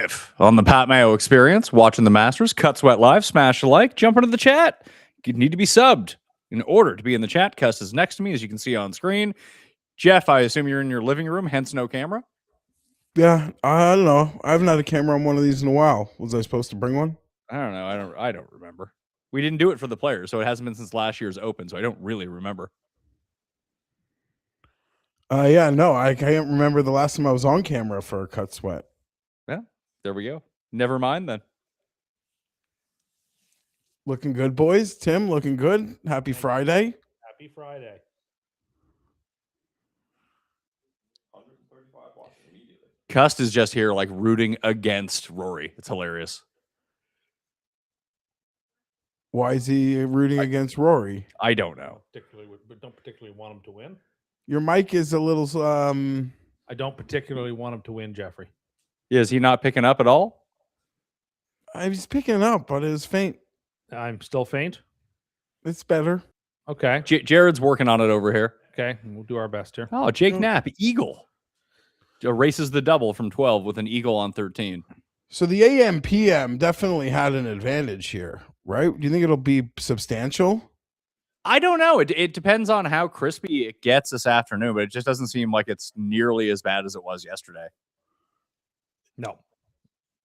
live on the Pat Mayo Experience, watching the Masters, Cut Sweat Live, smash a like, jump into the chat. You need to be subbed in order to be in the chat. Cuss is next to me, as you can see on screen. Jeff, I assume you're in your living room, hence no camera. Yeah, I don't know. I haven't had a camera on one of these in a while. Was I supposed to bring one? I don't know. I don't remember. We didn't do it for the players, so it hasn't been since last year's Open, so I don't really remember. Yeah, no, I can't remember the last time I was on camera for a Cut Sweat. Yeah, there we go. Never mind then. Looking good, boys. Tim, looking good. Happy Friday. Happy Friday. Cust is just here, like, rooting against Rory. It's hilarious. Why is he rooting against Rory? I don't know. Don't particularly want him to win. Your mic is a little. I don't particularly want him to win, Jeffrey. Yeah, is he not picking up at all? He's picking up, but it's faint. I'm still faint. It's better. Okay. Jared's working on it over here. Okay, we'll do our best here. Oh, Jake Knapp, eagle. Erases the double from 12 with an eagle on 13. So the AM PM definitely had an advantage here, right? Do you think it'll be substantial? I don't know. It depends on how crispy it gets this afternoon, but it just doesn't seem like it's nearly as bad as it was yesterday. No.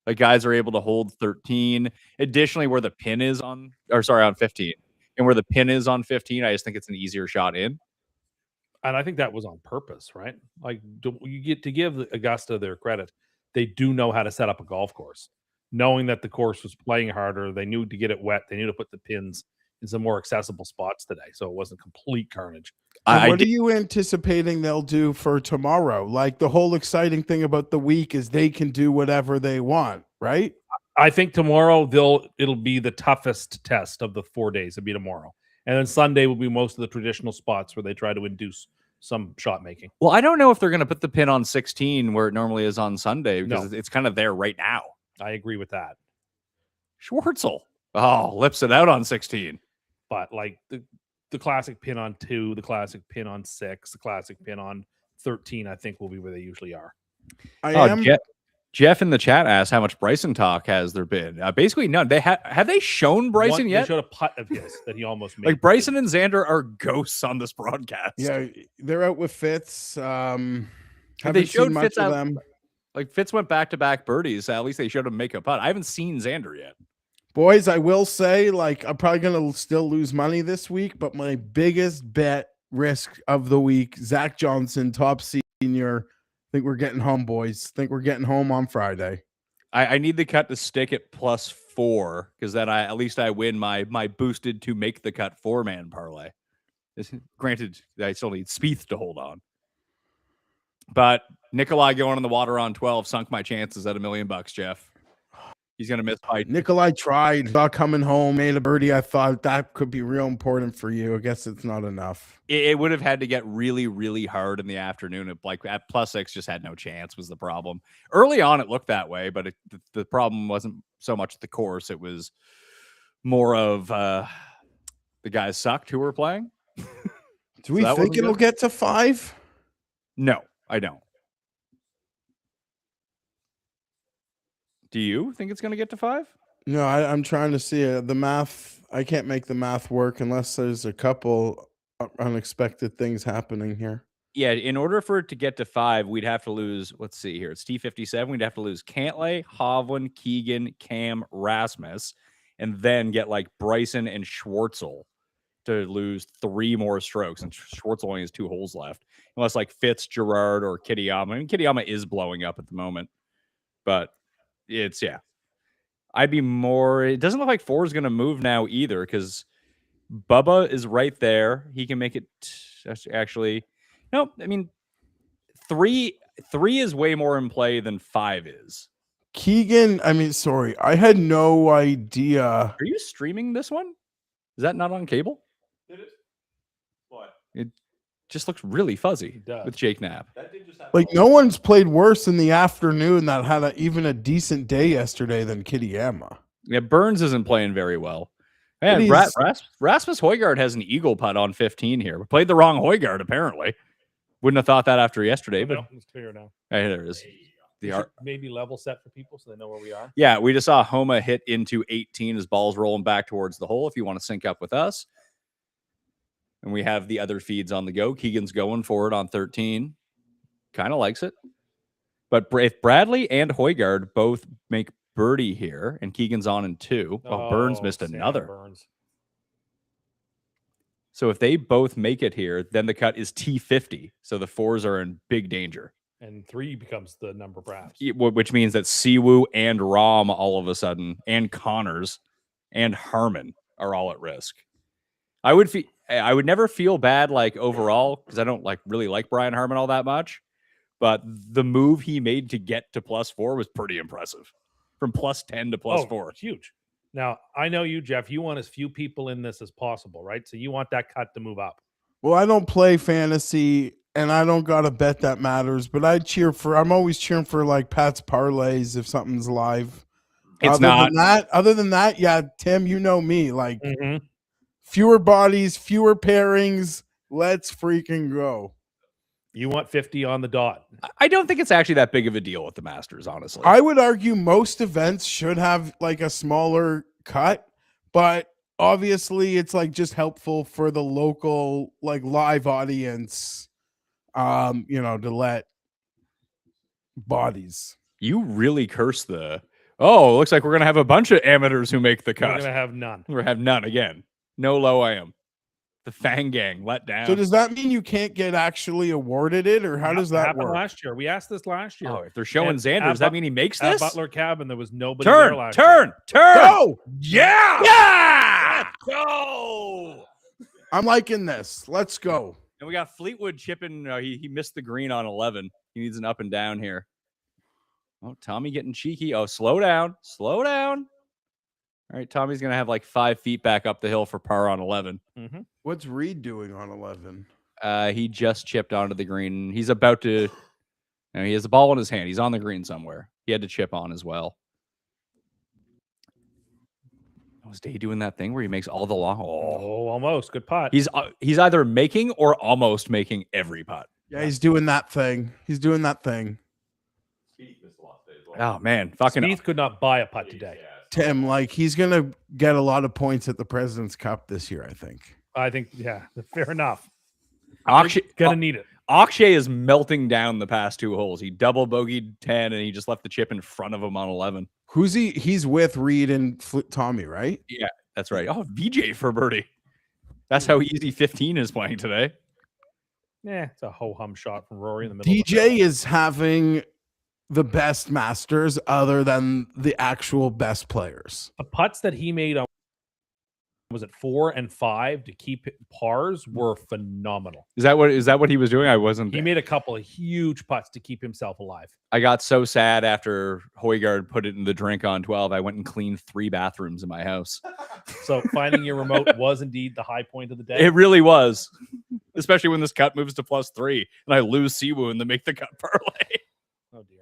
Like, guys are able to hold 13. Additionally, where the pin is on 15. And where the pin is on 15, I just think it's an easier shot in. And I think that was on purpose, right? Like, you get to give Augusta their credit. They do know how to set up a golf course. Knowing that the course was playing harder, they knew to get it wet. They knew to put the pins in some more accessible spots today, so it wasn't complete carnage. What are you anticipating they'll do for tomorrow? Like, the whole exciting thing about the week is they can do whatever they want, right? I think tomorrow it'll be the toughest test of the 4 days. It'll be tomorrow. And then Sunday will be most of the traditional spots where they try to induce some shot making. Well, I don't know if they're going to put the pin on 16 where it normally is on Sunday, because it's kind of there right now. I agree with that. Schwartzel. Oh, lips it out on 16. But like the classic pin on 2, the classic pin on 6, the classic pin on 13, I think will be where they usually are. Jeff in the chat asked how much Bryson talk has there been. Basically none. Have they shown Bryson yet? They showed a putt of his that he almost made. Like, Bryson and Xander are ghosts on this broadcast. Yeah, they're out with Fitz. They Haven't showed seen much Fitz of out. them. Like, Fitz went back-to-back birdies. At least they showed him make a putt. I haven't seen Xander yet. Boys, I will say, like, I'm probably going to still lose money this week, but my biggest bet risk of the week, Zach Johnson, top senior. I think we're getting home, boys. I think we're getting home on Friday. I need the cut to stick at +4, because then at least I win my boosted to make the cut 4-man parlay. Granted, I still need Spieth to hold on. But Nikolai going in the water on 12 sunk my chances at $1 million, Jeff. He's going to miss by. Nikolai tried, not coming home, made a birdie. I thought that could be real important for you. I guess it's not enough. It would have had to get really, really hard in the afternoon. Like, at +6, just had no chance was the problem. Early on, it looked that way, but the problem wasn't so much the course. It was more of the guys sucked who were playing. Do we think it'll get to 5? No, I don't. Do you think it's going to get to 5? No, I'm trying to see the math. I can't make the math work unless there's a couple unexpected things happening here. Yeah, in order for it to get to 5, we'd have to lose, let's see here, it's T57. We'd have to lose Cantlay, Hovland, Keegan, Cam, Rasmus, and then get like Bryson and Schwartzel to lose 3 more strokes. And Schwartzel only has 2 holes left. Unless like Fitz, Gerard, or Kitayama. I mean, Kitayama is blowing up at the moment. But yeah. I'd be more. It doesn't look like 4 is going to move now either, because Bubba is right there. He can make it actually. No, I mean, 3 is way more in play than 5 is. Keegan, sorry, I had no idea. Are you streaming this one? Is that not on cable? Did it? What? It just looks really fuzzy with Jake Knapp. Like, no one's played worse in the afternoon that had even a decent day yesterday than Kitayama. Yeah, Burns isn't playing very well. Man, Rasmus Højgaard has an eagle putt on 15 here. We played the wrong Højgaard, apparently. Wouldn't have thought that after yesterday, but it's clear now. Hey, there it is. maybe level set for people so they know where we are. Yeah, we just saw Homa hit into 18 as ball's rolling back towards the hole. If you want to sync up with us. And we have the other feeds on the go. Keegan's going for it on 13. Kind of likes it. But if Bradley and Højgaard both make birdie here, and Keegan's on in 2, Burns missed Sam another. Burns. So if they both make it here, then the cut is T50. So the 4s are in big danger. And 3 becomes the number perhaps. Which means that Siwoo and Rom all of a sudden, and Connors and Harmon are all at risk. I would never feel bad like overall because I don't really like Brian Harmon all that much, but the move he made to get to +4 was pretty impressive. From +10 to +4. It's huge. Now, I know you, Jeff, you want as few people in this as possible, right? So you want that cut to move up. Well, I don't play fantasy and I don't got a bet that matters, but I'm always cheering for like Pat's parlays if something's live. Other than that, yeah, Tim, you know me, like fewer bodies, fewer pairings. Let's freaking go. You want 50 on the dot. I don't think it's actually that big of a deal with the Masters, honestly. I would argue most events should have like a smaller cut, but obviously it's like just helpful for the local like live audience, to let bodies. You really curse it looks like we're going to have a bunch of amateurs who make the cut. We're going to have none. We're going to have none again. No low I am. The Fang Gang let down. So does that mean you can't get actually awarded it, or how does that work? Last year, we asked this last year. Oh, if they're showing Xander, does that mean he makes this? At Butler Cabin, there was nobody there last year. Turn! Go! Yeah! Let's go! I'm liking this. Let's go. And we got Fleetwood chipping. He missed the green on 11. He needs an up and down here. Oh, Tommy getting cheeky. Oh, slow down. Slow down. All right, Tommy's going to have like 5 feet back up the hill for par on 11. Mm-hmm. What's Reed doing on 11? He just chipped onto the green. He's about to... he has the ball in his hand. He's on the green somewhere. He had to chip on as well. Was Day doing that thing where he makes all the long... Oh, almost. Good putt. He's either making or almost making every putt. Yeah, he's doing that thing. Oh, man. Fucking... Spieth could not buy a putt today. Tim, like, he's going to get a lot of points at the President's Cup this year, I think. Yeah, fair enough. Akshay, gonna need it. Akshay is melting down the past 2 holes. He double bogeyed 10, and he just left the chip in front of him on 11. Who's he? He's with Reed and Tommy, right? Yeah, that's right. Oh, VJ for birdie. That's how easy 15 is playing today. Yeah, it's a ho-hum shot from Rory in the middle. DJ is having the best Masters other than the actual best players. The putts that he made on, was it 4 and 5 to keep pars, were phenomenal. Is that what he was doing? I wasn't. He made a couple of huge putts to keep himself alive. I got so sad after Højgaard put it in the drink on 12. I went and cleaned 3 bathrooms in my house. So finding your remote was indeed the high point of the day. It really was, especially when this cut moves to +3 and I lose Siwoo and then make the cut parlay. Oh dear.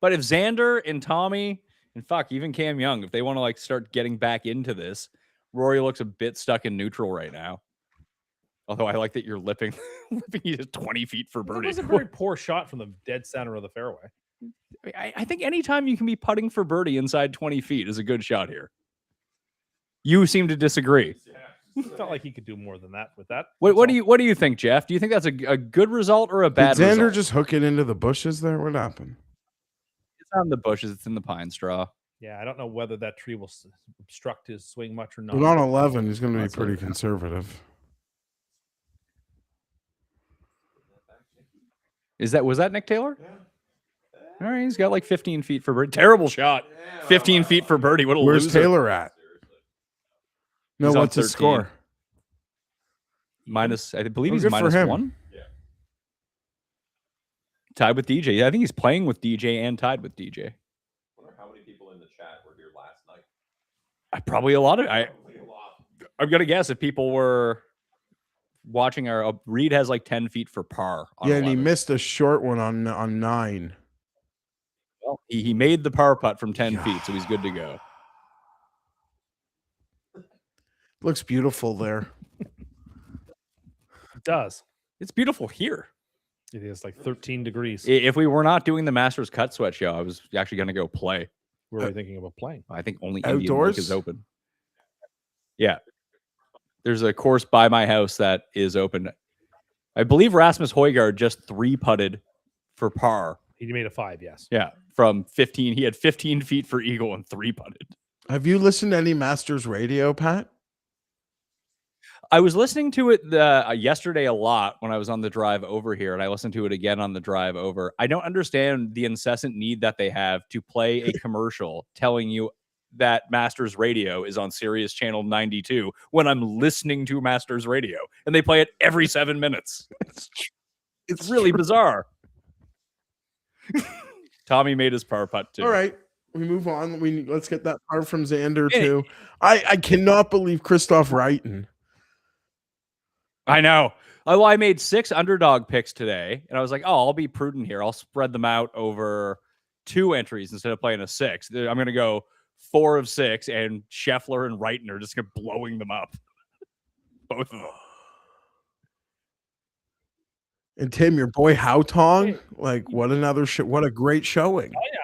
But if Xander and Tommy and even Cam Young, if they want to like start getting back into this, Rory looks a bit stuck in neutral right now. Although I like that you're lipping you just 20 feet for birdie. It was a very poor shot from the dead center of the fairway. I think anytime you can be putting for birdie inside 20 feet is a good shot here. You seem to disagree. I felt like he could do more than that with that. What do you think, Jeff? Do you think that's a good result or a bad Did Xander result? just hook it into the bushes there? What happened? It's on the bushes. It's in the pine straw. Yeah, I don't know whether that tree will obstruct his swing much or not. But on 11, he's going to be pretty conservative. Was that Nick Taylor? Yeah. All right, he's got like 15 feet for birdie. Terrible shot. 15 feet for birdie. What a Where's loser. Taylor at? No, He's on what's his 13. score? I believe he's good for him. -1. Yeah. Tied with DJ. I think he's playing with DJ and tied with DJ. I wonder how many people in the chat were here last night. Probably a lot of. I'm gonna guess if people were watching Reed has like 10 feet for par. Yeah, and he missed a short one on 9. Well, he made the par putt from 10 feet, so he's good to go. Looks beautiful there. It does. It's beautiful here. It is like 13 degrees. If we were not doing the Masters Cut Sweat show, I was actually going to go play. Where are you thinking about playing? I think only Indian Lake Outdoors? is open. Yeah. There's a course by my house that is open. I believe Rasmus Højgaard just 3-putted for par. He made a 5, yes. Yeah. From 15. He had 15 feet for eagle and 3-putted. Have you listened to any Masters radio, Pat? I was listening to it yesterday a lot when I was on the drive over here, and I listened to it again on the drive over. I don't understand the incessant need that they have to play a commercial telling you that Masters Radio is on Sirius Channel 92 when I'm listening to Masters Radio, and they play it every 7 minutes. It's really bizarre. Tommy made his par putt too. All right, we move on. Let's get that par from Xander too. I cannot believe Christoph Reiten. I know. Well, I made 6 underdog picks today, and I was like, oh, I'll be prudent here. I'll spread them out over 2 entries instead of playing a 6. I'm going to go 4 of 6, and Scheffler and Reiten are just blowing them up. Both of them. And Tim, your boy Hautong, like what a great showing. Oh, yeah.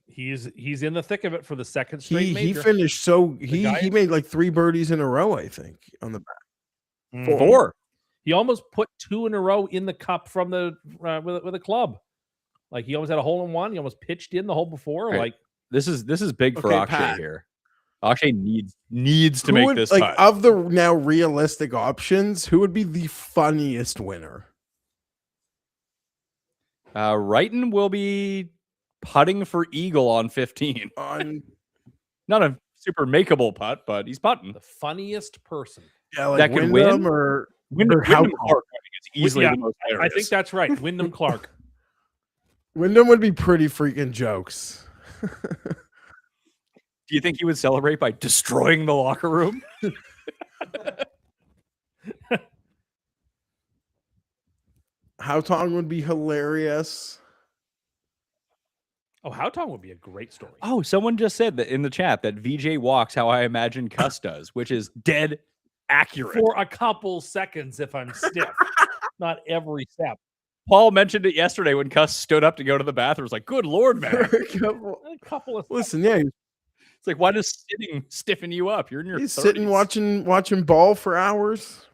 He's in the thick of it for the second straight He major. finished he made like 3 birdies in a row, I think, on the back. 4. He almost put 2 in a row in the cup from the with a club. Like he almost had a hole in one. He almost pitched in the hole before. Right. Like this is big for Okay, Akshay Pat. here. Akshay needs to Who make would, this like putt. of the now realistic options, who would be the funniest winner? Reiten will be putting for eagle on 15. On Not a super makeable putt, but he's putting. the funniest person. yeah, like That can Wyndham win? or Wyndham Hautong. Clark, I think, is easily Yeah, the most I hilarious. think that's right. Wyndham Clark. Wyndham would be pretty freaking jokes. Do you think he would celebrate by destroying the locker room? Hautong would be hilarious. Oh, Hautong would be a great story. Oh, someone just said that in the chat that VJ walks how I imagine Cuss does, which is dead accurate. For a couple seconds if I'm stiff. Not every step. Paul mentioned it yesterday when Cuss stood up to go to the bathroom. It's like, good Lord, man. A couple of Listen, yeah, It's like, why does sitting stiffen you up? You're in your he's 30s. sitting watching ball for hours.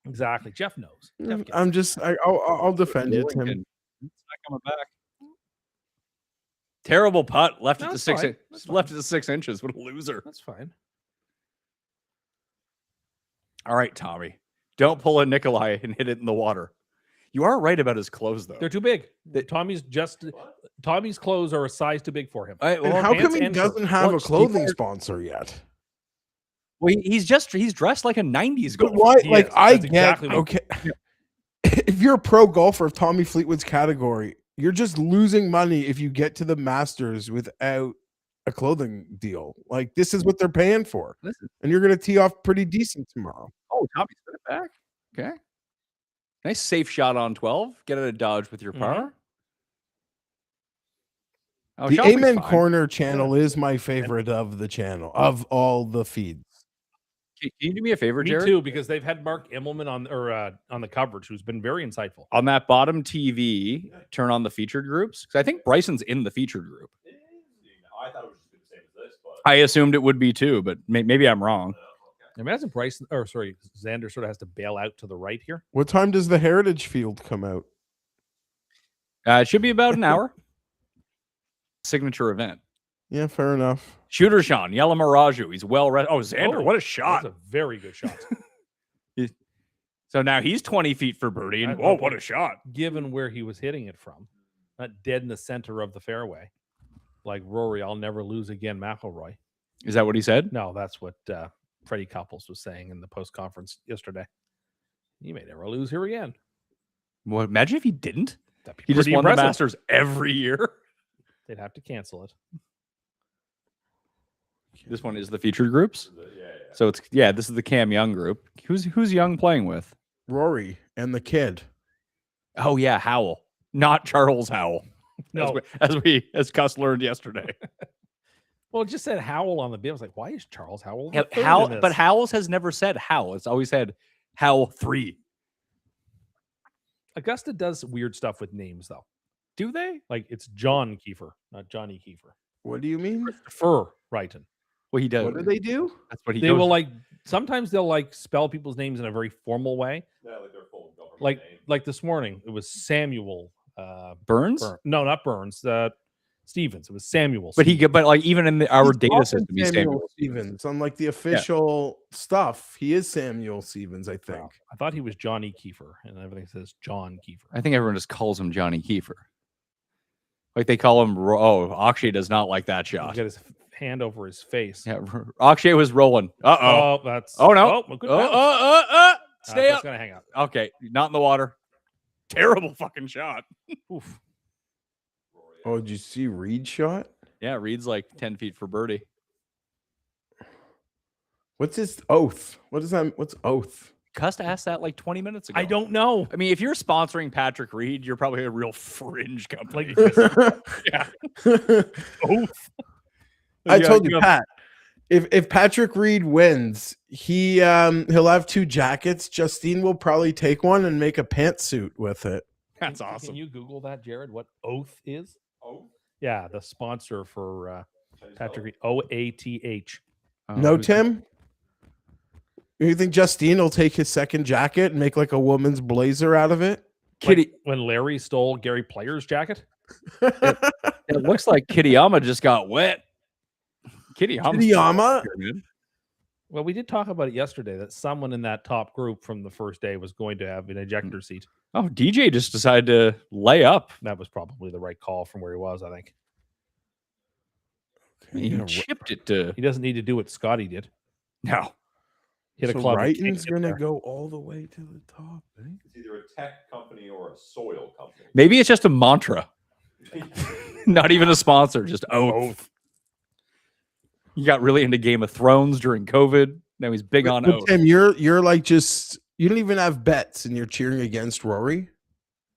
Exactly. Jeff knows. Jeff gets I'm it. just I'll defend you, Tim. It's not coming back. Terrible putt. Left No, it to it's 6 fine. That's left it to 6 inches. What a loser. That's fine. All right, Tommy. Don't pull a Nikolai and hit it in the water. You are right about his clothes, though. They're too big. Tommy's clothes are a size too big for him. And how come pants he and doesn't shirt. have a Look, clothing Steve- sponsor yet? Well, he's dressed like a 90s But golfer. why? He Like is. I That's get exactly what- okay. If you're a pro golfer of Tommy Fleetwood's category, you're just losing money if you get to the Masters without a clothing deal. Like this is what they're paying for, Listen. and you're going to tee off pretty decent tomorrow. Oh, Tommy's put it back. Okay. Nice safe shot on 12. Get out of dodge with your par. Oh, The Shelby's Amen fine. Corner channel is my favorite of the channel of all the feeds. Can you do me a favor, Me Jared? too, because they've had Mark Immelman on the coverage, who's been very insightful. On that bottom TV, turn on the featured groups. Because I think Bryson's in the featured group. I thought it was just the same as this, but I assumed it would be too, but maybe I'm wrong. Imagine Xander sort of has to bail out to the right here. What time does the Heritage Field come out? It should be about an hour. Signature event. Yeah, fair enough. Shooter Sean, Yella Miraju. He's well read. Oh, Xander, Oh, what a shot. That's a very good shot. So now he's 20 feet for birdie. And, I- oh, what a shot. Given where he was hitting it from, not dead in the center of the fairway, like Rory, I'll never lose again, McIlroy. Is that what he said? No, that's what Freddie Couples was saying in the post conference yesterday. He may never lose here again. Well, imagine if he didn't. That'd be He just pretty won the impressive. Masters every year. They'd have to cancel it. This one is the featured groups. So it's this is the Cam Young group. Who's Young playing with? Rory and the kid. Oh yeah, Howell, not Charles Howell. No, As Cuss learned yesterday. well, it just said Howell on the bid. I was like, why is Charles Howell? Yeah, the third in Howell, this? but Howells has never said Howell. It's always said Howell 3. Augusta does weird stuff with names, though. Do they? Like it's John Kiefer, not Johnny Kiefer. What do you mean? Christopher Wrighton. Well, he does. What do they do? That's what he They does. will like sometimes they'll like spell people's names in a very formal way. Yeah, like their full government Like name. like this morning, it was Samuel Burns. No, not Burns. Stevens. It was Samuel. But Stevens. but like even in our He's data often system, he's Samuel Stevens. On like the official stuff, he is Samuel Stevens, I think. Wow. I thought he was Johnny Kiefer, and everything says John Kiefer. I think everyone just calls him Johnny Kiefer. Like they call him. Akshay does not like that He's shot. got his hand over his face. Yeah, Akshay was rolling. Oh, that's. Oh no! good bounce. Stay That's up. gonna hang up. Okay, not in the water. Terrible fucking shot. Oof. Oh, did you see Reed shot? Yeah, Reed's like 10 feet for birdie. What's his oath? What is that? What's oath? Cust asked that like 20 minutes ago. I don't know. I mean, if you're sponsoring Patrick Reed, you're probably a real fringe company. Yeah. Oof. I Yeah, told you, know- Pat. If Patrick Reed wins, he'll have 2 jackets. Justine will probably take one and make a pantsuit with it. That's Can awesome. you Google that, Jared? What oath is? Oh, Yeah, the sponsor for can you Patrick spell Reed. OATH. No, Tim? You think Justine will take his second jacket and make like a woman's blazer out of it? Kitty. When Larry stole Gary Player's jacket. It looks like Kittyama just got wet. Kittyama? Well, we did talk about it yesterday that someone in that top group from the first day was going to have an ejector seat. Oh, DJ just decided to lay up. That was probably the right call from where he was, I think. He Yeah, chipped it to He doesn't need to do what Scotty did. no. Hit a so club. and Wrighton's kicked it gonna there. go all the way to the top. Eh? It's either a tech company or a soil company. Maybe it's just a mantra. Not even a sponsor, just oath. He got really into Game of Thrones during COVID. Now he's big on But oath. Tim, you're like just you don't even have bets and you're cheering against Rory.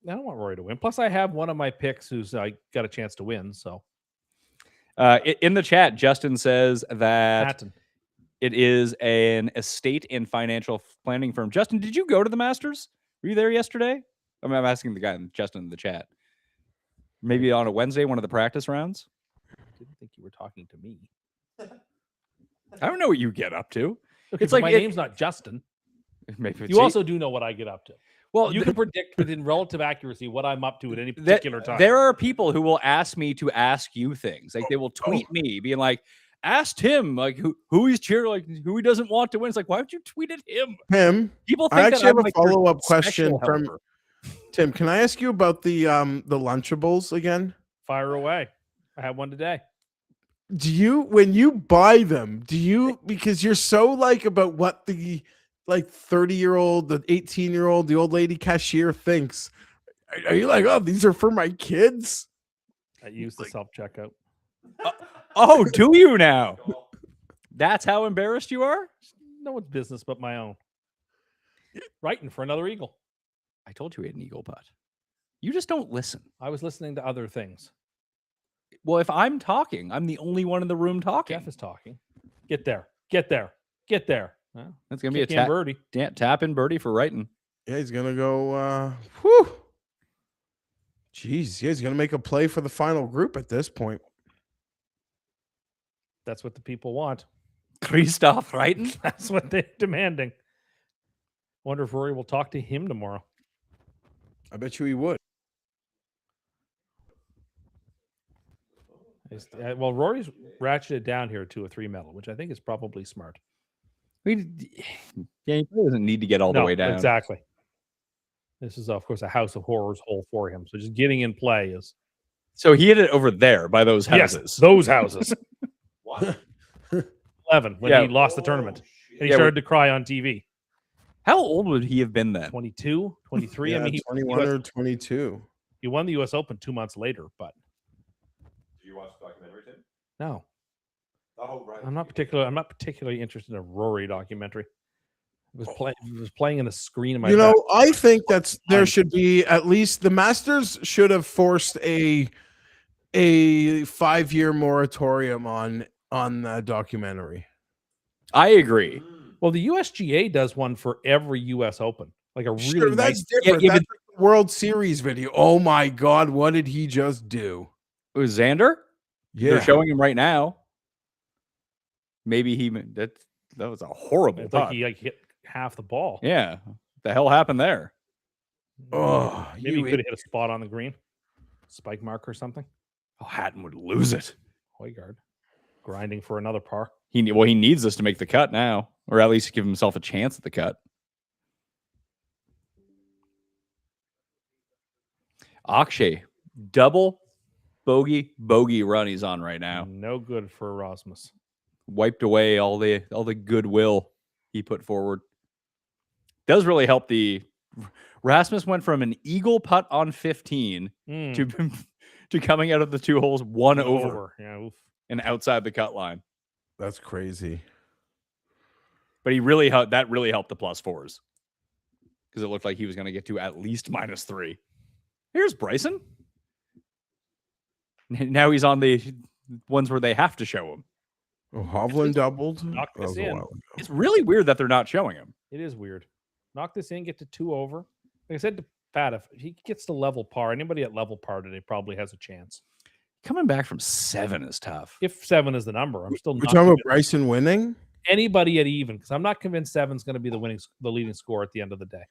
I don't want Rory to win. Plus, I have one of my picks who's got a chance to win. So In the chat, Justin says that Hatton. it is an estate and financial planning firm. Justin, did you go to the Masters? Were you there yesterday? I'm asking the guy, Justin, in the chat. Maybe on a Wednesday, one of the practice rounds. Didn't think you were talking to me. I don't know what you get up to. Okay, It's but like my it- name's not Justin. Maybe You also do know what I get up to. well, You can predict within relative accuracy what I'm up to at any that- particular time. there are people who will ask me to ask you things. Like they will tweet me, being like, "Ask him like who he's cheering, like who he doesn't want to win." It's like, why would you tweet at him? Tim, People I think actually that I'm have a like your follow-up special question from helper. Tim. Can I ask you about the Lunchables again? Fire away. I had one today. Do you when you buy them, do you because you're so like about what the like 30-year-old, the 18-year-old, the old lady cashier thinks? Are you like, oh, these are for my kids? I used the self checkout. Oh, do you now? That's how embarrassed you are? No one's business but my own. Writing for another eagle. I told you we had an eagle putt. You just don't listen. I was listening to other things. Well, if I'm talking, I'm the only one in the room talking. Geoff is talking. Get there. Get there. Get there. Well, That's gonna be a kick in birdie. tap in birdie for Wrighton. Yeah, he's gonna go. Whew. Jeez, yeah, he's gonna make a play for the final group at this point. That's what the people want. Christoph Wrighton. That's what they're demanding. Wonder if Rory will talk to him tomorrow. I bet you he would. Well, Rory's ratcheted down here to a 3 medal, which I think is probably smart. Yeah, he probably doesn't need to get all the way down. Exactly. This is, of course, a house of horrors hole for him. So just getting in play is So he hit it over there by those houses. yes, those houses. What? 11 when Yeah. he lost the tournament. And he Yeah, started to cry on TV. How old would he have been then? 22, 23. Yeah, I mean, he 21 or 22. he won the U.S. Open 2 months later, but Do you watch the documentary, Tim? no, Oh, right. I'm not particularly interested in a Rory documentary. It was playing in the screen in my You know, back. I think that's there Fine. should be at least the Masters should have forced a 5-year moratorium on the documentary. I agree. Well, the USGA does one for every U.S. Open, like a really Sure, nice. that's different. yeah, That's World Series video. Oh my God, what did he just do? It was Xander. Yeah, They're showing him right now. Maybe that was a horrible It's like putt. he hit half the ball. Yeah, the hell happened there? Oh, Maybe he could have hit a spot on the green, spike mark or something. Oh, Hatton would lose it. Højgaard grinding for another par. He needs this to make the cut now, or at least give himself a chance at the cut. Akshay, double bogey run he's on right now. No good for Rasmus. Wiped away all the goodwill he put forward. Does really help Rasmus went from an eagle putt on 15 to coming out of the 2 holes one over. Yeah, oof. And outside the cut line. That's crazy. But he really helped the plus 4s. Because it looked like he was going to get to at least -3. Here's Bryson. Now he's on the ones where they have to show him. Oh, Hovland doubled. Knock That was this a in. while ago. It's really weird that they're not showing him. It is weird. Knock this in, get to 2 over. Like I said to Pat, if he gets to level par, anybody at level par today probably has a chance. Coming back from 7 is tough. If 7 is the number, I'm still We're not talking about convinced Bryson winning. anybody at even, because I'm not convinced 7's going to be the leading score at the end of the day.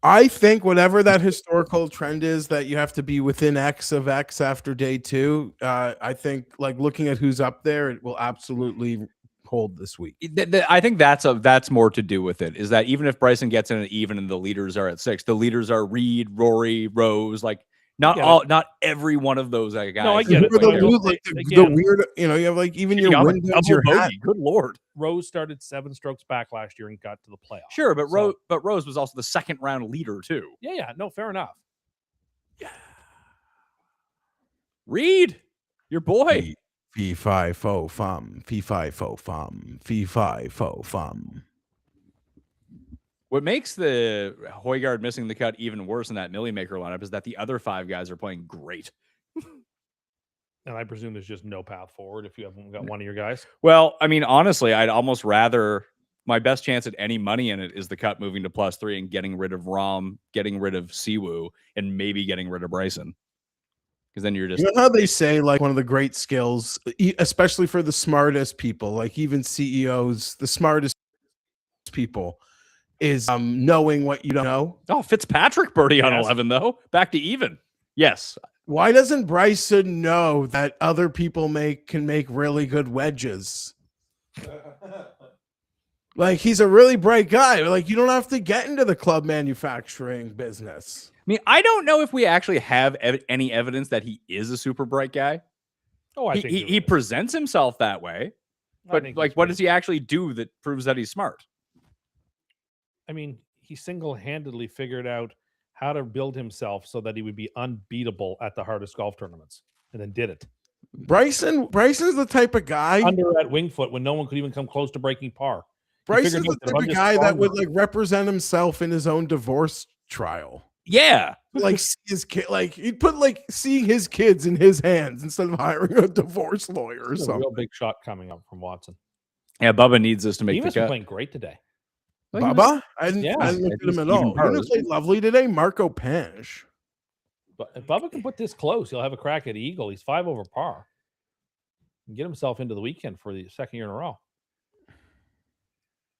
I think whatever that historical trend is that you have to be within X of X after day 2. I think like looking at who's up there, it will absolutely hold this week. I think that's more to do with it. Is that even if Bryson gets in an even and the leaders are at 6, the leaders are Reed, Rory, Rose, like not every one of those guys. No, I get it. The weird, you have like even your windows, your hat. Good Lord. Rose started 7 strokes back last year and got to the playoffs. Sure, but Rose was also the second round leader too. Yeah, no, fair enough. Yeah. Reed, your boy. Fee fi fo fum, fee fi fo fum, fee fi fo fum. What makes the Højgaard missing the cut even worse in that Millie Maker lineup is that the other 5 guys are playing great. And I presume there's just no path forward if you haven't got one of your guys. Well, I mean, honestly, I'd almost rather my best chance at any money in it is the cut moving to +3 and getting rid of Rom, getting rid of Siwoo, and maybe getting rid of Bryson. Because then you're just... You know how they say, like, one of the great skills, especially for the smartest people, like even CEOs, the smartest people, is knowing what you don't know. Oh, Fitzpatrick birdie on 11, though. Back to even. Yes. Why doesn't Bryson know that other people can make really good wedges? Like, he's a really bright guy. Like, you don't have to get into the club manufacturing business. I mean, I don't know if we actually have any evidence that he is a super bright guy. Oh, I think he presents himself that way. But, like, what does he actually do that proves that he's smart? I mean, he single-handedly figured out how to build himself so that he would be unbeatable at the hardest golf tournaments, and then did it. Bryson's the type of guy under at Wingfoot when no one could even come close to breaking par. Bryson's the type of guy that would like represent himself in his own divorce trial. Yeah, like his kid, like he'd put like seeing his kids in his hands instead of hiring a divorce lawyer or something. A real big shot coming up from Watson. Yeah, Bubba needs this to make he the was cut. Playing great today. Bubba? I didn't look at him at all. He played lovely today. Marco Panch. But if Bubba can put this close, he'll have a crack at Eagle. He's 5 over par. And get himself into the weekend for the 2nd year in a row.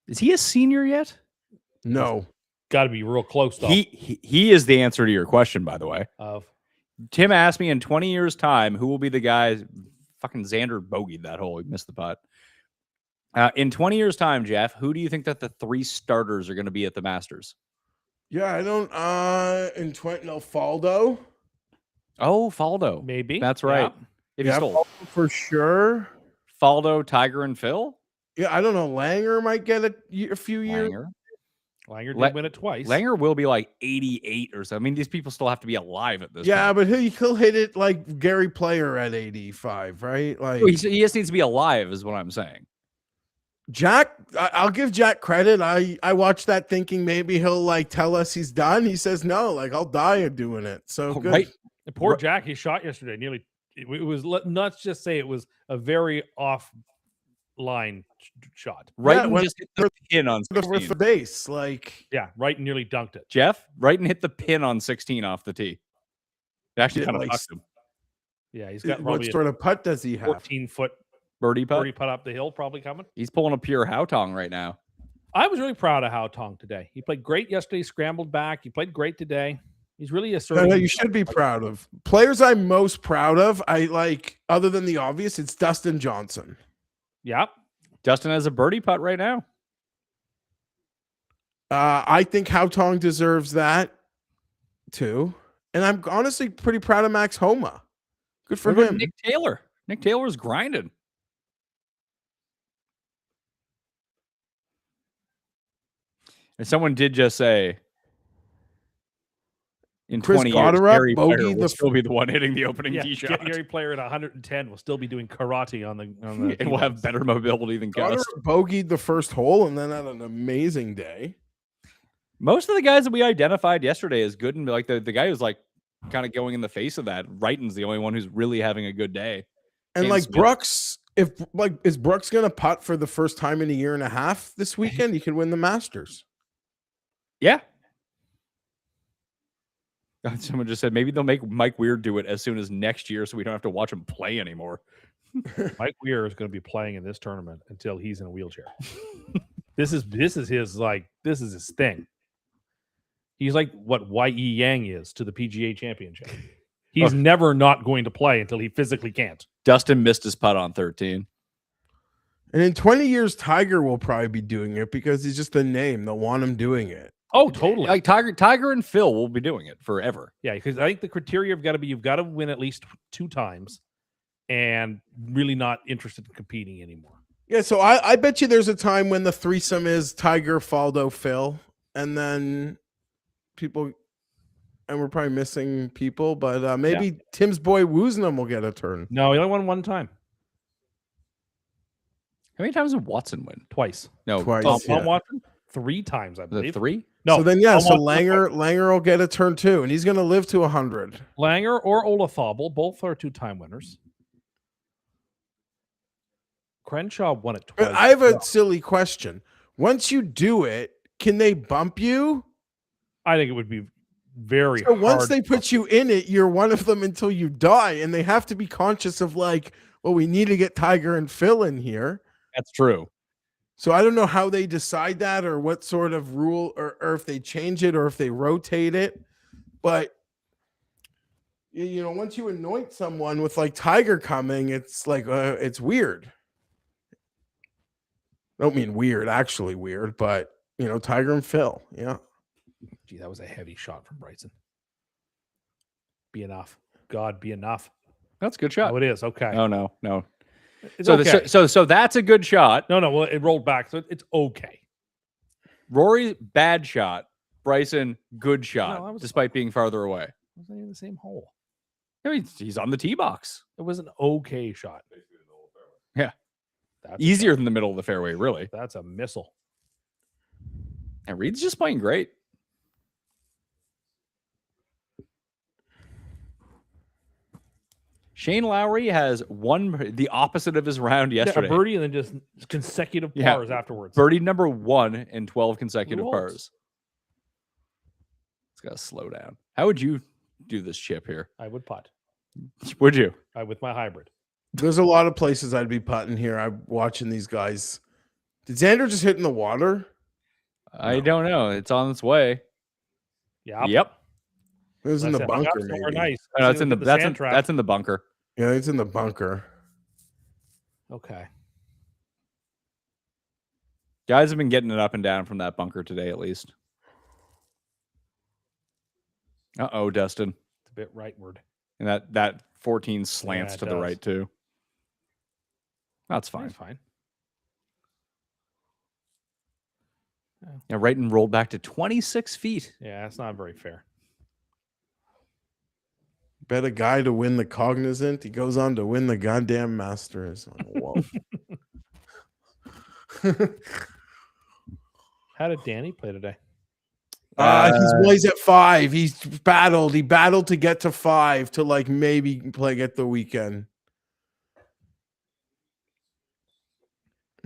Is he a senior yet? No. Got to be real close, though. He is the answer to your question, by the way. Tim asked me in 20 years' time, who will be the guy? Fucking Xander bogeyed that hole. He missed the putt. In 20 years' time, Jeff, who do you think that the 3 starters are going to be at the Masters? Yeah, I don't. In 20, no, Faldo. Oh, Faldo. Maybe. That's right. Yeah. If he's still Faldo for sure. Faldo, Tiger, and Phil. Yeah, I don't know. Langer might get a few years. Langer did win it twice. Langer will be like 88 or so. I mean, these people still have to be alive at this point. But he'll hit it like Gary Player at 85, right? Like he just needs to be alive, is what I'm saying. Jack, I'll give Jack credit. I watched that thinking maybe he'll like tell us he's done. He says no, like I'll die doing it. So good. Right. And poor Jack, he shot yesterday. Nearly, it was. Let's just say it was a very off line shot. Wrighton when- just hit the pin on Over 16. the base, like Yeah, right, nearly dunked it. Jeff, Wrighton hit the pin on 16 off the tee. It actually Yeah, kind of like, tucked him. Yeah, he's got what probably sort of putt does he a have? 14-foot Birdie putt. birdie putt up the hill, probably coming. He's pulling a pure Haotong right now. I was really proud of Haotong today. He played great yesterday, scrambled back. He played great today. He's really asserting. You should be proud of players. I'm most proud of. I like, other than the obvious, it's Dustin Johnson. Yeah. Dustin has a birdie putt right now. I think Haotong deserves that too, and I'm honestly pretty proud of Max Homa. Good for What about him. Nick Taylor. Nick Taylor's grinding. And someone did just say in Chris 20 years, Gotterup, Gary bogey Player will the still be the one hitting the opening Yeah, tee shot. Gary Player at 110 will still be doing karate on the And will have better mobility than Gus. Gotterup bogeyed the first hole and then had an amazing day. Most of the guys that we identified yesterday as good, and like the guy who's like kind of going in the face of that, Wrighton's the only one who's really having a good day. And James like Smith. Brooks, is Brooks gonna putt for the first time in a year and a half this weekend? He could win the Masters. Yeah. Someone just said maybe they'll make Mike Weir do it as soon as next year so we don't have to watch him play anymore. Mike Weir is going to be playing in this tournament until he's in a wheelchair. This is his thing. He's like what Y.E. Yang is to the PGA Championship. He's never not going to play until he physically can't. Dustin missed his putt on 13. And in 20 years, Tiger will probably be doing it because he's just a name. They'll want him doing it. Oh, totally. Like Tiger and Phil will be doing it forever. Yeah, because I think the criteria have got to be you've got to win at least 2 times and really not interested in competing anymore. Yeah, so I bet you there's a time when the threesome is Tiger, Faldo, Phil, and then people, and we're probably missing people, but maybe Tim's boy Woosnam will get a turn. No, he only won 1 time. How many times did Watson win? Twice. No, Twice. Tom Yeah. Watson? 3 times, I Was believe. it 3? No. So then, yeah, Tom so Watson- Langer will get a turn too, and he's going to live to 100. Langer or Olafable, both are 2-time winners. Crenshaw won it twice. But I have a silly question. Once you do it, can they bump you? I think it would be very So once hard they put you in it, you're one of them until you die, and they have to be conscious of like, well, we need to get Tiger and Phil in here. That's true. So I don't know how they decide that or what sort of rule or if they change it or if they rotate it. But you know, once you anoint someone with like Tiger coming, it's like it's weird. I don't mean weird, actually weird, but you know, Tiger and Phil. Yeah. Gee, that was a heavy shot from Bryson. Be enough. God, be enough. That's a good shot. Oh, it is. Okay. Oh no. It's So, okay. so that's a good shot. No, well, it rolled back, so it's okay. Rory, bad shot. Bryson, good shot, that was despite being farther away. It wasn't even the same hole. I mean, he's on the tee box. It was an okay shot. Yeah. That's Easier than the middle of the fairway, really. That's a missile. And Reed's just playing great. Shane Lowry has the opposite of his round yesterday. Yeah, a birdie and then just consecutive Yeah. pars afterwards. Birdie number 1 in 12 consecutive Rolls. pars. It's got to slow down. How would you do this chip here? I would putt. Would you? With my hybrid. There's a lot of places I'd be putting here. I'm watching these guys. Did Xander just hit in the water? I don't know. It's on its way. Yeah. Yep. It was in the bunker. Somewhere Maybe. nice. No, it's See, in the look at sand trap. that's in the bunker. Yeah, it's in the bunker. Okay. Guys have been getting it up and down from that bunker today, at least. Uh-oh, Dustin. It's a bit rightward. And that 14 slants Yeah, it to the does. right, too. That's fine. That's fine. Yeah, right and rolled back to 26 feet. Yeah, that's not very fair. Bet a guy to win the Cognizant. He goes on to win the goddamn Masters. Like, whoa. How did Danny play today? He's at 5. He's battled. He battled to get to 5 to like maybe play at the weekend.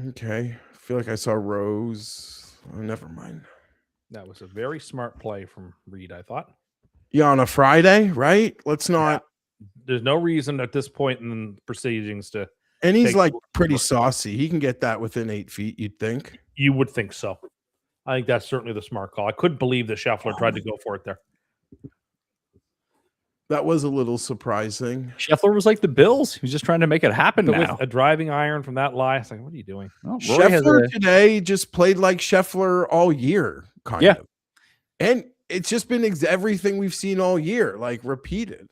Okay. I feel like I saw Rose. Oh, never mind. That was a very smart play from Reed, I thought. Yeah, on a Friday, right? Let's not. There's no reason at this point in the proceedings to. And he's Take- like pretty saucy. He can get that within 8 feet, you'd think. You would think so. I think that's certainly the smart call. I couldn't believe that Scheffler tried to go for it there. That was a little surprising. Scheffler was like the Bills. He was just trying to make it happen But now. with a driving iron from that lie, it's like, what are you doing? Well, Rory has Scheffler a- today just played like Scheffler all year, kind Yeah. of. And it's just been everything we've seen all year, like repeated.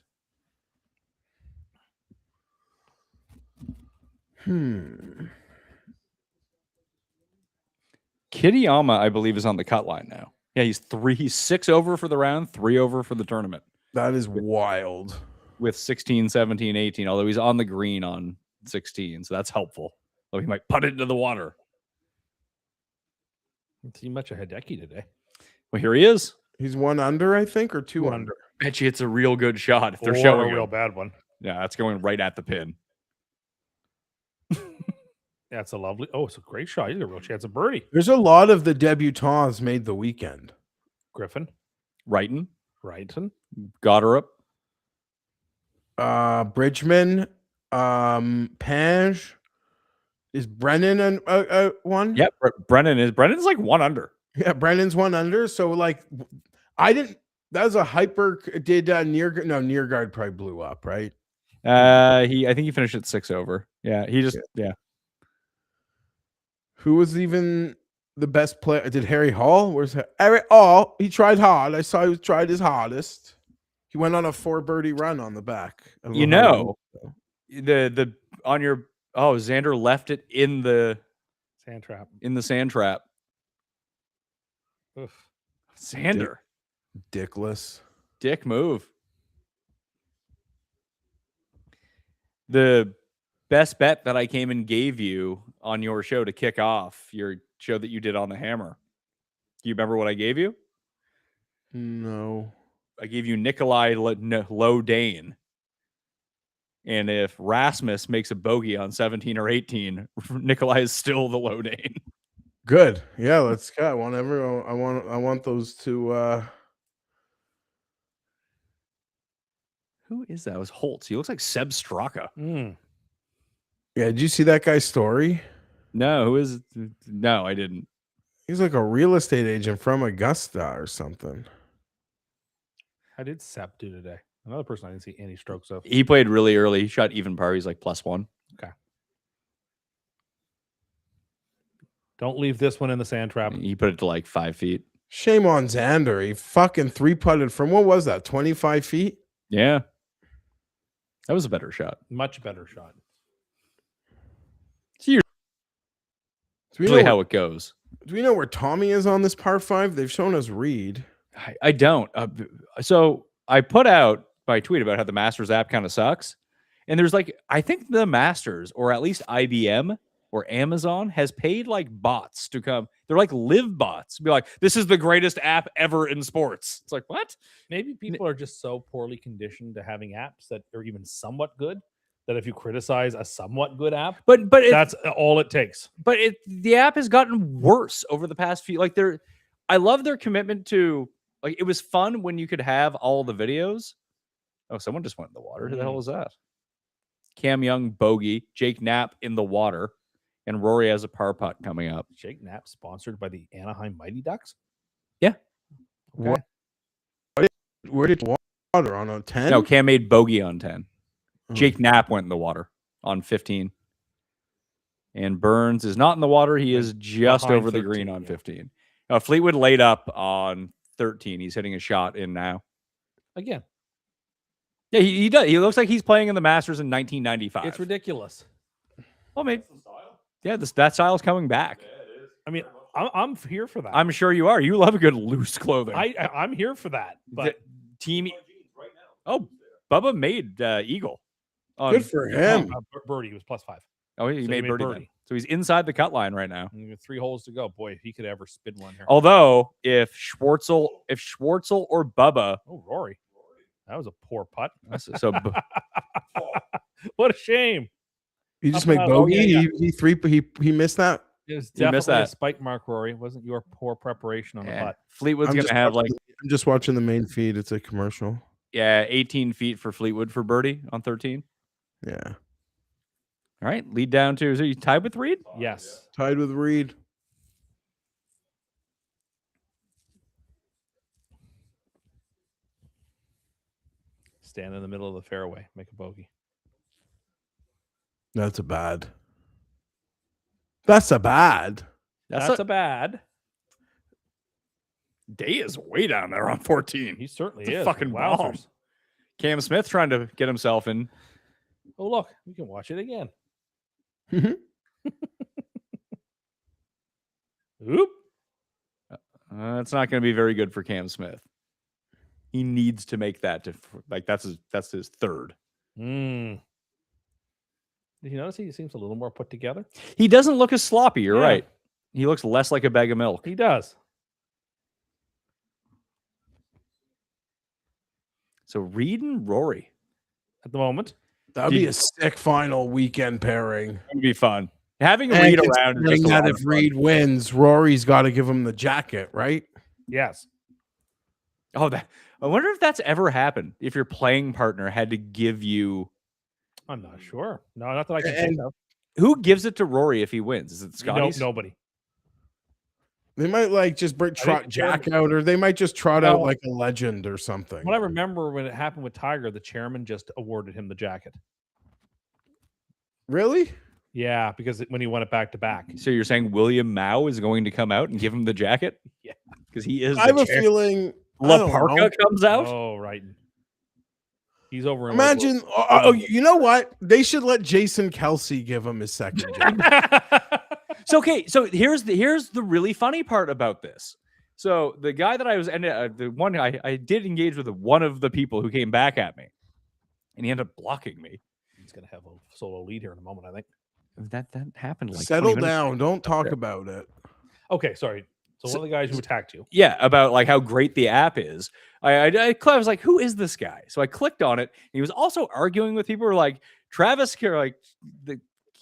Kitayama, I believe, is on the cut line now. Yeah, he's 6 over for the round, 3 over for the tournament That is wild. with 16, 17, 18, although he's on the green on 16, so that's helpful. Though he might putt it into the water. Didn't see much of Hideki today. Well, here he is. He's 1 under, I think, or 2 under. Bet you it's a real good shot if they're Or showing a real him. bad one. Yeah, that's going right at the pin. That's a lovely. Oh, it's a great shot. He's got a real chance of birdie. There's a lot of the debutants made the weekend. Griffin, Wrighton, Wrighton. Goddard, Bridgman, Page. Is Brennan one? Yep, Brennan's like 1 under. Yeah, Brennan's 1 under. So like, I didn't. That was a hyper. Did Nearguard probably blew up, right? I think he finished at 6 over. Yeah, he just Who was even the best player? Did Harry Hall? Where's Harry Hall? He tried hard. I saw he tried his hardest. He went on a 4 birdie run on the back. I don't You how know, the on your Xander left it in the Sand trap. sand trap. Oof. Xander, Dickless. dick move. The best bet that I came and gave you on your show to kick off your show that you did on the hammer. Do you remember what I gave you? No. I gave you Nikolai Lodane. And if Rasmus makes a bogey on 17 or 18, Nikolai is still the Lodane. Good. Yeah, let's go. I want those two. Who is that? It was Holtz. He looks like Seb Straka. Yeah, did you see that guy's story? No, who is? No, I didn't. He's like a real estate agent from Augusta or something. How did Sep do today? Another person I didn't see any strokes of. He played really early. He shot even par. He's like +1. Okay. Don't leave this one in the sand trap. He put it to like 5 feet. Shame on Xander. He fucking 3-putted from what was that? 25 feet? Yeah. That was a better shot. Much better shot. It's usually how it goes. Do we know where Tommy is on this par 5? They've shown us Reed. I don't. So I put out my tweet about how the Masters app kind of sucks. And there's like, I think the Masters, or at least IBM or Amazon, has paid like bots to come. They're like live bots. Be like, this is the greatest app ever in sports. It's like, what? Maybe people are just so poorly conditioned to having apps that are even somewhat good that if you criticize a somewhat good app, But that's all it takes. But the app has gotten worse over the past few. Like I love their commitment to, like, it was fun when you could have all the videos. Oh, someone just went in the water. Who the hell was that? Cam Young bogey, Jake Knapp in the water, and Rory has a par putt coming up. Jake Knapp sponsored by the Anaheim Mighty Ducks. Yeah. Okay. Where did water on a 10? No, Cam made bogey on 10. Jake Knapp went in the water on 15. And Burns is not in the water. He is just Behind over the 13, green on yeah. 15. Fleetwood laid up on 13. He's hitting a shot in now. Again, Yeah, he does. He looks like he's playing in the Masters in 1995. it's ridiculous. Well, maybe. Yeah, that style's coming back. I mean, I'm here for that. I'm sure you are. You love a good loose clothing. I'm here for that. But Team. Oh, Bubba made Eagle. Good for him. Birdie was +5. Oh, he So made birdie. Then. So he's inside the cut line right now. And 3 holes to go. Boy, if he could ever spin one here. Although, if Schwartzel or Bubba, Oh, Rory. That was a poor putt. so What a shame. He just Up and made out. bogey. Oh, yeah. He missed that. It was You missed definitely a that. spike mark, Rory. It wasn't your poor preparation on the butt. Fleetwood's going to have like, I'm just watching the main feed. It's a commercial. 18 feet for Fleetwood for birdie on 13. Yeah. All right. Lead down to, is you tied with Reed? Yes. Tied with Reed. Stand in the middle of the fairway. Make a bogey. That's a bad. That's a bad. That's a bad. Day is way down there on 14. He certainly It's a is. fucking bomb. Wowzers. Cam Smith trying to get himself in. Oh, look. We can watch it again. Oop. It's not going to be very good for Cam Smith. He needs to make that to like that's his third. Did you notice he seems a little more put together? He doesn't look as sloppy. You're Yeah. right. He looks less like a bag of milk. He does. So Reed and Rory At the moment. That'd be a sick final weekend pairing. would be fun. Having And Reed around is considering just a that lot if of fun. Reed wins, Rory's got to give him the jacket, right? Yes. Oh, I wonder if that's ever happened. If your playing partner had to give you, I'm not sure. No, not that I can think of. who gives it to Rory if he wins? Is it Scotty's? Nobody. They might like just think trot the Jack chairman- out, or they might just trot out No. like a legend or something. What I remember when it happened with Tiger, the chairman just awarded him the jacket. Really? Yeah, because when he won it back to back. So you're saying William Mao is going to come out and give him the jacket? Yeah. Because he is. I have the a chair. feeling. I La don't Parka know. comes out. Oh, right. He's over in Imagine. Oh, you know what? They should let Jason Kelsey give him his second jacket. So okay, so here's the really funny part about this. So the guy that I was the one I did engage with one of the people who came back at me, and he ended up blocking me. He's gonna have a solo lead here in a moment, I think. That happened like 20 Settle minutes down. Don't talk there. about it. Okay, sorry. So one of the guys who attacked you. Yeah, about like how great the app is. I was like, who is this guy? So I clicked on it. And he was also arguing with people who were like, Travis, like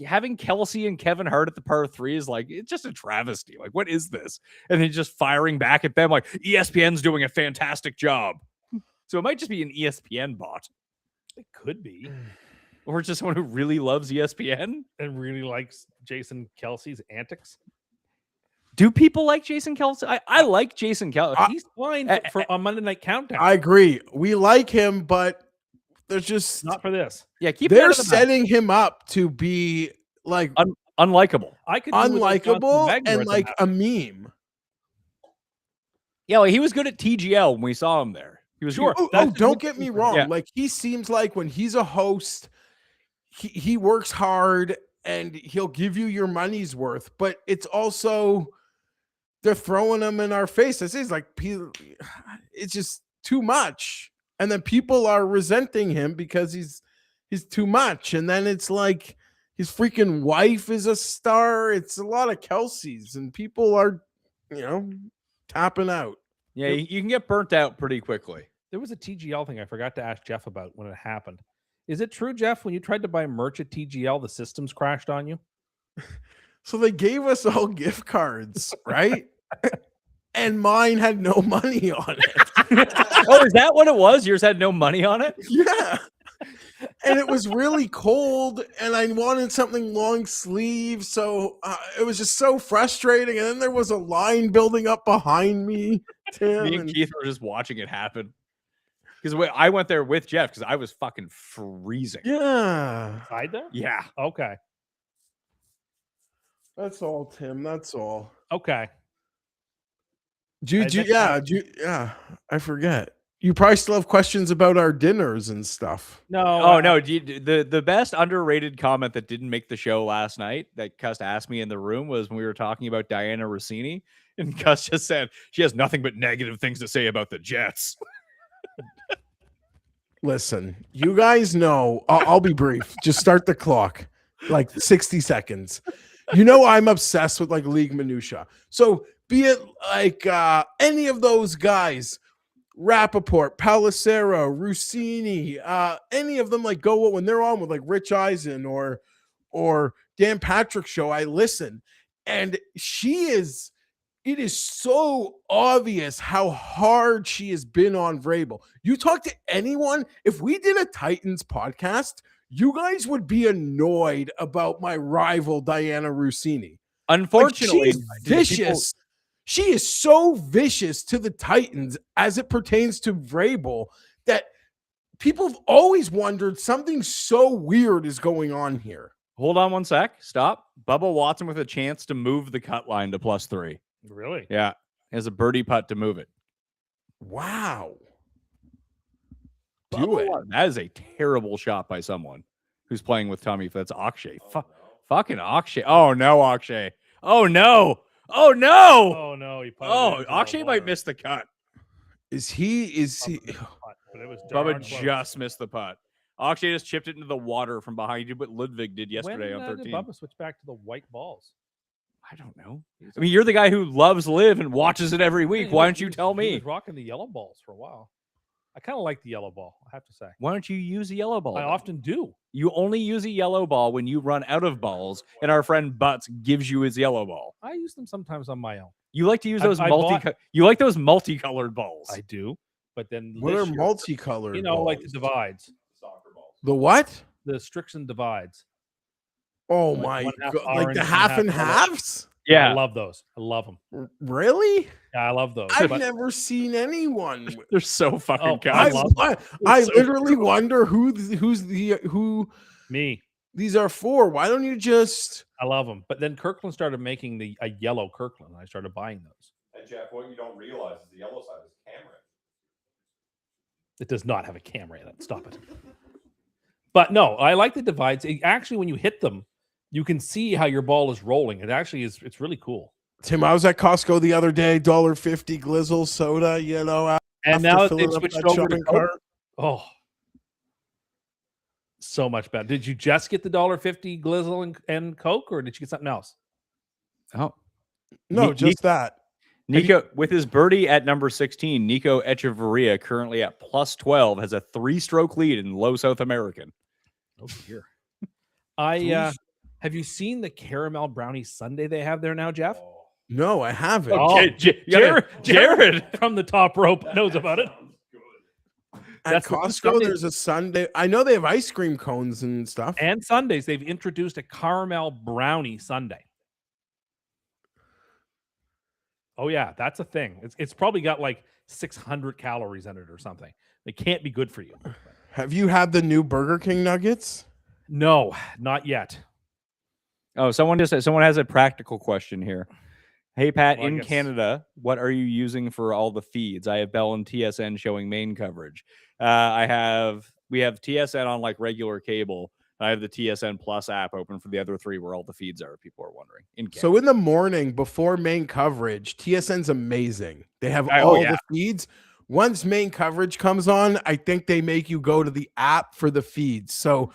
having Kelsey and Kevin Hart at the par 3 is like, it's just a travesty. Like, what is this? And he's just firing back at them like, ESPN's doing a fantastic job. So it might just be an ESPN bot. It could be. Or just someone who really loves ESPN. And really likes Jason Kelsey's antics. Do people like Jason Kelsey? I like Jason Kelsey. He's fine for on Monday Night Countdown. I agree. We like him, but there's just Not for this. Yeah, keep him they're out of the map. setting him up to be like Unlikable. I could do with unlikable Wagner and at the like map. a meme. Yeah, like he was good at TGL when we saw him there. He was Sure. good. Oh, don't get me wrong. Yeah. Like he seems like when he's a host, he works hard and he'll give you your money's worth. But it's also they're throwing him in our face. It's like it's just too much, and then people are resenting him because he's too much. And then it's like his freaking wife is a star. It's a lot of Kelseys, and people are tapping out. Yeah, you can get burnt out pretty quickly. There was a TGL thing I forgot to ask Jeff about when it happened. Is it true, Jeff, when you tried to buy merch at TGL, the systems crashed on you? So they gave us all gift cards, right? And mine had no money on it. Oh, is that what it was? Yours had no money on it? Yeah. And it was really cold, and I wanted something long sleeve. So it was just so frustrating. And then there was a line building up behind me. Tim, Me and Keith were just watching it happen. Because I went there with Jeff because I was fucking freezing. yeah. Hide there? Yeah. Okay. That's all, Tim. That's all. Okay. Yeah. I forget. You probably still have questions about our dinners and stuff. No. Oh, no. The best underrated comment that didn't make the show last night that Cust asked me in the room was when we were talking about Diana Rossini. And Cust just said, she has nothing but negative things to say about the Jets. Listen, you guys know, I'll be brief. Just start the clock, like 60 seconds. You know, I'm obsessed with like league minutia. So be it like any of those guys, Rappaport, Palacero, Rossini, any of them like go when they're on with like Rich Eisen or Dan Patrick show, I listen. And it is so obvious how hard she has been on Vrabel. You talk to anyone, if we did a Titans podcast, you guys would be annoyed about my rival Diana Rossini. Unfortunately, she's vicious. She is so vicious to the Titans as it pertains to Vrabel that people have always wondered something so weird is going on here. Hold on one sec. Stop. Bubba Watson with a chance to move the cut line to +3. Really? Yeah. He has a birdie putt to move it. Wow. Do it. That is a terrible shot by someone who's playing with Tommy. If that's Akshay. Fucking Akshay. Oh, no, Akshay. Oh, no. Oh, no. Oh, no. Akshay might miss the cut. Is he? But it was Bubba just missed the putt. Akshay just chipped it into the water from behind you, what Ludwig did yesterday on 13. Did Bubba switch back to the white balls? I don't know. I mean, you're the guy who loves Live and watches it every week. Why don't you tell me? He was rocking the yellow balls for a while. I kind of like the yellow ball, I have to say. Why don't you use a yellow ball? I often do. You only use a yellow ball when you run out of balls, and our friend Butts gives you his yellow ball. I use them sometimes on my own. You like to use those you like those multicolored balls. I do. But then what are multicolored? You know, balls? like the divides. Soccer balls. The what? The Strixon divides. Oh Like my 1/2 god! Like orange, the half and 1/2 yellow. halves? Yeah. I love those. I love them. Really? Yeah, I love those. I've But never seen anyone. They're so fucking I cool. love I so literally wonder who me. these are for. Why don't you just? I love them. But then Kirkland started making a yellow Kirkland, and I started buying those. And Jeff, what you don't realize is the yellow side is camera. It does not have a camera in it. Stop it. But no, I like the divides. Actually, when you hit them, you can see how your ball is rolling. It actually is. It's really cool. Tim, I was at Costco the other day. $1.50 Glizzle soda. You know, And now after they've filling up switched that over to shopping Coke. cart. Oh, so much better. Did you just get the $1.50 Glizzle and Coke, or did you get something else? Oh, No, just that. Nico, with his birdie at number 16, Nico Echeverria currently at +12 has a 3-stroke lead in low South American. Oh dear. Have you seen the caramel brownie sundae they have there now, Jeff? No, I haven't. Oh, Jared from the top rope knows about it. At That's the Costco, Sunday- there's a Sunday. I know they have ice cream cones and stuff. And Sundays, they've introduced a caramel brownie sundae. Oh yeah, that's a thing. It's probably got like 600 calories in it or something. It can't be good for you. Have you had the new Burger King nuggets? No, not yet. Oh, someone has a practical question here. Hey Pat, Well, I in guess- Canada, what are you using for all the feeds? I have Bell and TSN showing main coverage. We have TSN on like regular cable. I have the TSN Plus app open for the other three where all the feeds are. People are wondering. In Canada. So in the morning before main coverage, TSN's amazing. They have Oh, all yeah. the feeds. Once main coverage comes on, I think they make you go to the app for the feeds. So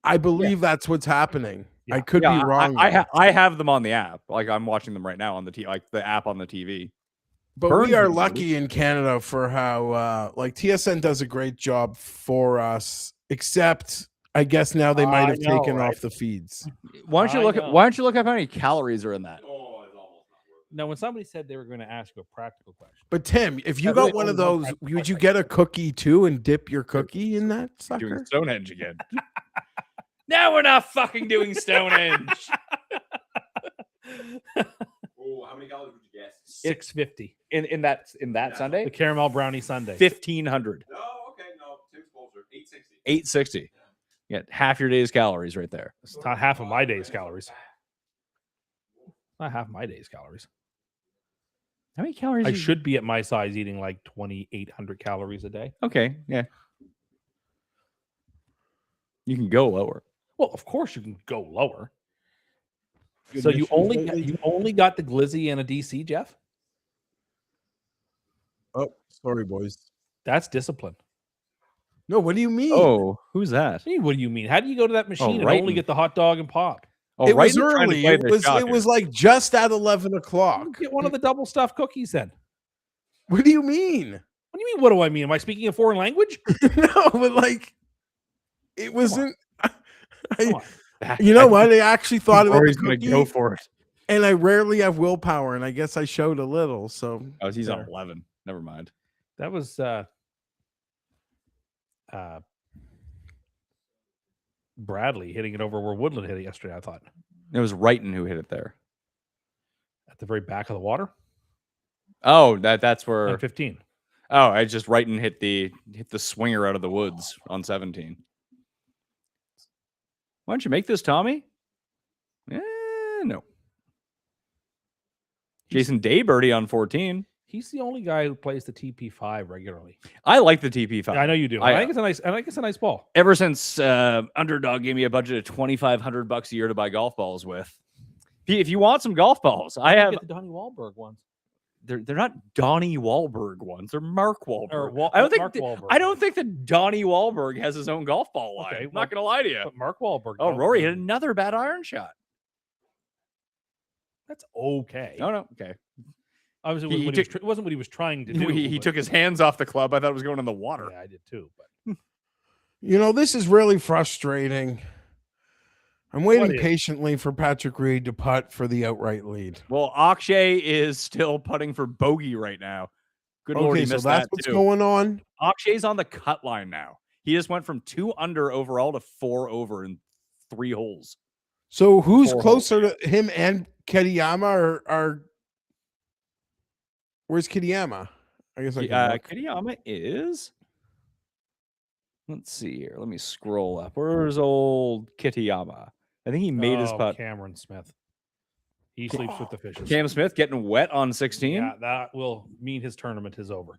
I believe that's what's happening. Yeah. I could be wrong. though. I have them on the app. Like I'm watching them right now on the like the app on the TV. But Burns we are is good. lucky in Canada for how like TSN does a great job for us, except I guess now they might I have know, taken right? off the feeds. Why don't you I look know. why don't you look up how many calories are in that? Oh, it's almost not worth Now, when somebody said they were going to ask you a practical question, But Tim, if you I got really one of only one those, type of would you question. get a cookie too and dip your cookie in that Doing sucker? Stonehenge again. Now we're not fucking doing Stonehenge. Oh, how many calories would you guess? 650. in that Yeah. The Sunday, caramel brownie sundae. 1,500, No, okay, no. Tim's closer. 860. 860. Yeah, half your day's calories right there. It's not half of my day's calories. Not half my day's calories. How many calories? I you- should be at my size eating like 2,800 calories a day. Okay, yeah. You can go lower. Well, of course you can go lower. Good So you issues only got the glizzy and a DC, Jeff? Oh, sorry, boys. That's discipline. No, what do you mean? Oh, who's that? What do you mean? How do you go to that machine and right. only get the hot dog and pop? Oh, it was Wrighton's trying to early. play It the was shot it here. was like just at 11 o'clock. Get one of the double stuffed cookies then. What do you mean? What do you mean? What do I mean? Am I speaking a foreign language? No, but like it wasn't. Come on. You know what? They actually thought about the Rory's gonna cookie. go for it. And I rarely have willpower, and I guess I showed a little. So Oh, he's on there. 11. Never mind. That was Bradley hitting it over where Woodland hit it yesterday, I thought. It was Wrighton who hit it there. At the very back of the water. Oh, that's where. On 15. Oh, I just Wrighton hit the swinger out of the woods on 17. Why don't you make this, Tommy? No. Jason Day birdie on 14. He's the only guy who plays the TP5 regularly. I like the TP5. Yeah, I know you do. I think it's a nice ball. Ever since Underdog gave me a budget of $2,500 a year to buy golf balls with. If you want some golf balls, I have Get the Donnie Wahlberg ones. They're not Donnie Wahlberg ones. They're Mark Wahlberg. Or I don't think Mark Wahlberg. I don't think that Donnie Wahlberg has his own golf ball line. Okay, I'm not gonna lie to you. But Mark Wahlberg. Oh, no. Rory hit another bad iron shot. That's okay. No, okay. Obviously, it wasn't what he was trying to do. He took his hands off the club. I thought it was going in the water. Yeah, I did too. But This is really frustrating. I'm waiting is? patiently for Patrick Reed to putt for the outright lead. Well, Akshay is still putting for bogey right now. Good lord, he Okay, so missed that's that what's too. going on. Akshay's on the cut line now. He just went from 2 under overall to 4 over in 3 holes. So who's 4 closer to him and Kitayama are where's Kitayama? I guess I can look. Kitayama is. Let's see here. Let me scroll up. Where's old Kitayama? I think he made his putt. Cameron Smith. He sleeps with the fishes. Cam Smith getting wet on 16. Yeah, that will mean his tournament is over.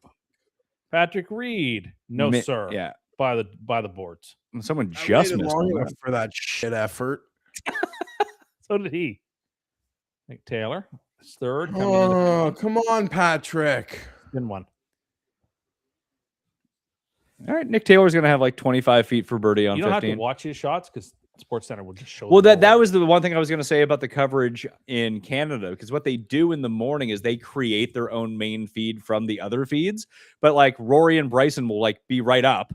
Patrick Reed, no sir. Yeah, by the boards. Someone I just waited missed long on enough that. for that shit effort. So did he. Nick Taylor, his third. Oh, come on, Patrick. Been one. All right, Nick Taylor's going to have like 25 feet for birdie on You don't 15. have to watch his shots because Sports Center will just show. Well, them that all. was the one thing I was going to say about the coverage in Canada, because what they do in the morning is they create their own main feed from the other feeds. But like Rory and Bryson will like be right up,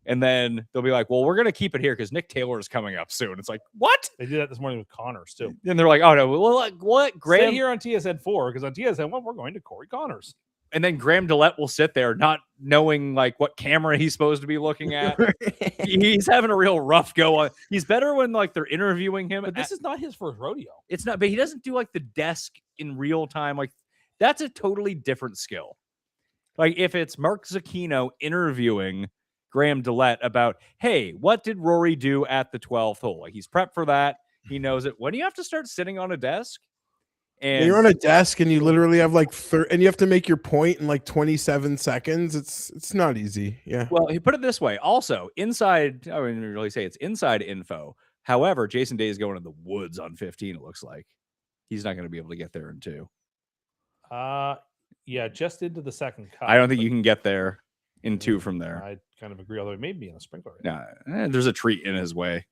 and then they'll be like, "Well, we're going to keep it here because Nick Taylor is coming up soon." It's like, what? They did that this morning with Connors too. And they're like, "Oh no, well, like, what?" Stay Graham here on TSN 4 because on TSN 1 we're going to Corey Connors. And then Graham Dillette will sit there not knowing like what camera he's supposed to be looking at. He's having a real rough go on. He's better when like they're interviewing him. But this is not his first rodeo. It's not, but he doesn't do like the desk in real time. Like that's a totally different skill. Like if it's Mark Zucchino interviewing Graham Dillette about, hey, what did Rory do at the 12th hole? Like he's prepped for that. He knows it. When do you have to start sitting on a desk? And you're on a desk and you literally have like and you have to make your point in like 27 seconds. It's not easy. Yeah. Well, he put it this way. Also, inside, I wouldn't really say it's inside info. However, Jason Day is going in the woods on 15, it looks like. He's not going to be able to get there in 2. Yeah, just into the second cut. I don't think you can get there in 2 from there. I kind of agree, although it may be in a sprinkler. Yeah, there's a treat in his way.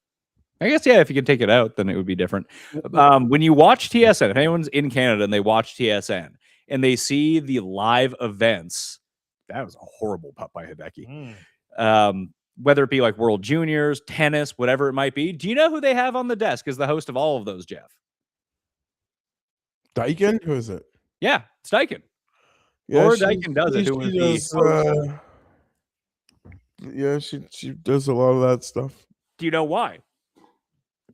I guess, yeah, if you could take it out, then it would be different. When you watch TSN, if anyone's in Canada and they watch TSN and they see the live events, that was a horrible putt by Hideki. Whether it be like World Juniors, tennis, whatever it might be. Do you know who they have on the desk as the host of all of those, Jeff? Dyken? Who is it? Yeah, it's Dyken. Yeah, Laura Dyken does it. Who is the yeah, she does a lot of that stuff. Do you know why?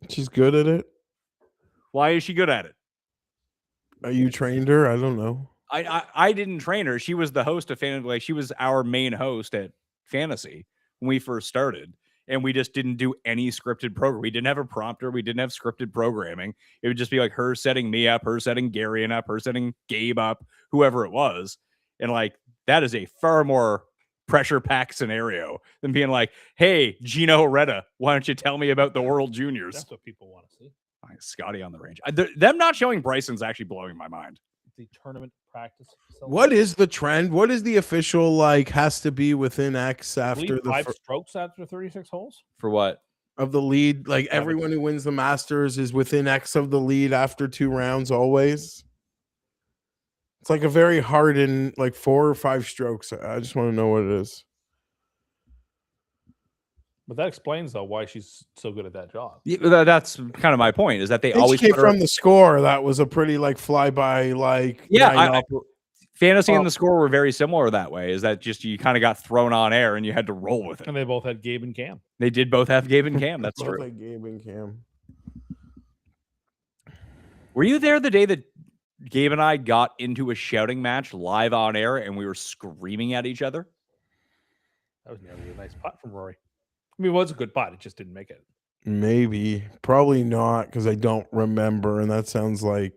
She's good at it. Why is she good at it? You trained her? I don't know. I didn't train her. She was the host of Fantasy. Like she was our main host at Fantasy when we first started, and we just didn't do any scripted program. We didn't have a prompter. We didn't have scripted programming. It would just be like her setting me up, her setting Gary up, her setting Gabe up, whoever it was, and like that is a far more pressure pack scenario than being like, hey, Gino Retta, why don't you tell me about the World Juniors? That's what people want to see. Scotty on the range. Them not showing Bryson's actually blowing my mind. The tournament practice facility. What is the trend? What is the official like has to be within X after the 5 strokes after 36 holes? For what? of the lead? Like everyone who wins the Masters is within X of the lead after 2 rounds always. It's like a very hard in like 4 or 5 strokes. I just want to know what it is. But that explains though why she's so good at that job. Yeah, that's kind of my point. Is that they I think always she came put her- from the score. That was a pretty like flyby like Yeah, nine Fantasy Oh. and the score were very similar that way. Is that just you kind of got thrown on air and you had to roll with it? And they both had Gabe and Cam. They did both have Gabe and Cam. That's Both true. like Gabe and Cam. Were you there the day that Gabe and I got into a shouting match live on air and we were screaming at each other? That was nearly a nice putt from Rory. I mean, it was a good putt. It just didn't make it. Maybe, probably not, because I don't remember, and that sounds like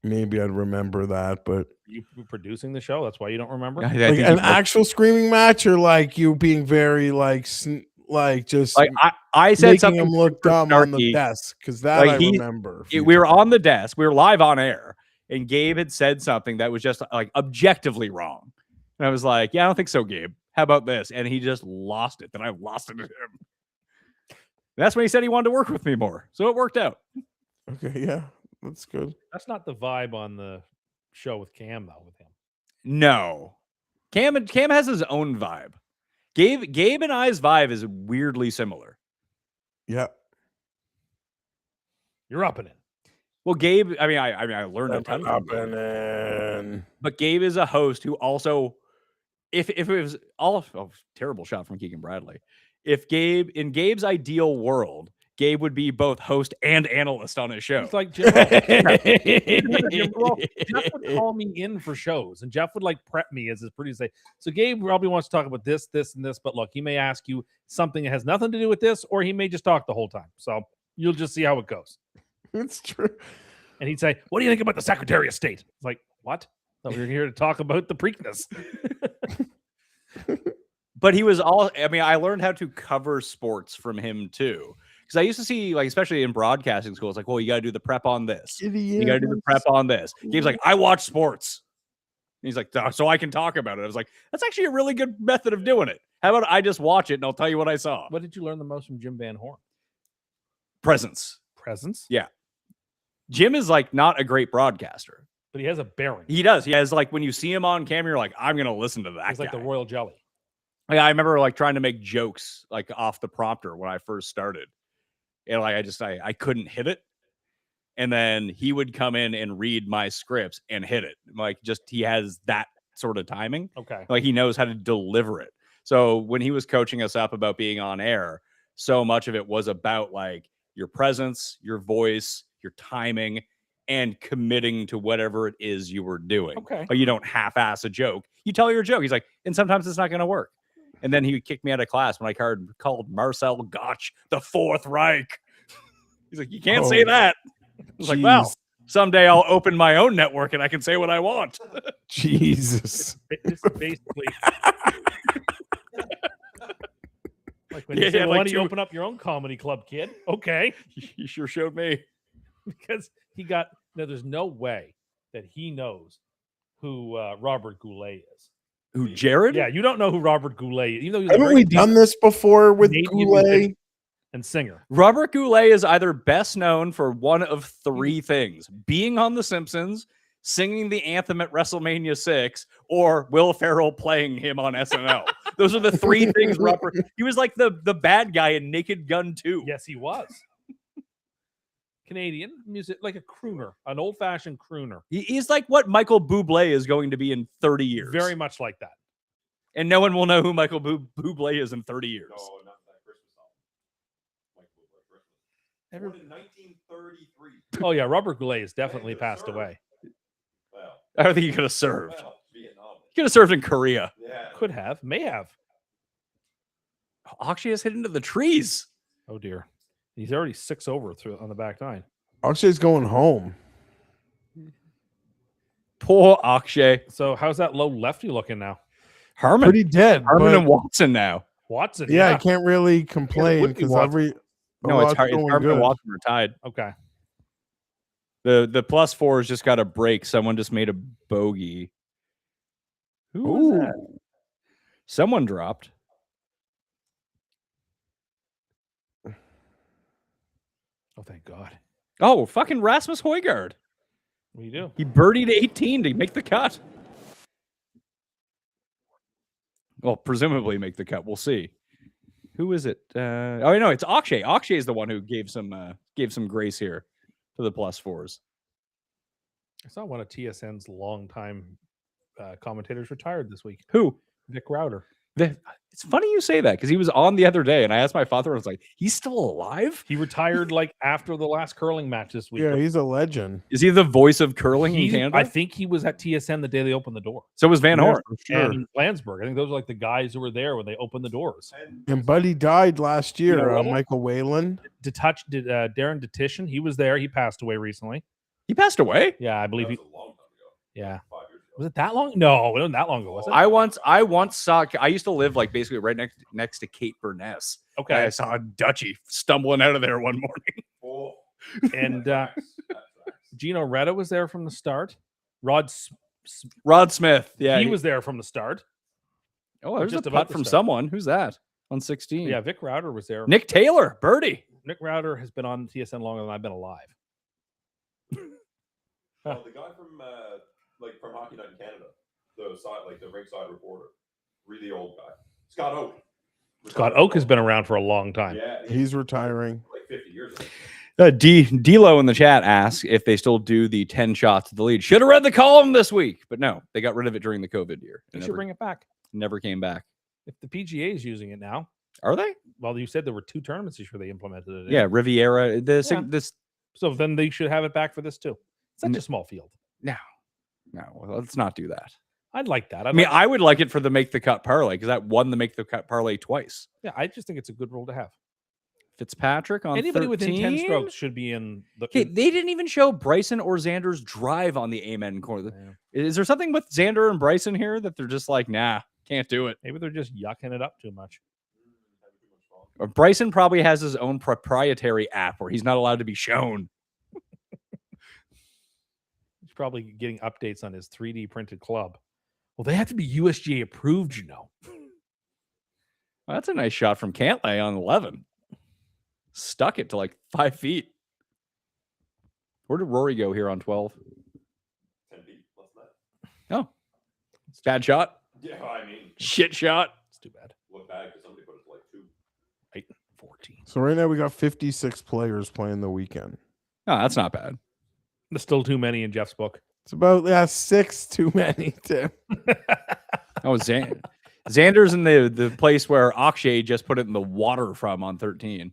maybe I'd remember that, but You were producing the show. That's why you don't remember. I like think an you- actual screaming match, or like you being very like just like I said making something him look super dumb on the snarky. desk, because that Like, I he- remember. a few We were times. on the desk. We were live on air, and Gabe had said something that was just like objectively wrong. And I was like, "Yeah, I don't think so, Gabe. How about this?" And he just lost it. Then I lost it to him. That's when he said he wanted to work with me more. So it worked out. Okay, yeah, that's good. That's not the vibe on the show with Cam though. With him, No, Cam has his own vibe. Gabe and I's vibe is weirdly similar. Yeah, you're up in it. Well, Gabe, I learned a ton from up Gabe. and But Gabe is a host who also, if it was all terrible shot from Keegan Bradley. If in Gabe's ideal world, Gabe would be both host and analyst on his show. It's like Jim Rowe. Jeff would call me in for shows, and Jeff would like prep me as his producer. Say, so Gabe probably wants to talk about this, this, and this, but look, he may ask you something that has nothing to do with this, or he may just talk the whole time. So you'll just see how it goes. it's true. And he'd say, "What do you think about the Secretary of State?" It's like, what? Thought we were here to talk about the Preakness. But he was I learned how to cover sports from him too. Because I used to see, like, especially in broadcasting school, it's like, well, you got to do the prep on this. You got to do the prep on this. Gabe's like, I watch sports. And he's like, so I can talk about it. I was like, that's actually a really good method of doing it. How about I just watch it and I'll tell you what I saw? What did you learn the most from Jim Van Horn? Presence. Presence. Yeah. Jim is like not a great broadcaster. But he has a bearing. He does. He has, like, when you see him on camera, you're like, I'm going to listen to that He's like guy. the royal jelly. Like, I remember like trying to make jokes like off the prompter when I first started. And like I couldn't hit it. And then he would come in and read my scripts and hit it. Like, just he has that sort of timing. Okay. Like, he knows how to deliver it. So when he was coaching us up about being on air, so much of it was about like your presence, your voice, your timing, and committing to whatever it is you were doing. Okay. Like, you don't half-ass a joke. You tell your joke. He's like, and sometimes it's not going to work. And then he would kick me out of class when I called Marcel Gotch the Fourth Reich. He's like, you can't say that. I was like, well, someday I'll open my own network and I can say what I want. Jesus. It's basically like when Yeah, you say, yeah, why like don't you two- open up your own comedy club, kid? Okay. You sure showed me. Because there's no way that he knows who Robert Goulet is. Who, Jared? Yeah, you don't know who Robert Goulet is. Even though he's Haven't we done this before with Canadian Goulet? musician and singer. Robert Goulet is either best known for one of three things: being on The Simpsons, singing the anthem at WrestleMania 6, or Will Ferrell playing him on SNL. Those are the three things Robert... He was like the bad guy in Naked Gun 2. Yes, he was. Canadian music, like a crooner, an old-fashioned crooner. He's like what Michael Bublé is going to be in 30 years. Very much like that. And no one will know who Michael Bublé is in 30 years. No, not that Christmas album. Like Christmas. Born in 1933. Oh yeah, Robert Goulet has definitely passed away. Well, I don't think he could have served. Vietnam. He could have served in Korea. Yeah. Could have, may have. Akshay has hit into the trees. Oh dear, he's already 6 over on the back nine. Akshay's going home. Poor Akshay. So how's that low lefty looking now? Herman. Pretty dead. Herman but and Watson now. Watson. yeah, I can't really complain would be because Watson. No, it's hard. It's Herman and Watson are tied. Okay. The plus four has just got a break. Someone just made a bogey. Who was that? Someone dropped. Oh, thank God. Oh, fucking Rasmus Højgaard. What do you do? He birdied 18 to make the cut. Well, presumably make the cut. We'll see. Who is it? Oh no, it's Akshay. Akshay is the one who gave some grace here to the +4s. I saw one of TSN's longtime commentators retired this week. Who? Vic Router. It's funny you say that because he was on the other day, and I asked my father, and I was like, "He's still alive? He retired like after the last curling match this week. Yeah, he's a legend. Is he the voice of curling in Canada?" I think he was at TSN the day they opened the door. So was Van Yeah, Horn. for sure. And Landsberg. I think those are like the guys who were there when they opened the doors. And Buddy died last year. know what? Michael Whalen. Darren Detition, he was there. He passed away recently. He passed away. Yeah, I believe That he. was a long time ago. Yeah. 5 years ago. Was it that long? No, it wasn't that long ago, was it? I once saw. I used to live like basically right next to Kate Burness. Okay. And I saw a Dutchie stumbling out of there one morning. Oh, And that's facts. Gino Retta was there from the start. Rod, Rod Smith. Yeah, he was there from the start. Oh, there's just a about putt to from start. someone. Who's that? On 16. Yeah, Vic Router was there. Nick Taylor, birdie. Nick Router has been on TSN longer than I've been alive. Oh, the guy from from Hockey Night in Canada, the ringside reporter, really old guy, Scott Oak. Scott Oak has been around for a long time. Yeah, He's retiring. like 50 years. Ago. D-Lo in the chat asks if they still do the 10 shots to the lead. Should have read the column this week, but no, they got rid of it during the COVID year. They It should bring it back. never came back. If the PGA is using it now, Are they? well, you said there were 2 tournaments this year they implemented it in. Yeah, Riviera. This Yeah. this So then they should have it back for this too. It's such a small field. no, let's not do that. I'd like that. I mean, I would like it for the make the cut parlay because that won the make the cut parlay twice. yeah, I just think it's a good rule to have. Fitzpatrick on Anybody 13? within 10 strokes should be in the. Okay, they didn't even show Bryson or Xander's drive on the amen corner. Yeah. Is there something with Xander and Bryson here that they're just like, nah, can't do it? Maybe they're just yucking it up too much. Or Bryson probably has his own proprietary app where he's not allowed to be shown. He's probably getting updates on his 3D printed club. Well, they have to be USGA approved, you know. Well, that's a nice shot from Cantlay on 11. Stuck it to like 5 feet. Where did Rory go here on 12? 10 feet, less than that. Oh, bad shot. Yeah, I mean, Shit shot. It's too bad. look bad because somebody put it to like 2. 14. So right now we got 56 players playing the weekend. Oh, that's not bad. There's still too many in Jeff's book. It's about 6 too many, Tim. Oh, Xander's in the place where Akshay just put it in the water from on 13.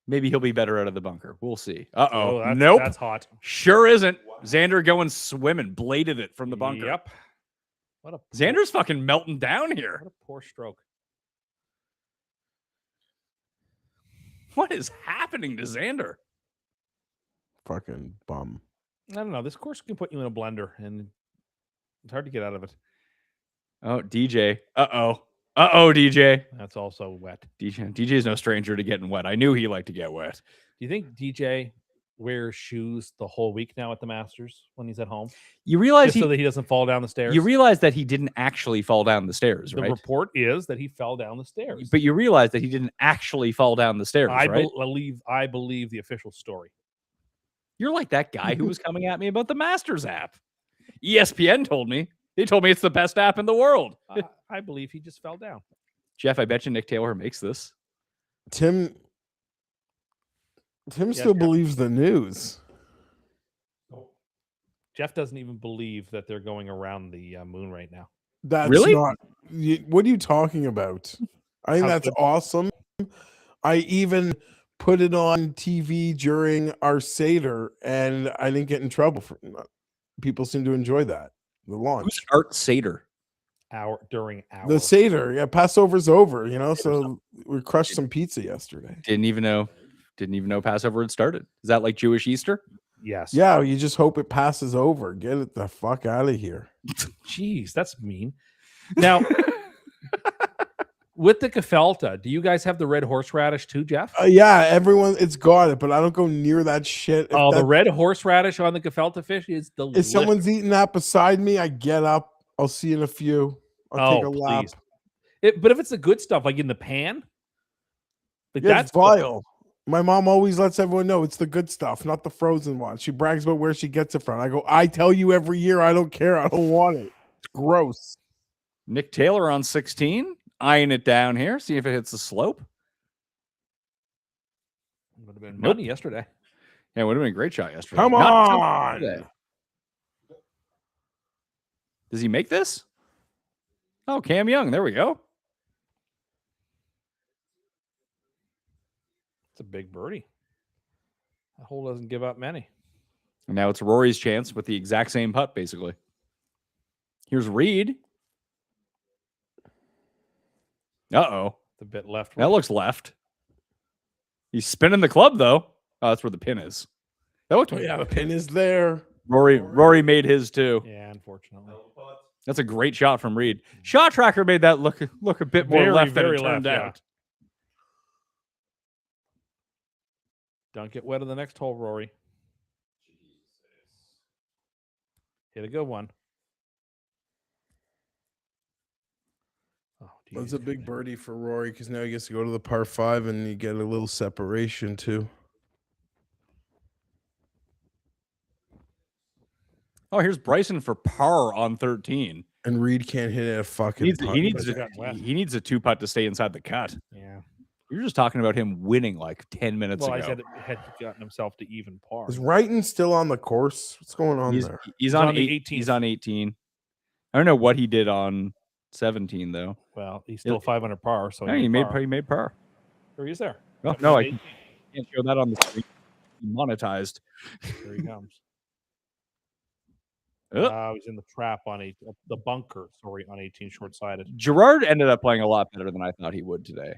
Maybe he'll be better out of the bunker. We'll see. Uh-oh. Nope. That's hot. Sure isn't. Xander going swimming, bladed it from the bunker. Yep. What a Xander's fucking melting down here. What a poor stroke. What is happening to Xander? Fucking bum. I don't know. This course can put you in a blender, and it's hard to get out of it. Oh, DJ. Uh-oh. Uh-oh, DJ. That's also wet. DJ is no stranger to getting wet. I knew he liked to get wet. Do you think DJ wears shoes the whole week now at the Masters when he's at home? You realize Just so that he doesn't fall down the stairs? you realize that he didn't actually fall down the stairs, The right? report is that he fell down the stairs. But you realize that he didn't actually fall down the stairs, I right? believe the official story. You're like that guy who was coming at me about the Masters app. ESPN told me. They told me it's the best app in the world. I believe he just fell down. Jeff, I bet you Nick Taylor makes this. Tim Yes, still Jeff. believes the news. Jeff doesn't even believe that they're going around the moon right now. That's Really? not. What are you talking about? I think How that's good- awesome. I even put it on TV during our Seder, and I didn't get in trouble for. People seem to enjoy that. The launch, Who's Art Sater? During our the Seder, yeah. Passover's over, So we crushed some pizza yesterday. Didn't even know Passover had started. Is that like Jewish Easter? yes. Yeah, you just hope it passes over. Get it the fuck out of here. Jeez, that's mean. Now, with the gefilte, do you guys have the red horseradish too, Jeff? Yeah, everyone, it's got it, but I don't go near that shit. If Oh, the that- red horseradish on the gefilte fish is if delicious. someone's eating that beside me, I get up. I'll see you in a few. I'll take a lap. please. But if it's the good stuff, like in the pan, like Yeah, that's it's vile. My mom always lets everyone know it's the good stuff, not the frozen one. She brags about where she gets it from. I go, I tell you every year, I don't care. I don't want it. It's gross. Nick Taylor on 16. eyeing it down here. See if it hits the slope. Would have been Nope. money yesterday. Yeah, it would have been a great shot yesterday. Come Not so on. today. Does he make this? Oh, Cam Young. There we go. It's a big birdie. That hole doesn't give up many. And now it's Rory's chance with the exact same putt, basically. Here's Reed. Uh-oh. It's a bit left. That looks left. He's spinning the club, though. Oh, that's where the pin is. That looked Oh, yeah, the pin is there. Rory made his, too. Yeah, unfortunately. That's a great shot from Reed. Shot Tracker made that look a bit more Very, left than very it turned left, out. Don't get wet on the next hole, Rory. Hit a good one. Oh, That's a big birdie for Rory because now he gets to go to the par 5 and you get a little separation too. Oh, here's Bryson for par on 13. And Reed can't hit a fucking. He needs it got wet. he needs a 2-putt to stay inside the cut. Yeah. We were just talking about him winning like 10 minutes Well, ago. I said it had gotten himself to even par. Is Wrighton still on the course? What's going on there? He's on the 18. 18th. He's on 18. I don't know what he did on 17 though. Well, he's still 500 par, so Yeah, he made par. There he is there. Oh, no, I can't show that on the screen. Monetized. Here he comes. Oh. He's in the trap on the bunker. Sorry, on 18 short-sided. Gerard ended up playing a lot better than I thought he would today.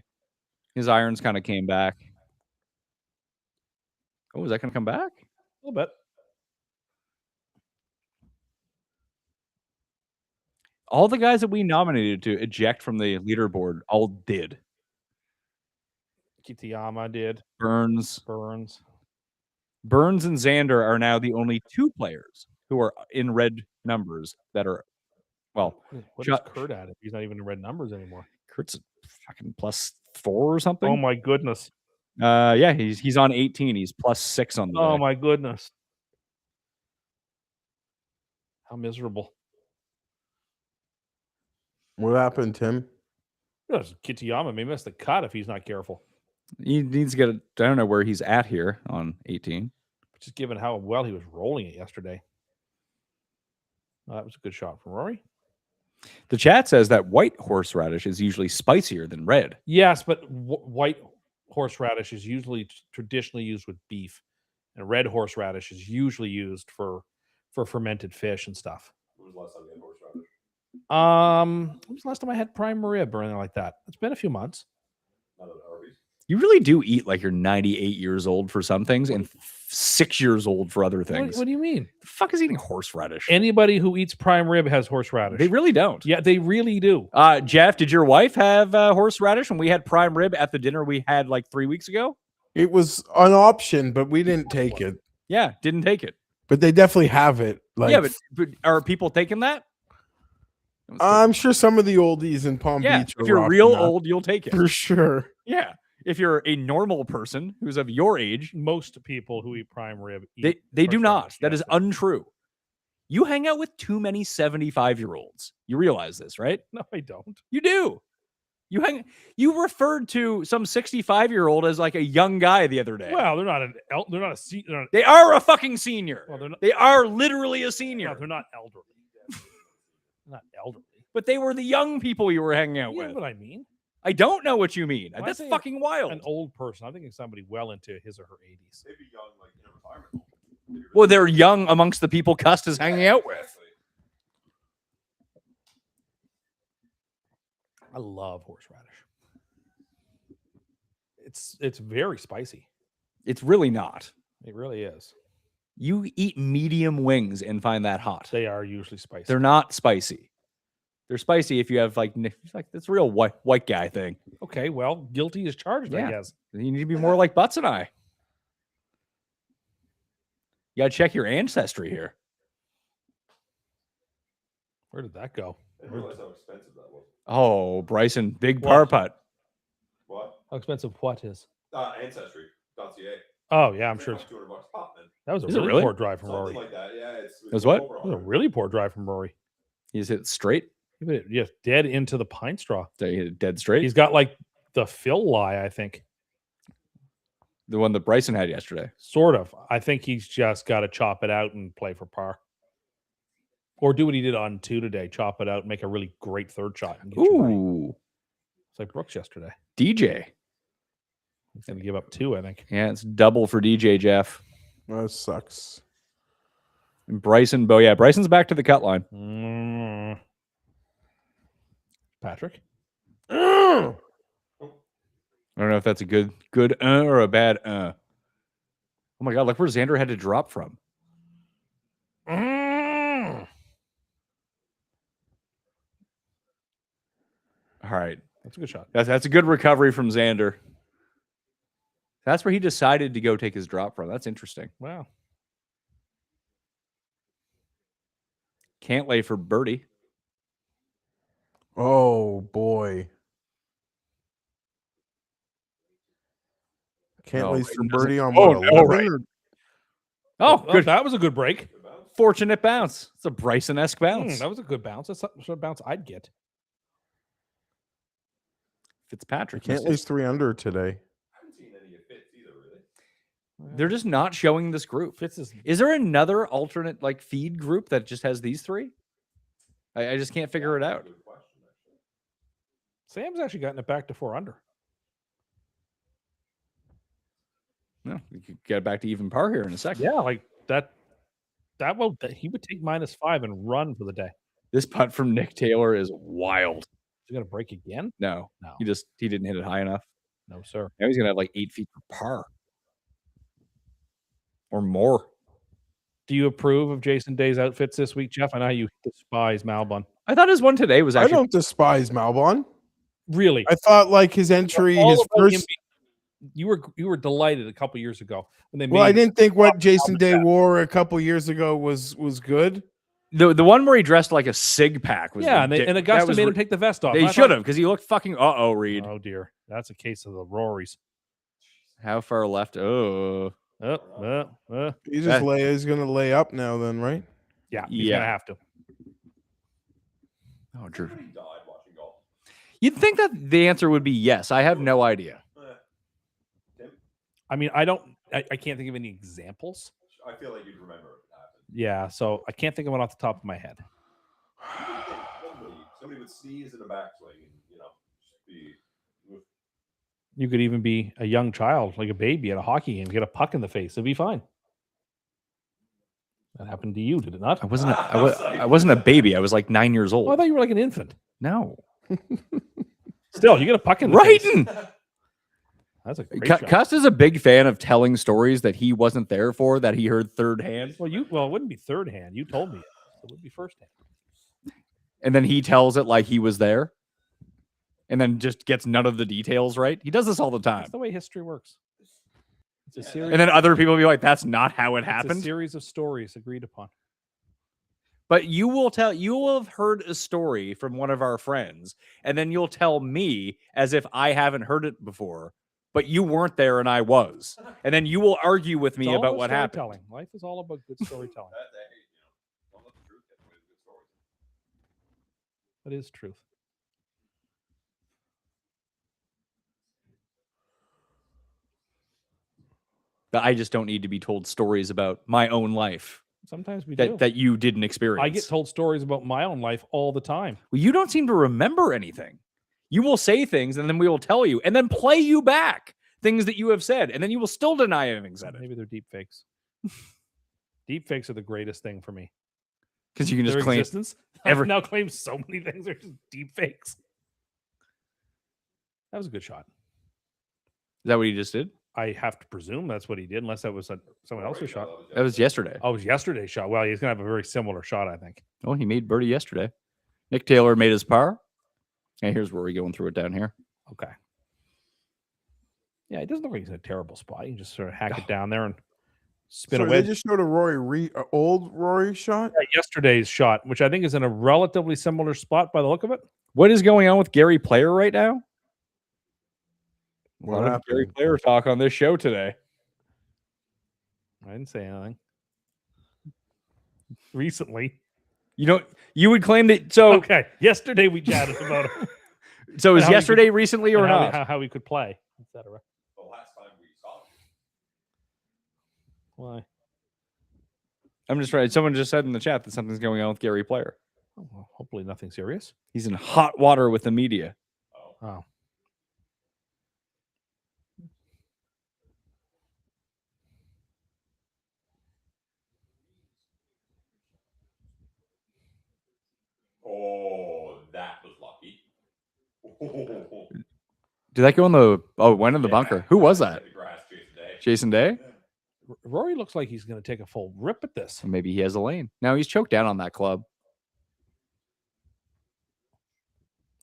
His irons kind of came back. Oh, is that going to come back? A little bit. All the guys that we nominated to eject from the leaderboard all did. Kitayama did. Burns Burns. and Xander are now the only 2 players who are in red numbers that are, well, What is Kurt at if he's not even in red numbers anymore? Kurt's fucking +4 or something. Oh my goodness. Yeah, he's on 18. He's +6 on the Oh day. my goodness. How miserable. What happened, Tim? Kitayama may miss the cut if he's not careful. He needs to get I don't know where he's at here on 18. Just given how well he was rolling it yesterday. That was a good shot from Rory. The chat says that white horseradish is usually spicier than red. Yes, but white horseradish is usually traditionally used with beef, and red horseradish is usually used for fermented fish and stuff. When was the last time you had horseradish? When was the last time I had prime rib or anything like that? It's been a few months. Not at Arby's. You really do eat like you're 98 years old for some things and 6 years old for other things. What do you mean? The fuck is eating horseradish? Anybody who eats prime rib has horseradish. They really don't. Yeah, they really do. Jeff, did your wife have horseradish when we had prime rib at the dinner we had like 3 weeks ago? It was an option, but we didn't take it. Yeah, didn't take it. But they definitely have it. Like, Yeah, but are people taking that? I'm sure some of the oldies in Palm Yeah, Beach. if are you're rocking real that, old, you'll take it. for sure. Yeah. If you're a normal person who's of your age, Most people who eat prime rib eat they do not. horseradish, That yes. is untrue. You hang out with too many 75-year-olds. You realize this, right? No, I don't. You do. You referred to some 65-year-old as like a young guy the other day. Well, they're not a They are a fucking senior. Well, they're not. They are literally a senior. No, they're not elderly. Not elderly. But they were the young people you were hanging out You know with. what I mean? I don't know what you mean. When I That's say fucking wild. An old person. I'm thinking somebody well into his or her 80s. They'd be young, like in a retirement home. They'd be really Well, they're young amongst the people Cust is hanging out with. Exactly. I love horseradish. It's very spicy. It's really not. It really is. You eat medium wings and find that hot. They are usually spicy. They're not spicy. They're spicy if you have like this real white guy thing. Okay, well, guilty as charged, Yeah. I guess. You need to be more like Butts and I. You gotta check your ancestry here. Where did that go? I didn't realize how expensive that was. Oh, Bryson, big par What? putt. What? How expensive what is? Ancestry.ca. Oh, yeah, I'm sure. It's like $200 pop, man. That was a Is it really, really? poor drive from Something Rory. like that. Yeah, it's That's what? over That was a 100. really poor drive from Rory. Is it straight? It Yeah, dead into the pine straw. So he hit it dead straight. He's got like the Phil lie, I think. The one that Bryson had yesterday. Sort of. I think he's just got to chop it out and play for par. Or do what he did on 2 today. Chop it out, make a really great third shot. And get your money. Ooh. It's like Brooks yesterday. DJ. He's going to give up 2, I think. Yeah, it's double for DJ, Jeff. That sucks. And Bryson, yeah, Bryson's back to the cut line. Patrick? Ugh. I don't know if that's a good or a bad Oh my God, look where Xander had to drop from. All right. That's a good shot. That's a good recovery from Xander. That's where he decided to go take his drop from. That's interesting. Wow. Can't lay for birdie. Oh boy. Can't No, lay it for doesn't- birdie on Oh, what? no, 11 right. or- Oh, good. That was a good break. Fortunate bounce. It's a Bryson-esque bounce. That was a good bounce. That's the sort of bounce I'd get. Fitzpatrick. Can't lay 3 under today. I haven't seen any of Fitz either, really. They're just not showing this group. Fitz Is there another alternate like feed group that just has these 3? I just can't figure it out. Good question, actually. Sam's actually gotten it back to 4 under. No, we could get back to even par here in a second. Yeah, like that he would take -5 and run for the day. This putt from Nick Taylor is wild. He's gonna break again? No, No. he didn't hit it high enough. No, sir. Now he's gonna have like 8 feet for par or more. Do you approve of Jason Day's outfits this week, Jeff? I know you despise Malbon. I thought his one today was I actually don't despise Malbon. Really? I thought like his entry, All his about him first. you were delighted a couple years ago when they Well, I made didn't think what Jason Day wore a couple years ago was good. the one where he dressed like a sig pack was and that Augusta was made ri- him take the vest off. They I should thought- have because he looked fucking Reed. Oh dear, that's a case of the Rorys. How far left? Oh, He's he's gonna lay up now, then, right? Yeah, he's Yeah. gonna have to. oh, Drew. Somebody died watching golf. You'd think that the answer would be yes. I have no idea. Tim, I mean, I can't think of any examples. I feel like you'd remember if it happened. Yeah, so I can't think of one off the top of my head. Somebody would sneeze in a backswing and, just be. You could even be a young child, like a baby at a hockey game, get a puck in the face. It'd be fine. That happened to you, did it not? I wasn't a baby. I was like 9 years old. Oh, I thought you were like an infant. No, Still, you get a puck in the right. face. That's a great shot. Cust is a big fan of telling stories that he wasn't there for, that he heard third hand, Well, it wouldn't be third hand. You told me it. So it would be first hand. and then he tells it like he was there, and then just gets none of the details right. He does this all the time, That's the way history works. It's a series. and then other people will be like, "That's not how it It's a happened." series of stories agreed upon. But you will have heard a story from one of our friends, and then you'll tell me as if I haven't heard it before, but you weren't there and I was. And then you will argue with me It's all about what happened. storytelling. Life is all about good storytelling. Don't let the truth get in the way of good stories. That is truth. But I just don't need to be told stories about my own life Sometimes we do. that you didn't experience. I get told stories about my own life all the time. Well, you don't seem to remember anything. You will say things and then we will tell you and then play you back things that you have said, and then you will still deny having said it. Maybe they're deep fakes. Deep fakes are the greatest thing for me. Because you can just Their claim existence. every- I've now claimed so many things are just deep fakes. That was a good shot. Is that what you just did? I have to presume that's what he did, unless that was someone else's shot. That was yesterday. Oh, it was yesterday's shot. Well, he's gonna have a very similar shot, I think. Oh, he made birdie yesterday. Nick Taylor made his par. And here's Rory going through it down here. Okay. Yeah, it doesn't look like he's in a terrible spot. You can just sort of hack it down there and spin So a they wedge. just showed a old Rory shot. Yeah, yesterday's shot, which I think is in a relatively similar spot by the look of it. What is going on with Gary Player right now? A What lot of Gary happened? Player talk on this show today. I didn't say anything. Recently. You know, you would claim that. So, Okay. Yesterday we chatted about it. so is how you yesterday could- recently or and not? how we could play, etc. The last time we saw it. Why? I'm just trying. Someone just said in the chat that something's going on with Gary Player. Oh, well, hopefully nothing serious. He's in hot water with the media. Oh. Oh, that was lucky. Did that go in the? Oh, went in the bunker. Who was that? The grass, Jason Jason Day. Day? Rory looks like he's going to take a full rip at this. Or maybe he has a lane. No, he's choked down on that club.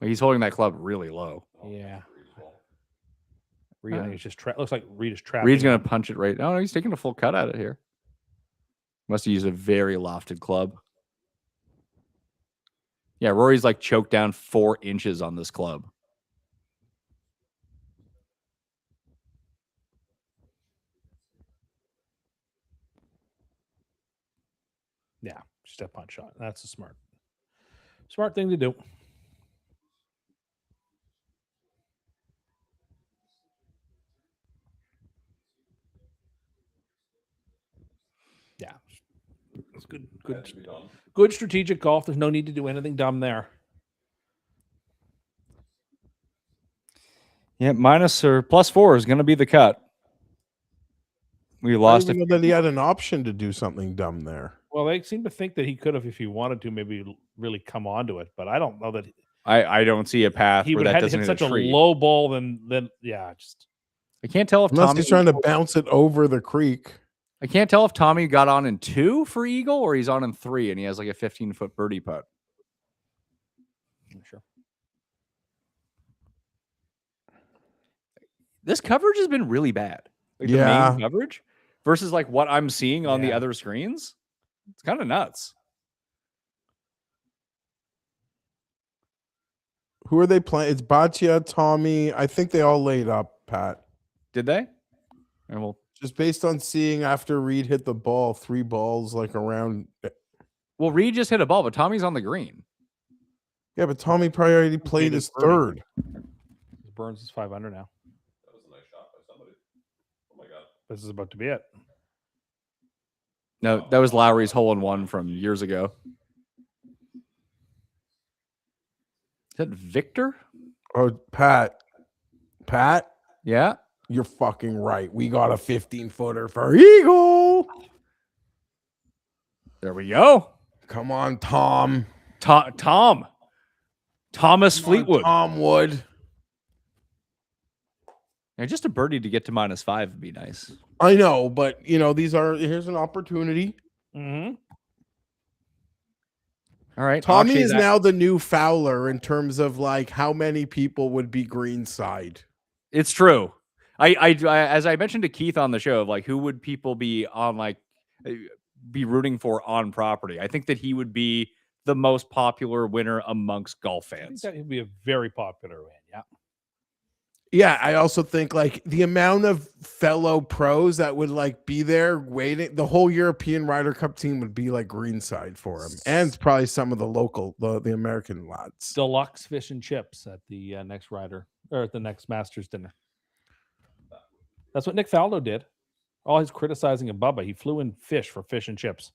He's holding that club really low. Yeah. Reed, I think it's just looks like Reed is trapped. Reed's going to punch it right. Oh, no, he's taking a full cut at it here. Must have used a very lofted club. Yeah, Rory's like choked down 4 inches on this club. Yeah, just a punch shot. That's a smart thing to do. Yeah, it's good. Had to be done. Good strategic golf. There's no need to do anything dumb there. Yeah, minus or +4 is going to be the cut. We lost I didn't know that he had an option to do something dumb there. Well, they seem to think that he could have, if he wanted to, maybe really come onto it. But I don't know that I don't see a path he where would that have had to doesn't hit hit such a tree. low ball. Then yeah, just I can't tell if Unless Tommy. he's trying to bounce it over the creek. I can't tell if Tommy got on in 2 for eagle or he's on in 3 and he has like a 15-foot birdie putt. I'm sure. This coverage has been really bad. Like Yeah. the main coverage versus like what I'm seeing on the Yeah. other screens. It's kind of nuts. Who are they playing? It's Baccia, Tommy. I think they all laid up, Pat. Did they? And well, Just based on seeing after Reed hit the ball, 3 balls like around. Reed just hit a ball, but Tommy's on the green. Yeah, but Tommy probably already played his third. Burns is 5 under now. That was a nice shot by somebody. Oh my god. This is about to be it. No, that was Lowry's hole-in-one from years ago. Is that Victor? Oh, Pat. Yeah. You're fucking right. We got a 15-footer for eagle. There we go. Come on, Tom. Thomas Come on, Fleetwood. Tom Wood. Yeah, just a birdie to get to -5 would be nice. I know, but here's an opportunity. Mm-hmm. All right. Tommy Akshay, is now the new Fowler in terms of like how many people would be greenside. It's true. I as I mentioned to Keith on the show, of like who would people be on be rooting for on property? I think that he would be the most popular winner amongst golf I think fans. that would be a very popular win. Yeah. Yeah, I also think like the amount of fellow pros that would like be there waiting, the whole European Ryder Cup team would be like greenside for him, and probably some of the local, the American lads. Deluxe fish and chips at the next Ryder or at the next Masters dinner. That's what Nick Faldo did. All his criticizing of Bubba, he flew in fish for fish and chips.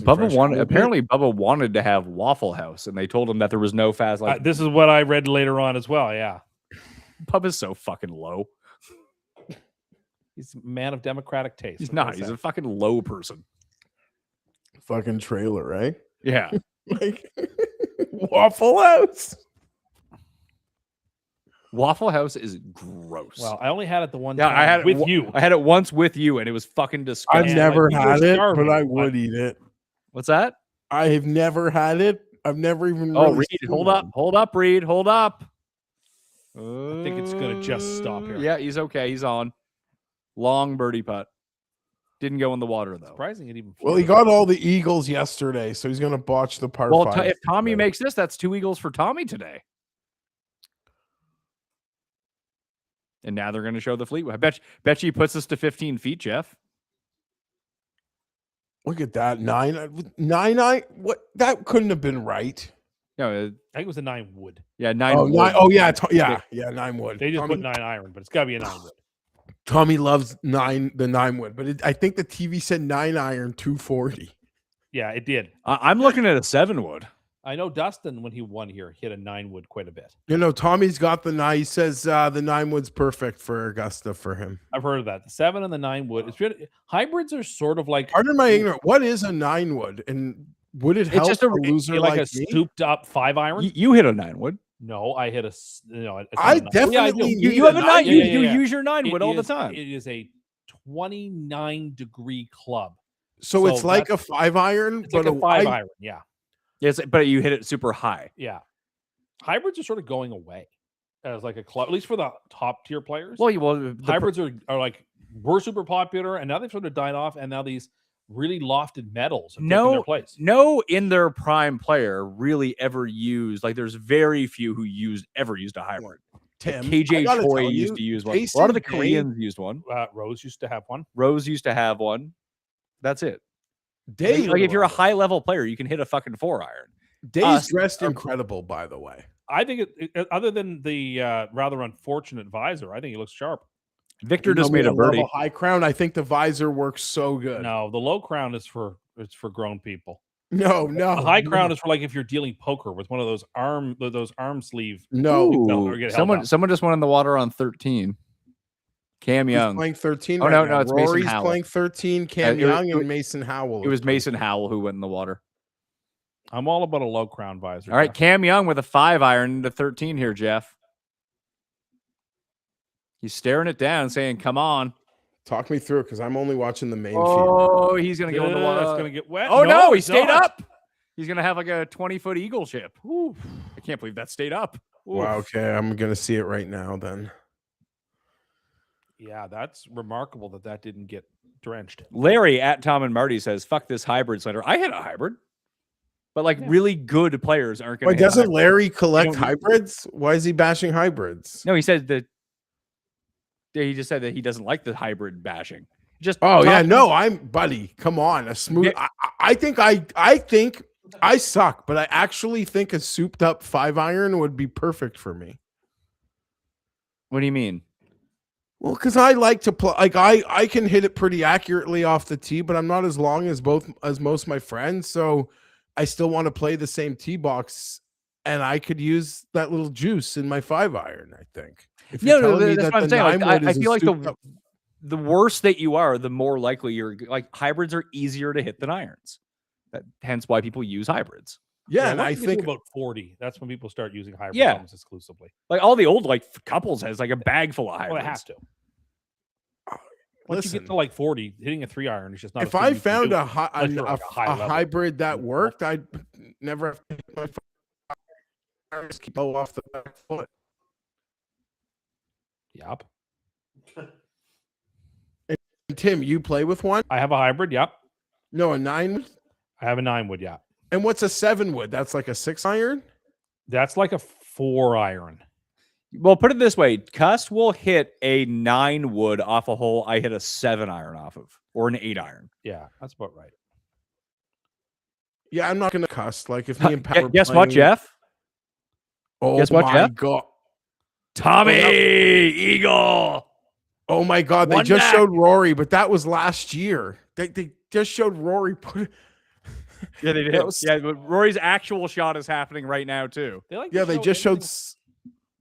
Apparently Bubba wanted to have Waffle House, and they told him that there was no fast. Like This is what I read later on as well. Yeah. Bubba's so fucking low. He's a man of democratic taste. He's What can I not. He's say? a fucking low person. Fucking trailer, right? Yeah. Like Waffle House. Waffle House is gross. Well, I only had it the one yeah, time I had it with you. I had it once with you, and it was fucking disgusting. I've never like, we were had it, starving, but I but- would eat it. What's that? I have never had it. I've never even. Oh, really Reed, seen hold one. up, hold up, Reed, hold up. I think it's gonna just stop here. Yeah, he's okay. He's on. Long birdie putt. Didn't go in the water though. Surprising it even. Well, he flew. got all the eagles yesterday, so he's gonna botch the par Well, five. if Tommy today. makes this, that's 2 eagles for Tommy today. And now they're going to show the Fleetwood. I bet you he puts us to 15 feet, Jeff. Look at that 9. What that couldn't have been right. No, I think it was a 9 wood. yeah, 9 Oh, wood. 9. Oh yeah, yeah, 9 wood. They just put 9 iron, but it's got to be a 9 wood. Tommy loves the 9 wood, but I think the TV said 9 iron 240. Yeah, it did. I'm looking at a 7 wood. I know Dustin, when he won here, hit a 9 wood quite a bit. You know, Tommy's got the 9. He says the 9 wood's perfect for Augusta for him. I've heard of that. The 7 and the 9 wood. It's really, hybrids are sort of like. Pardon my ignorance. What is a 9 wood, and would it help just a loser like like a me? souped up 5 iron. You hit a 9 wood. No, I hit a. No, it's I not a 9. definitely Yeah, I do. need You have a 9. Yeah, You, yeah, you yeah. use your 9 wood It all the is- time. It is a 29-degree club. So it's So like a that's- 5 iron, It's but like a 5 iron. Yeah, Yes, but you hit it super high. yeah. Hybrids are sort of going away as like a club, at least for the top tier players. Well, the Hybrids are like were super popular, and now they've sort of died off. And now these really lofted metals have taken their place. no in their prime player really ever used, like there's very few who ever used a hybrid. Tim, I KJ gotta Choi tell used you, to use one. A lot of the Jason Day- Koreans used one. Rose used to have one. Rose used to have one. That's it. Dave, Like if you're a high level player, you can hit a fucking 4 iron. Dave's us- dressed incredible, by the way. I think other than the rather unfortunate visor, I think he looks sharp. Victor You know just me, made I a love birdie. high crown. I think the visor works so good. No, the low crown is for grown people. No, The high crown is for like if you're dealing poker with one of those arm sleeve. no. Ooh. or get held up. Someone just went in the water on 13. Cam Who's Young. playing 13. Oh, right no, now? it's Mason Rory's Howell. playing 13. Cam it was- Young it and was- Mason Howell. It was is playing Mason Howell who went in the water. I'm all about a low crown visor. All right, Jeff. Cam Young with a 5 iron into 13 here, Jeff. He's staring it down, saying, "Come on." Talk me through it because I'm only watching the main feed. Oh, he's gonna go in the water. It's gonna get wet. Oh no, he it's stayed not. up. He's gonna have like a 20-foot eagle ship. Ooh, I can't believe that stayed up. Ooh. Wow, okay, I'm gonna see it right now then. Yeah, that's remarkable that didn't get drenched. Larry at Tom and Marty says, "Fuck this hybrid slender." I hit a hybrid, but like really good players aren't gonna. Why hit a doesn't hybrid. Larry collect don't need- hybrids? Why is he bashing hybrids? No, he said that. He just said that he doesn't like the hybrid bashing. Just Oh yeah, talking- no, I'm buddy. Come on, a smooth. Yeah. I think I suck, but I actually think a souped up 5 iron would be perfect for me. What do you mean? Well, because I like to play. Like I can hit it pretty accurately off the tee, but I'm not as long as most of my friends. So I still want to play the same tee box, and I could use that little juice in my 5 iron. I think. If you're No, telling me that's that what I'm the saying. Like, 9 wood I is a feel like souped up- the worse that you are, the more likely you're like hybrids are easier to hit than irons. Hence why people use hybrids. yeah, and once I you get to think about 40, that's when people start using hybrids Yeah. almost exclusively. Like all the old like couples has like a bag full of hybrids. Well, it has to. Once you listen. get to like 40, hitting a 3 iron is just not. If thing I you can found do. a unless you're like a high level. hybrid that worked, I'd never have to hit my 5 iron, just keep low off the back foot. Yep. Tim, you play with one? I have a hybrid. Yep. No, a 9. I have a 9 wood. Yeah. And what's a 7 wood? That's like a 6 iron? That's like a 4 iron. Well, put it this way: Cust will hit a 9 wood off a hole I hit a 7 iron off of, or an 8 iron. Yeah, that's about right. Yeah, I'm not gonna cuss. Like if me and Pat were Guess what, playing- Jeff? Oh Guess what, my Jeff? god. Tommy Eagle. Oh my god, they One just back. showed Rory, but that was last year. They just showed Rory put Yeah, they did. That was- Yeah, but Rory's actual shot is happening right now too. They like. Yeah, to they show just showed anything-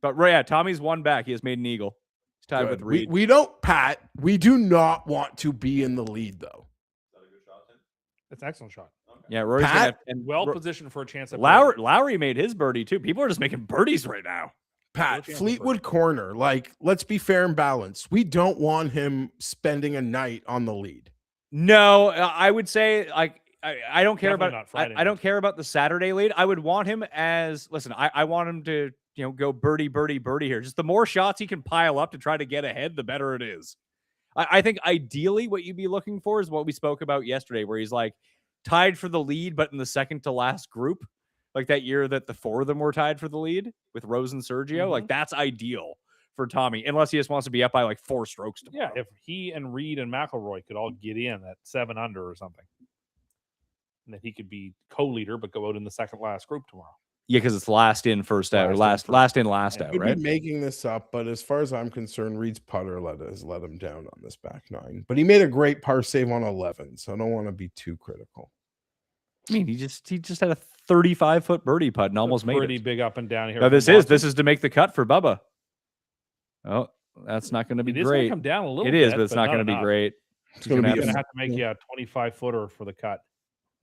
But yeah, Tommy's one back. He has made an eagle. He's tied with good. Reed. We don't, Pat. We do not want to be in the lead though. Is that a good shot, Tim? It's an excellent shot. Okay. Yeah, Rory's Pat? gonna have, and Well Ro- positioned for a chance at Lowry made his birdie too. People are just making birdies right now. Pat, chance of Fleetwood Corner, like, let's be fair and balanced. We don't want him spending a night on the lead. No, I would say like I don't care Definitely about not Friday I don't night. care about the Saturday lead. I would want him as listen. I want him to go birdie here. Just the more shots he can pile up to try to get ahead, the better it is. I think ideally what you'd be looking for is what we spoke about yesterday, where he's like tied for the lead, but in the second to last group, like that year that the 4 of them were tied for the lead with Rose and Sergio. Like that's ideal for Tommy, unless he just wants to be up by like 4 strokes. Yeah, tomorrow. if he and Reed and McElroy could all get in at 7 under or something. and then he could be co-leader, but go out in the second last group tomorrow. Yeah, because it's last in, first out, or Last last in, in, last Yeah. out, Could right? be making this up, but as far as I'm concerned, Reed's putter let him down on this back nine. But he made a great par save on 11, so I don't want to be too critical. I mean, he just had a 35-foot birdie putt and almost made Pretty it. big up and down here. No, from this is Watson. to make the cut for Bubba. Oh, that's not going to be It is gonna great. come down a little. It is, bit, but it's not going to be enough. great. It's going to You're be. gonna have to make a 25-footer for the cut.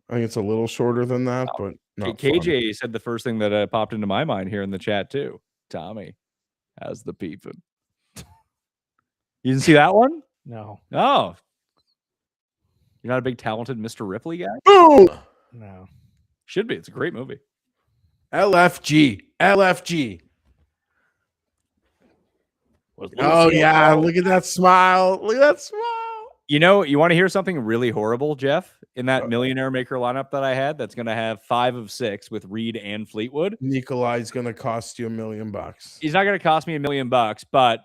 I think it's a little shorter than that, but not KJ fun. said the first thing that popped into my mind here in the chat too. Tommy has the peeping. You didn't see that one? No, Oh, you're not a big talented Mr. Ripley guy? Boom! no. Should be. It's a great movie. LFG. Oh yeah, look at that smile. Look at that smile. You know, you want to hear something really horrible, Jeff? In that millionaire maker lineup that I had, that's going to have 5 of 6 with Reed and Fleetwood. Nikolai's going to cost you $1 million. He's not going to cost me $1 million, but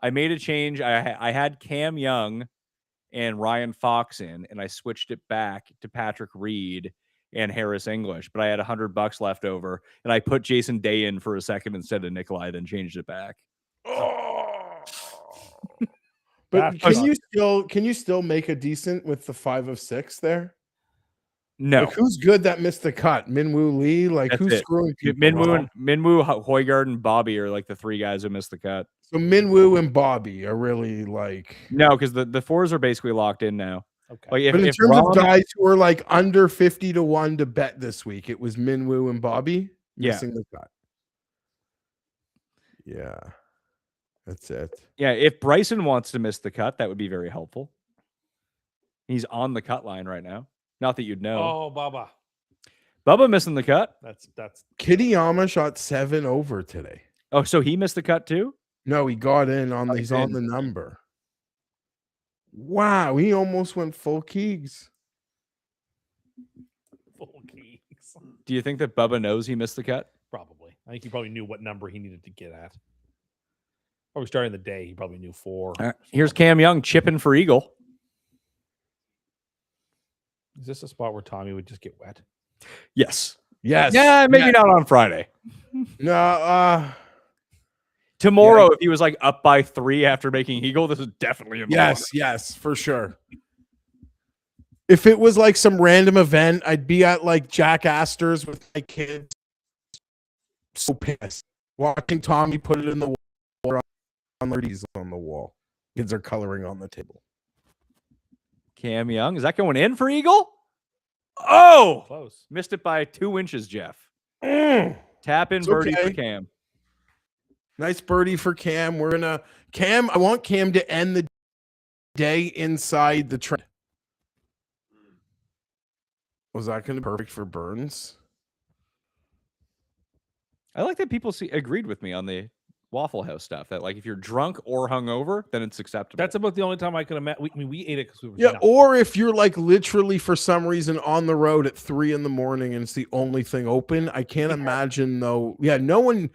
I made a change. I had Cam Young and Ryan Fox in, and I switched it back to Patrick Reed and Harris English, but I had $100 left over, and I put Jason Day in for a second instead of Nikolai, then changed it back. But can you still make a decent with the 5 of 6 there? No. Like, who's good that missed the cut? Minwoo Lee? Like, That's who's it. screwing people? Minwoo, Højgaard, and Bobby are like the 3 guys who missed the cut. So Minwoo and Bobby are really like no, because the 4s are basically locked in now. Okay. Like but in terms of guys who are like under 50 to 1 to bet this week, it was Minwoo and Bobby missing the cut. Yeah. That's it. Yeah, if Bryson wants to miss the cut, that would be very helpful. He's on the cut line right now. Not that you'd know. Oh, Bubba missing the cut. That's Kitayama shot 7 over today. Oh, so he missed the cut too? No, he got in on he's on the number. Wow, he almost went full keys. full keys. Do you think that Bubba knows he missed the cut? Probably. I think he probably knew what number he needed to get at. Probably starting the day, he probably knew 4. All right, here's Cam Young chipping for Eagle. Is this a spot where Tommy would just get wet? Yes. Yes. Yeah, maybe not on Friday. No, Tomorrow, if he was like up by 3 after making Eagle, this is definitely in the water. Yes, for sure. If it was like some random event, I'd be at like Jack Astor's with my kids. So pissed. Watching Tommy put it in the water on the wall. Kids are coloring on the table. Cam Young, is that going in for Eagle? Oh, Close. Missed it by 2 inches, Jeff. Mm. Tap in It's birdie okay. for Cam. Nice birdie for Cam. I want Cam to end the day inside the trend. Was that going to be perfect for Burns? I like that people agreed with me on the Waffle House stuff. That like if you're drunk or hungover, then it's acceptable. That's about the only time I could have met. We ate it because we were Yeah, nuts. or if you're like literally for some reason on the road at 3 a.m. and it's the only thing open. I can't imagine though. Yeah, no one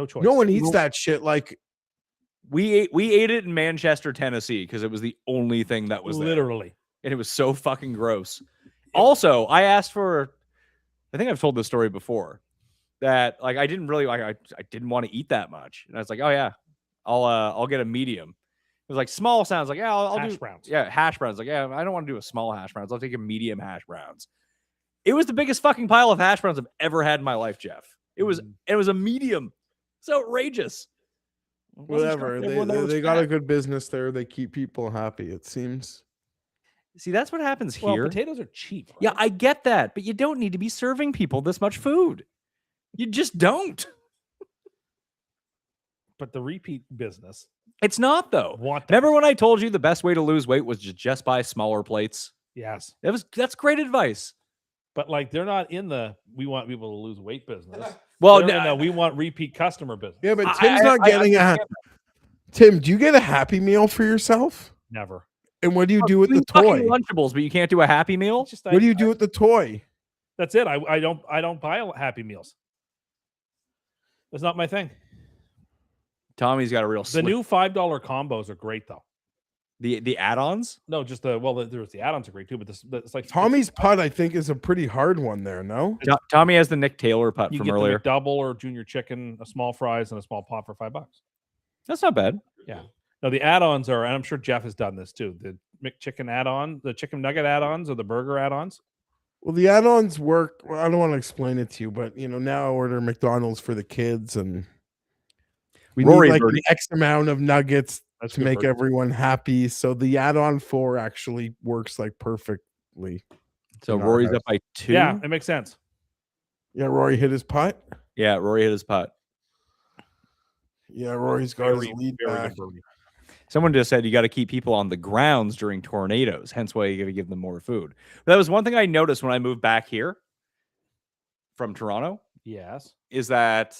choice. No one eats that shit. Like we ate it in Manchester, Tennessee, because it was the only thing that was there. Literally. And it was so fucking gross. Also, I asked for, I think I've told this story before, that like I didn't really like I didn't want to eat that much. And I was like, oh yeah, I'll get a medium. It was like small sounds like, yeah, I'll Hash do browns. Yeah, hash browns. Like, yeah, I don't want to do a small hash browns. I'll take a medium hash browns. It was the biggest fucking pile of hash browns I've ever had in my life, Jeff. It was a medium. It's outrageous. whatever. They got a good business there. They keep people happy, it seems. See, that's what happens Well, here. potatoes are cheap. Right? Yeah, I get that, but you don't need to be serving people this much food. You just don't. But the repeat business. It's not though. Want that. Remember when I told you the best way to lose weight was just buy smaller plates? Yes. That's great advice. But like they're not in the we want people to lose weight business. Well, They're in the we want repeat customer business. Yeah, but Tim's not getting Tim, do you get a Happy Meal for yourself? Never. And what do you do with the fucking toy? Lunchables, but you can't do a Happy Meal? It's just, What do you do with the toy? That's it. I don't buy Happy Meals. That's not my thing. Tommy's got a real The new $5 combos are great though. The add-ons. No, just there's the add-ons are great too, but it's like Tommy's putt, I think, is a pretty hard one there. No, Tommy has the Nick Taylor putt you from get earlier. the McDouble or junior chicken, a small fries, and a small pot for $5. That's not bad. Yeah. No, the add-ons are, and I'm sure Geoff has done this too. The McChicken add-on, the chicken nugget add-ons, or the burger add-ons. well, the add-ons work. Well, I don't want to explain it to you, but now I order McDonald's for the kids, and we Rory need like Birdie. an X amount of nuggets That's to good make burger. everyone happy. So the add-on 4 actually works like perfectly. So in our Rory's house. up by 2. Yeah, it makes sense. Yeah, Rory hit his putt. Yeah, Rory hit his putt. Yeah, Rory's got his Very, lead very back. good birdie. Someone just said you got to keep people on the grounds during tornadoes, hence why you got to give them more food. That was one thing I noticed when I moved back here from Toronto, Yes. is that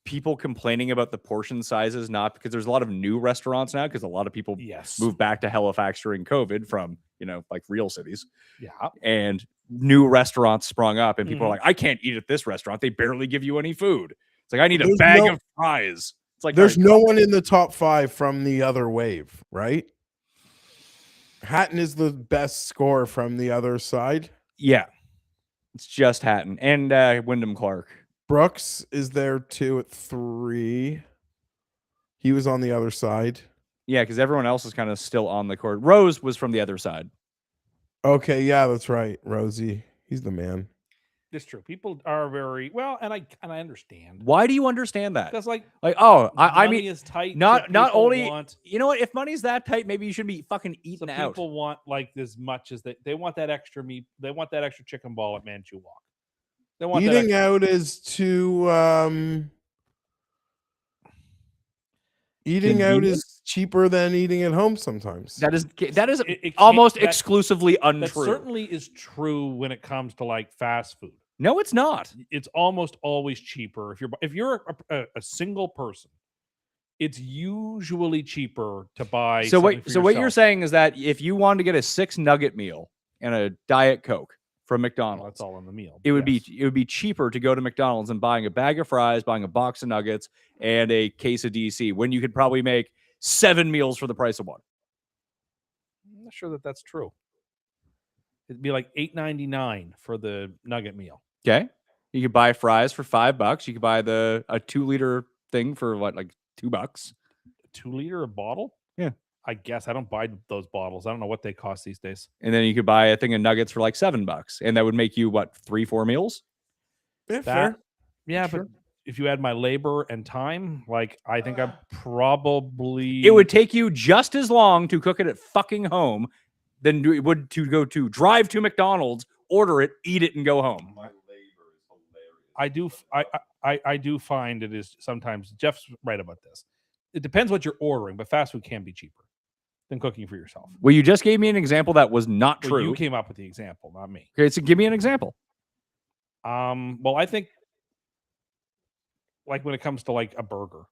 people complaining about the portion sizes, not because there's a lot of new restaurants now, because a lot of people Yes. moved back to Halifax during COVID from, like real cities, Yeah. and new restaurants sprung up, and people are Mhm. like, I can't eat at this restaurant. They barely give you any food. It's like, I need a There's bag no- of fries. It's like, There's all right, no one in the top 5 from the other wave, right? Hatton is the best score from the other side. yeah, it's just Hatton and Wyndham Clark. Brooks is there too at 3. He was on the other side. Yeah, because everyone else is kind of still on the court. Rose was from the other side. Okay, yeah, that's right. Rosie, he's the man. It's true. People are very well, and I understand. Why do you understand that? Because like I money mean, is tight. so not people only want, you know what? If money's that tight, maybe you shouldn't be fucking so eating out. people want like as much as they want that extra meat. They want that extra chicken ball at Manchu Walk. They want that Eating extra, out is too eating out Convenient? is cheaper than eating at home sometimes. That is it can't- almost that- exclusively That untrue. certainly is true when it comes to like fast food. No, it's not. It's almost always cheaper if you're a single person. It's usually cheaper to buy. So something for what you're yourself. saying is that if you wanted to get a 6 nugget meal and a Diet Coke from Well, McDonald's, that's all in the meal. it would yes. be cheaper to go to McDonald's and buying a bag of fries, buying a box of nuggets, and a case of DC when you could probably make 7 meals for the price of one. I'm not sure that that's true. It'd be like $8.99 for the nugget meal. Okay, you could buy fries for $5. You could buy a 2-liter thing for what, like $2? 2 liter a bottle? Yeah. I guess I don't buy those bottles. I don't know what they cost these days. And then you could buy a thing of nuggets for like $7, and that would make you what, 3-4 meals? Yeah, That, fair. yeah, Sure. but if you add my labor and time, like I think I'm probably It would take you just as long to cook it at fucking home than it would to go to drive to McDonald's, order it, eat it, and go home. My labor is hilarious. I do find it is sometimes Jeff's right about this. It depends what you're ordering, but fast food can be cheaper than cooking for yourself. Well, you just gave me an example that was not Well, true. you came up with the example, not me. Okay, so give me an example. Well, I think like when it comes to like a burger,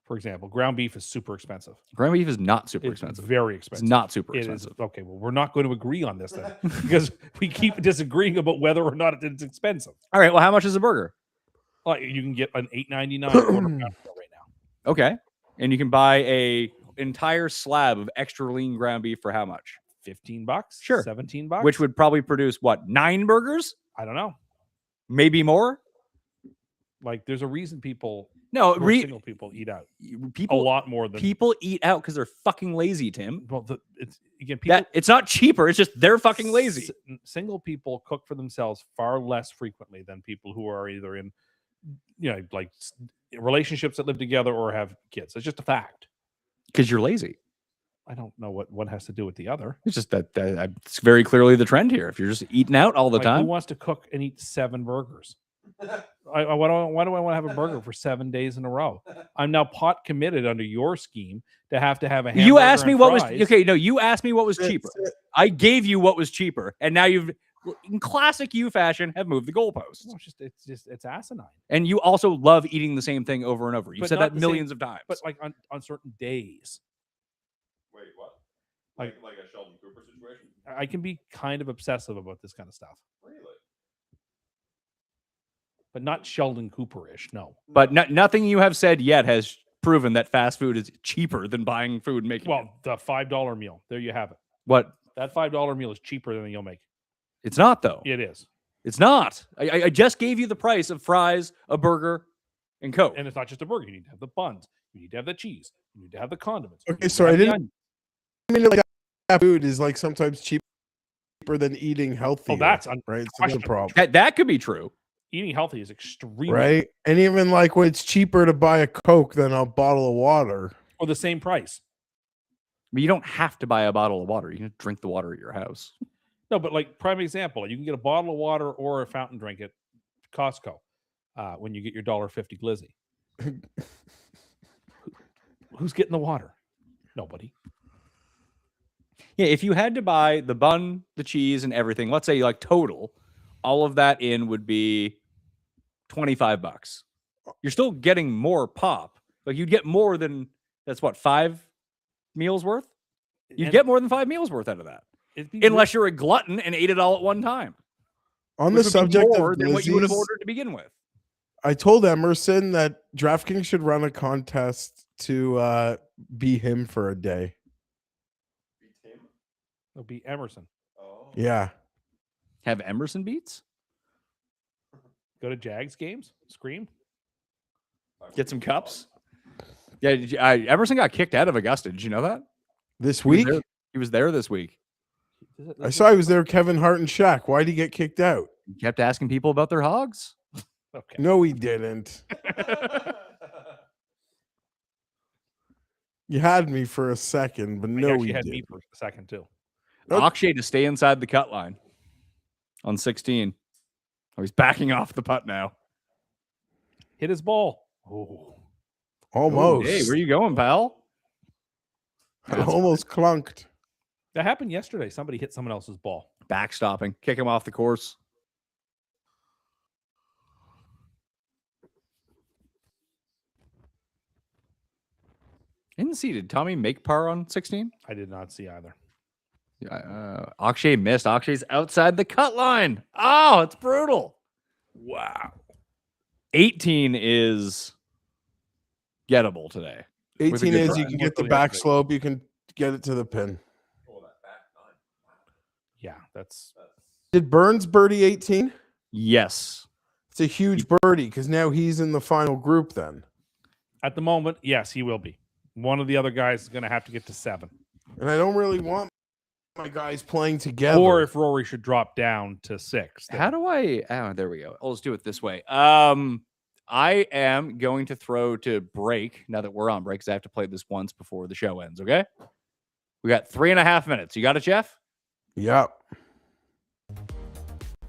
for example, ground beef is super expensive. Ground beef is not super It's expensive. very It's expensive. not super It is expensive. okay. Well, we're not going to agree on this then because we keep disagreeing about whether or not it's expensive. All right, well, how much is a burger? Like you can get an $8.99 quarter pound meal right now. Okay, and you can buy a entire slab of extra lean ground beef for how much? $15, Sure. $17, Which would probably produce what, 9 burgers? I don't know. Maybe more? Like there's a reason people, No, more single people eat out a people lot more than people eat out because they're fucking lazy, Tim. well. It's again people. That it's not cheaper, it's just they're fucking lazy. Single people cook for themselves far less frequently than people who are either in, like relationships that live together or have kids. It's just a fact. Because you're lazy. I don't know what one has to do with the other. It's just that it's very clearly the trend here. If you're just eating out all the Like, who time, wants to cook and eat 7 burgers? Why do I want to have a burger for 7 days in a row? I'm now pot committed under your scheme to have a hamburger. you asked me and what was fries. okay. No, you asked me what was cheaper. That's it. I gave you what was cheaper, and now you've, in classic you fashion, have moved the goalposts. No, it's asinine. And you also love eating the same thing over and over. You've But said not that the same- millions of times. But like on certain days, Wait, what? Like- Like a Sheldon Cooper situation? I can be kind of obsessive about this kind of stuff, Really? but not Sheldon Cooper-ish. No. But nothing you have said yet has proven that fast food is cheaper than buying food and making it. Well, the $5 meal. There you have it. What? That $5 meal is cheaper than you'll make. It's not, though. It is. It's not. I just gave you the price of fries, a burger, and Coke. And it's not just a burger. You need to have the buns. You need to have the cheese. You need to have the condiments. Okay, so I didn't mean like that food is like sometimes cheaper than eating healthy. Oh, that's right. So that's a problem. That could be true. Eating healthy is extremely Right. And even like when it's cheaper to buy a Coke than a bottle of water. or the same price. But you don't have to buy a bottle of water. You can drink the water at your house. No, but like prime example, you can get a bottle of water or a fountain drink at Costco when you get your $1.50 glizzy. Who's getting the water? Nobody. Yeah, if you had to buy the bun, the cheese, and everything, let's say like total, all of that in would be $25. You're still getting more pop. Like you'd get more than that's what 5 meals worth. You'd get more than 5 meals worth out of that, unless you're a glutton and ate it all at one time. On the subject more of than what you would have glizzies, ordered to begin with. I told Emerson that DraftKings should run a contest to be him for a day. It'll be Emerson. Oh. Yeah. Have Emerson beats? Go to Jags games. Scream. Get some cups. Yeah, Emerson got kicked out of Augusta. Did you know that? This week? He was there this week. I saw he was there with Kevin Hart and Shaq. Why did he get kicked out? He kept asking people about their hogs. Okay. No, he didn't. You had me for a second, but He no, actually he had me didn't. for a second too. Akshay to stay inside the cut line on 16. Oh, he's backing off the putt now. Hit his ball. Oh, Almost. Hey, where you going, pal? Almost clunked. that happened yesterday. Somebody hit someone else's ball. Backstopping. Kick him off the course. Didn't see. Did Tommy make par on 16? I did not see either. Akshay missed. Akshay's outside the cut line. Oh, it's brutal. Wow. 18 is gettable today. With a 18 good is drive. you can get the back slope. You can get it to the pin. Oh, that back nine. Yeah, that's Did Burns birdie 18? Yes. It's a huge birdie because now he's in the final group then. at the moment. Yes, he will be. One of the other guys is going to have to get to 7. And I don't really want my guys playing together. Or if Rory should drop down to 6. How do I? Oh, there we go. Let's do it this way. I am going to throw to break now that we're on break because I have to play this once before the show ends. Okay. We got 3.5 minutes. You got it, Jeff? Yep.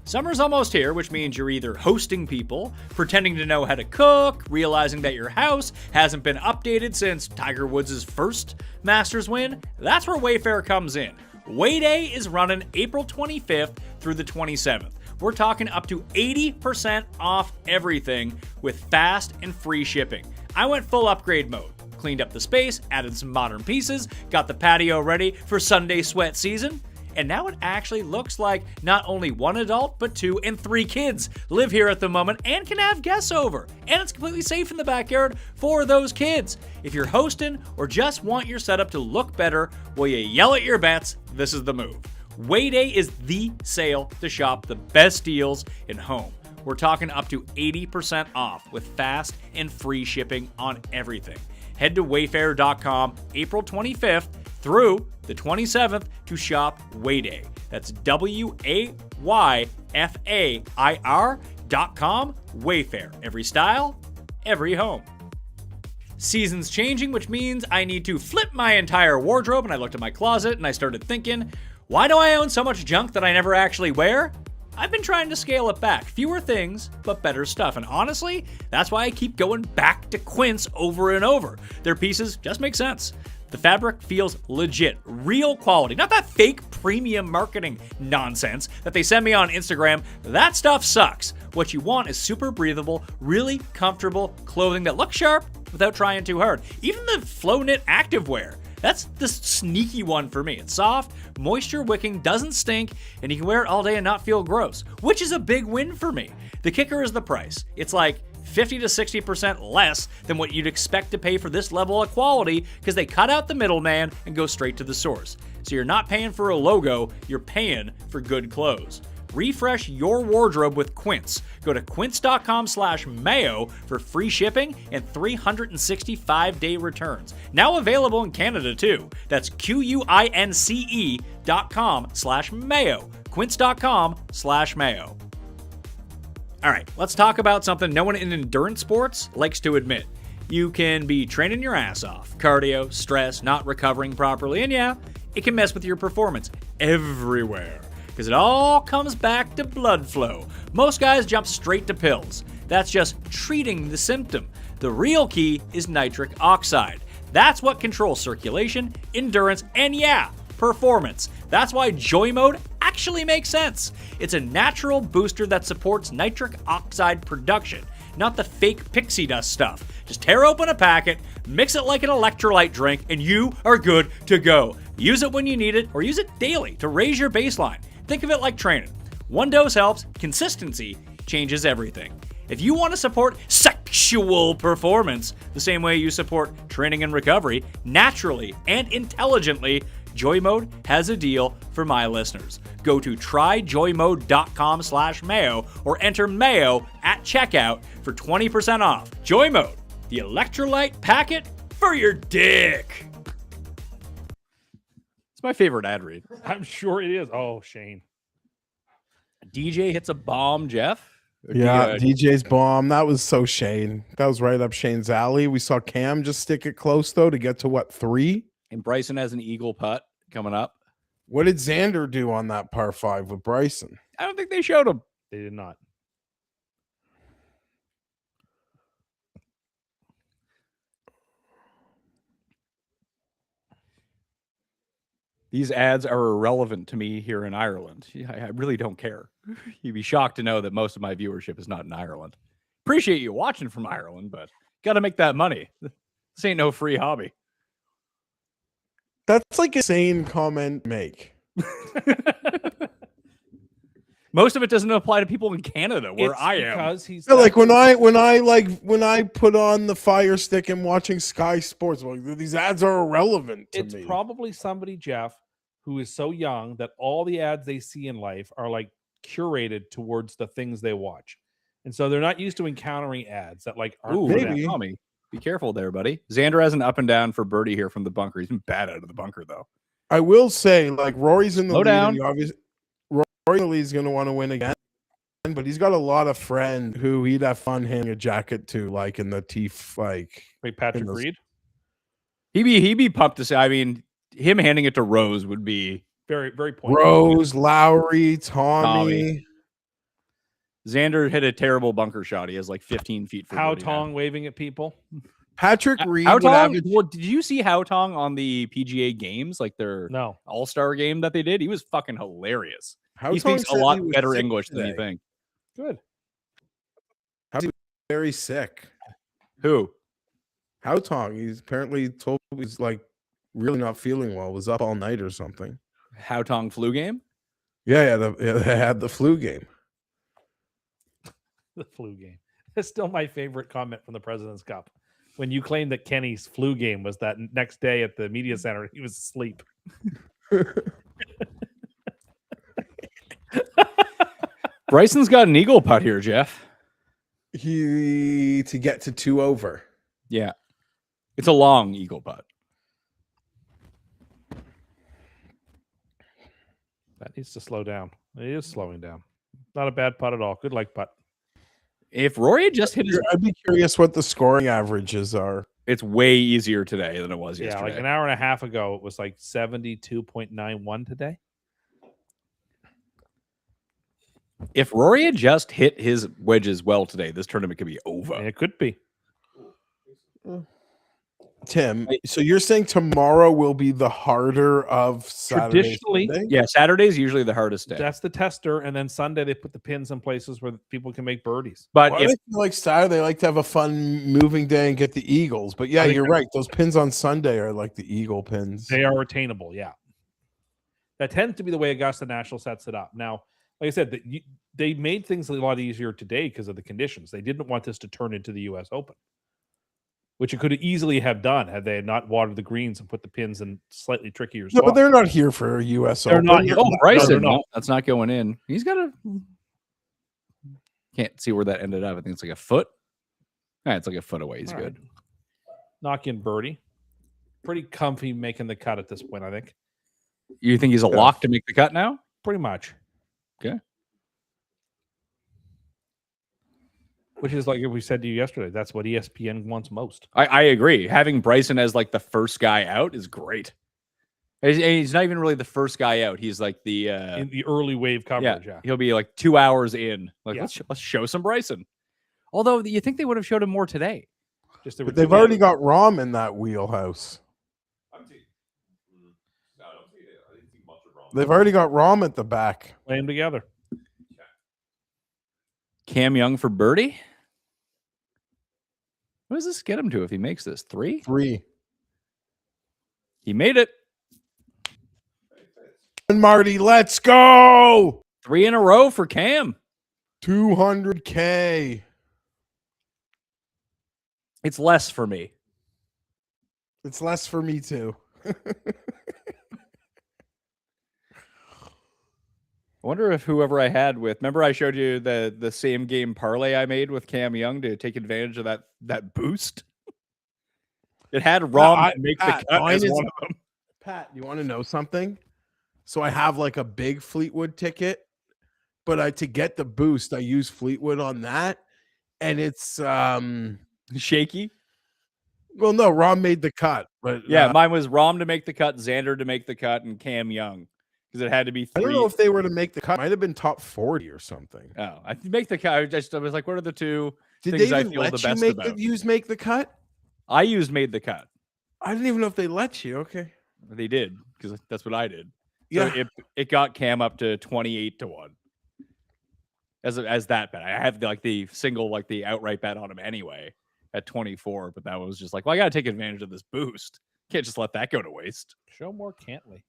Summer's almost here, which means you're either hosting people, pretending to know how to cook, realizing that your house hasn't been updated since Tiger Woods' first Masters win. That's where Wayfair comes in. Way Day is running April 25th through the 27th. We're talking up to 80% off everything with fast and free shipping. I went full upgrade mode. Cleaned up the space, added some modern pieces, got the patio ready for Sunday sweat season. And now it actually looks like not only one adult, but 2 and 3 kids live here at the moment and can have guests over. And it's completely safe in the backyard for those kids. If you're hosting or just want your setup to look better while you yell at your bets, this is the move. Way Day is the sale to shop the best deals in home. We're talking up to 80% off with fast and free shipping on everything. Head to wayfair.com April 25th through the 27th to shop Way Day. That's WAYFAIR.com. Wayfair. Every style, every home. Season's changing, which means I need to flip my entire wardrobe. And I looked at my closet and I started thinking, why do I own so much junk that I never actually wear? I've been trying to scale it back. Fewer things, but better stuff. And honestly, that's why I keep going back to Quince over and over. Their pieces just make sense. The fabric feels legit, real quality, not that fake premium marketing nonsense that they send me on Instagram. That stuff sucks. What you want is super breathable, really comfortable clothing that looks sharp without trying too hard. Even the Flow Knit activewear. That's the sneaky one for me. It's soft, moisture wicking, doesn't stink, and you can wear it all day and not feel gross, which is a big win for me. The kicker is the price. It's like 50 to 60% less than what you'd expect to pay for this level of quality because they cut out the middleman and go straight to the source. So you're not paying for a logo, you're paying for good clothes. Refresh your wardrobe with Quince. Go to quince.com/mayo for free shipping and 365-day returns. Now available in Canada too. That's QUINCE.com/mayo. Quince.com/mayo. All right, let's talk about something no one in endurance sports likes to admit. You can be training your ass off, cardio, stress, not recovering properly, and yeah, it can mess with your performance everywhere. Because it all comes back to blood flow. Most guys jump straight to pills. That's just treating the symptom. The real key is nitric oxide. That's what controls circulation, endurance, and yeah, performance. That's why Joy Mode actually makes sense. It's a natural booster that supports nitric oxide production, not the fake pixie dust stuff. Just tear open a packet, mix it like an electrolyte drink, and you are good to go. Use it when you need it, or use it daily to raise your baseline. Think of it like training. One dose helps, consistency changes everything. If you want to support sexual performance the same way you support training and recovery, naturally and intelligently, Joy Mode has a deal for my listeners. Go to tryjoymode.com/mayo or enter Mayo at checkout for 20% off. Joy Mode, the electrolyte packet for your dick. It's my favorite ad read. I'm sure it is. Oh, Shane. DJ hits a bomb, Jeff. Yeah, DJ's bomb. That was so Shane. That was right up Shane's alley. We saw Cam just stick it close, though, to get to what, 3? And Bryson has an eagle putt coming up. What did Xander do on that par 5 with Bryson? I don't think they showed him. They did not. These ads are irrelevant to me here in Ireland. I really don't care. You'd be shocked to know that most of my viewership is not in Ireland. Appreciate you watching from Ireland, but got to make that money. This ain't no free hobby. That's like a sane comment to make. Most of it doesn't apply to people in Canada where It's I am. because he's Yeah, like when I put on the Fire Stick and watching Sky Sports, like, these ads are irrelevant to it's me. probably somebody, Jeff, who is so young that all the ads they see in life are like curated towards the things they watch. And so they're not used to encountering ads that like aren't Ooh, for maybe. them. Tommy, be careful there, buddy. Xander has an up and down for birdie here from the bunker. He's been bad out of the bunker, though. I will say, like, Rory's in the Slow lead. down. Rory is going to want to win again, but he's got a lot of friends who he'd have fun handing a jacket to, like in the teeth, like Like Patrick in those- Reed. He'd be pumped to say. I mean, him handing it to Rose would be Very, very pointed. Rose, Lowry, Tommy. Xander hit a terrible bunker shot. He has like 15 feet for How birdie now. Tong waving at people. Patrick Reed How would have Tong? it. Well, did you see How Tong on the PGA games, like their No. All-Star game that they did? He was fucking hilarious. How He Tong speaks a said lot he was better sick English than you today. think. Good. Very sick. Who? How Tong? He's apparently told he's like really not feeling well. Was up all night or something. How Tong flu game? Yeah, they had the flu game. The flu game. That's still my favorite comment from the President's Cup. When you claimed that Kenny's flu game was that next day at the media center, he was asleep. Bryson's got an eagle putt here, Jeff. He to get to 2 over. Yeah. It's a long eagle putt. That needs to slow down. It is slowing down. Not a bad putt at all. Good like putt. If Rory had just hit his, I'd be curious what the scoring averages are. it's way easier today than it was Yeah, yesterday. like an hour and a half ago, it was like 72.91 today. If Rory had just hit his wedges well today, this tournament could be over. And it could be. Tim, so you're saying tomorrow will be the harder of Saturday, Traditionally, Sunday? Yeah, Saturday is usually the hardest day. That's the tester. And then Sunday, they put the pins in places where people can make birdies. But Why do if I feel like Saturday, they like to have a fun moving day and get the Eagles. But yeah, I think you're right. Those pins on Sunday are like the Eagle pins. They are attainable. Yeah. That tends to be the way Augusta National sets it up. Now, like I said, they made things a lot easier today because of the conditions. They didn't want this to turn into the U.S. Open, which it could easily have done had they not watered the greens and put the pins in slightly trickier No, spots. but they're not here for a U.S. They're Open. not. Oh, Bryson, no. no, that's not going in. He's got a. Can't see where that ended up. I think it's like a foot. It's like a foot away. He's All good. right. Knock in birdie. Pretty comfy making the cut at this point, I think. You think he's a lock to make the cut now? Pretty much. Okay. Which is like we said to you yesterday. That's what ESPN wants most. I agree. Having Bryson as like the first guy out is great. And he's not even really the first guy out. He's like the In the early wave coverage, yeah. He'll be like 2 hours in. Like Yeah. let's show some Bryson. Although you think they would have showed him more today. Just there But were they've too already many. got Rom in that wheelhouse. I don't see it. I didn't see much of Rom. They've already got Rom at the back. Play them together. Cam Young for birdie. What does this get him to if he makes this? 3? 3. He made it. And Marty, let's go. 3 in a row for Cam. 200K. It's less for me. It's less for me too. I wonder if whoever I had with, remember I showed you the same game parlay I made with Cam Young to take advantage of that boost? It had Rom to make the cut as one of them. Pat, you want to know something? So I have like a big Fleetwood ticket, but to get the boost, I use Fleetwood on that. And it's Shaky. well, no, Rom made the cut, but Yeah, mine was Rom to make the cut, Xander to make the cut, and Cam Young. Because it had to be 3. I don't know if they were to make the cut. It might have been top 40 or something. Oh, I make the cut. I was like, what are the two Did things they I even feel the let you best make about? make the cut? I used made the cut. I didn't even know if they let you. Okay. They did, because that's what I did. Yeah. So it got Cam up to 28-1. As that bet. I have like the single, like the outright bet on him anyway at 24, but that was just like, well, I gotta take advantage of this boost. Can't just let that go to waste. Show more Cantley.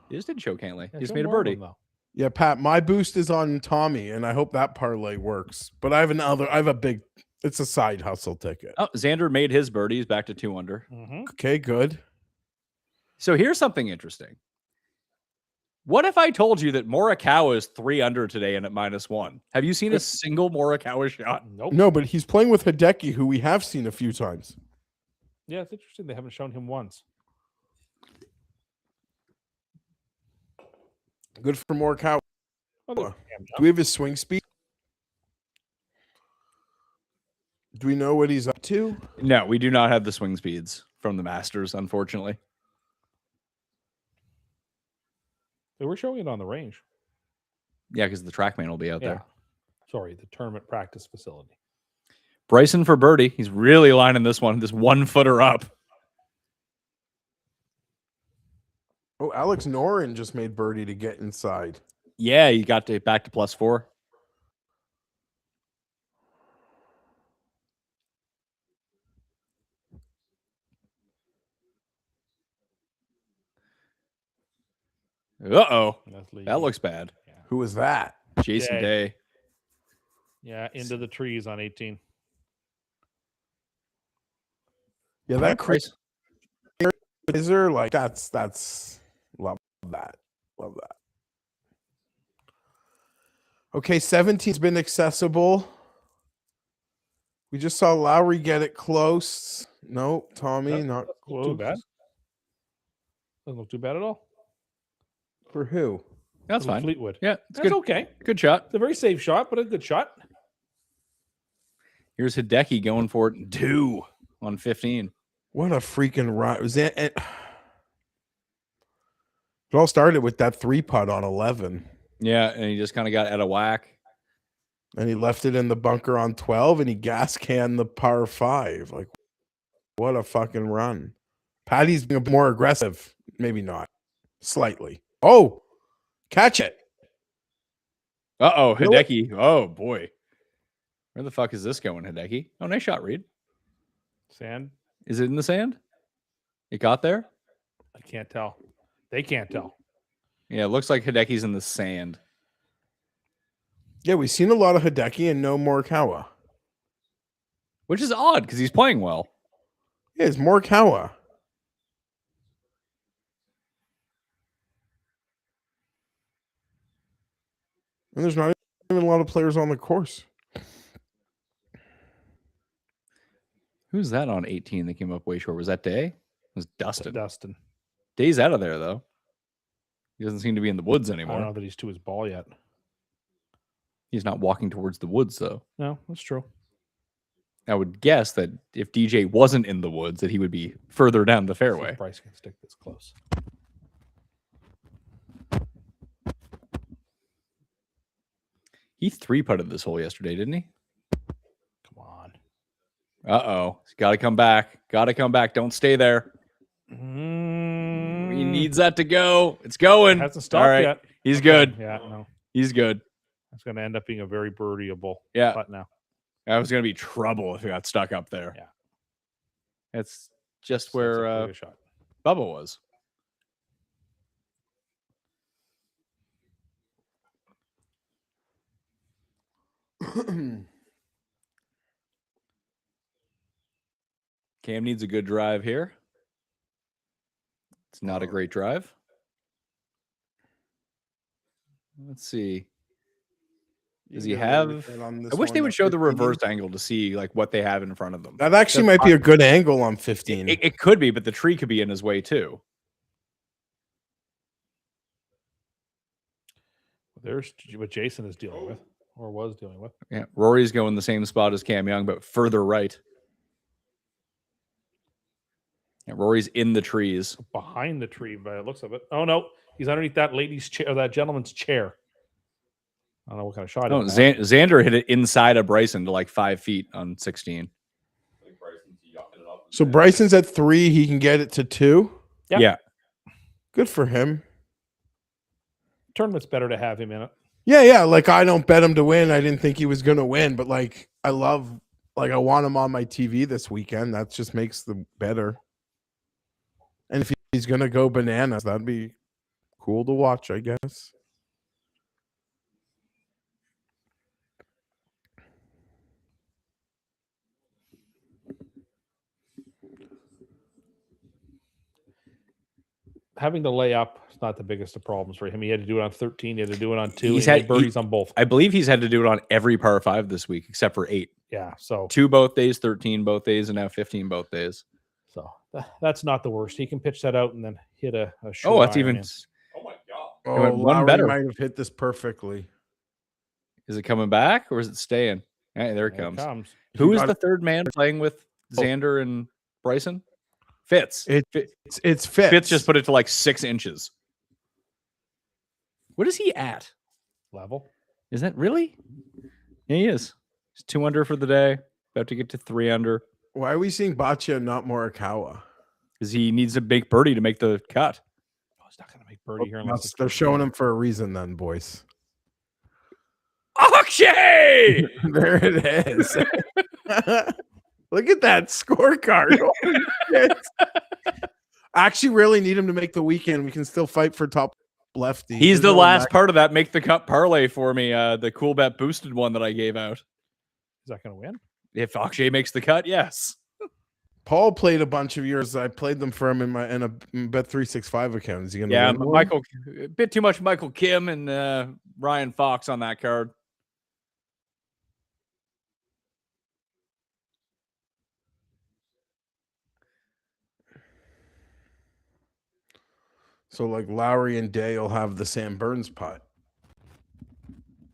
He just didn't show Cantley. Yeah, He just show made a more of birdie. them, though. Yeah, Pat, my boost is on Tommy, and I hope that parlay works. But I have a big, it's a side hustle ticket. Oh, Xander made his birdie. He's back to 2 under. Okay, good. So here's something interesting. What if I told you that Morikawa is 3 under today and at -1? Have you seen a single Morikawa shot? Nope. No, but he's playing with Hideki, who we have seen a few times. Yeah, it's interesting. They haven't shown him once. Good for Morikawa. Oh, Do we have his swing speed? Do we know what he's up to? No, we do not have the swing speeds from the Masters, unfortunately. They were showing it on the range. Yeah, because the TrackMan will be out there. Sorry, the tournament practice facility. Bryson for birdie. He's really lining this 1-footer up. Oh, Alex Noren just made birdie to get inside. Yeah, he got back to +4. Uh-oh. That looks bad. Yeah. Who was that? Jason Day. Yeah, into the trees on 18. Yeah, that crazy. Is there like that's love that. Love that. Okay, 17's been accessible. We just saw Lowry get it close. No, Tommy, not close. Too bad. Doesn't look too bad at all. For who? That's For fine. Fleetwood. Yeah, it's That's good. okay. Good shot. It's a very safe shot, but a good shot. Here's Hideki going for it in 2 on 15. What a freaking run. Was that it all started with that 3-putt on 11. Yeah, and he just kind of got out of whack. And he left it in the bunker on 12 and he gas canned the par 5. Like, what a fucking run. Patty's being more aggressive. Maybe not. Slightly. Oh, catch it. Uh-oh, Really? Hideki. Oh, boy. Where the fuck is this going, Hideki? Oh, nice shot, Reed. Sand. Is it in the sand? It got there? I can't tell. They can't tell. Yeah, it looks like Hideki's in the sand. Yeah, we've seen a lot of Hideki and no Morikawa. which is odd because he's playing well. Yeah, it's Morikawa. And there's not even a lot of players on the course. Who's that on 18 that came up way short? Was that Day? It was Dustin. Dustin. Day's out of there, though. He doesn't seem to be in the woods I don't anymore. know that he's to his ball yet. He's not walking towards the woods, though. No, that's true. I would guess that if DJ wasn't in the woods, that he would be further down the See if fairway. Bryce can stick this close. He 3-putted this hole yesterday, didn't he? Come on. Uh-oh. He's got to come back. Got to come back. Don't stay there. He needs that to go. It's going. Hasn't stopped All right. yet. He's Okay. good. Yeah, no. He's good. It's going to end up being a very birdieable Yeah. putt now. That was going to be trouble if he got stuck up there. Yeah. That's just So it's where a pretty good shot. Bubba was. Cam needs a good drive here. It's not a great drive. Let's see. Does he have? I wish they would show the reverse angle to see like what they have in front of them. That actually might be a good angle on 15. It could be, but the tree could be in his way too. There's what Jason is dealing with, or was dealing with. Yeah, Rory's going the same spot as Cam Young, but further right. Yeah, Rory's in the trees. Behind the tree by the looks of it. Oh, no. He's underneath that lady's chair, or that gentleman's chair. I don't know what kind of shot. Oh, Xander hit it inside of Bryson to like 5 feet on 16. I think Bryson's yucking it up. So Bryson's at 3. He can get it to 2. Yeah. Yeah. Good for him. Tournament's better to have him in it. Yeah. Like, I don't bet him to win. I didn't think he was going to win, but like, I want him on my TV this weekend. That just makes the better. And if he's going to go bananas, that'd be cool to watch, I guess. Having to lay up is not the biggest of problems for him. He had to do it on 13. He had to do it on 2. He's He had had- birdies on both. I believe he's had to do it on every par 5 this week except for 8. Yeah. So 2 both days, 13 both days, and now 15 both days. that's not the worst. He can pitch that out and then hit a short Oh, that's iron even. in. Oh my god. Oh, went one Lowry better. might have hit this perfectly. Is it coming back or is it staying? Hey, there it There comes. He Who is got- the third man playing with Xander and Bryson? Fitz. It's Fitz. Fitz just put it to like 6 inches. What is he at? Level. Is that really? Yeah, he is. He's 2 under for the day. About to get to 3 under. Why are we seeing Boccia and not Morikawa? Because he needs a big birdie to make the cut. Oh, he's not going to make birdie here unless They're showing him for a reason then, boys. Akshay! There it is. Look at that scorecard. Holy shit. I actually really need him to make the weekend. We can still fight for top lefty. He's the There's no last back- part of that make the cut parlay for me. The cool bet boosted one that I gave out. Is that going to win? If Akshay makes the cut, yes. Paul played a bunch of years. I played them for him in a Bet365 account. Is he gonna Yeah, win one? Michael, a bit too much Michael Kim and Ryan Fox on that card. So like Lowry and Day will have the Sam Burns putt.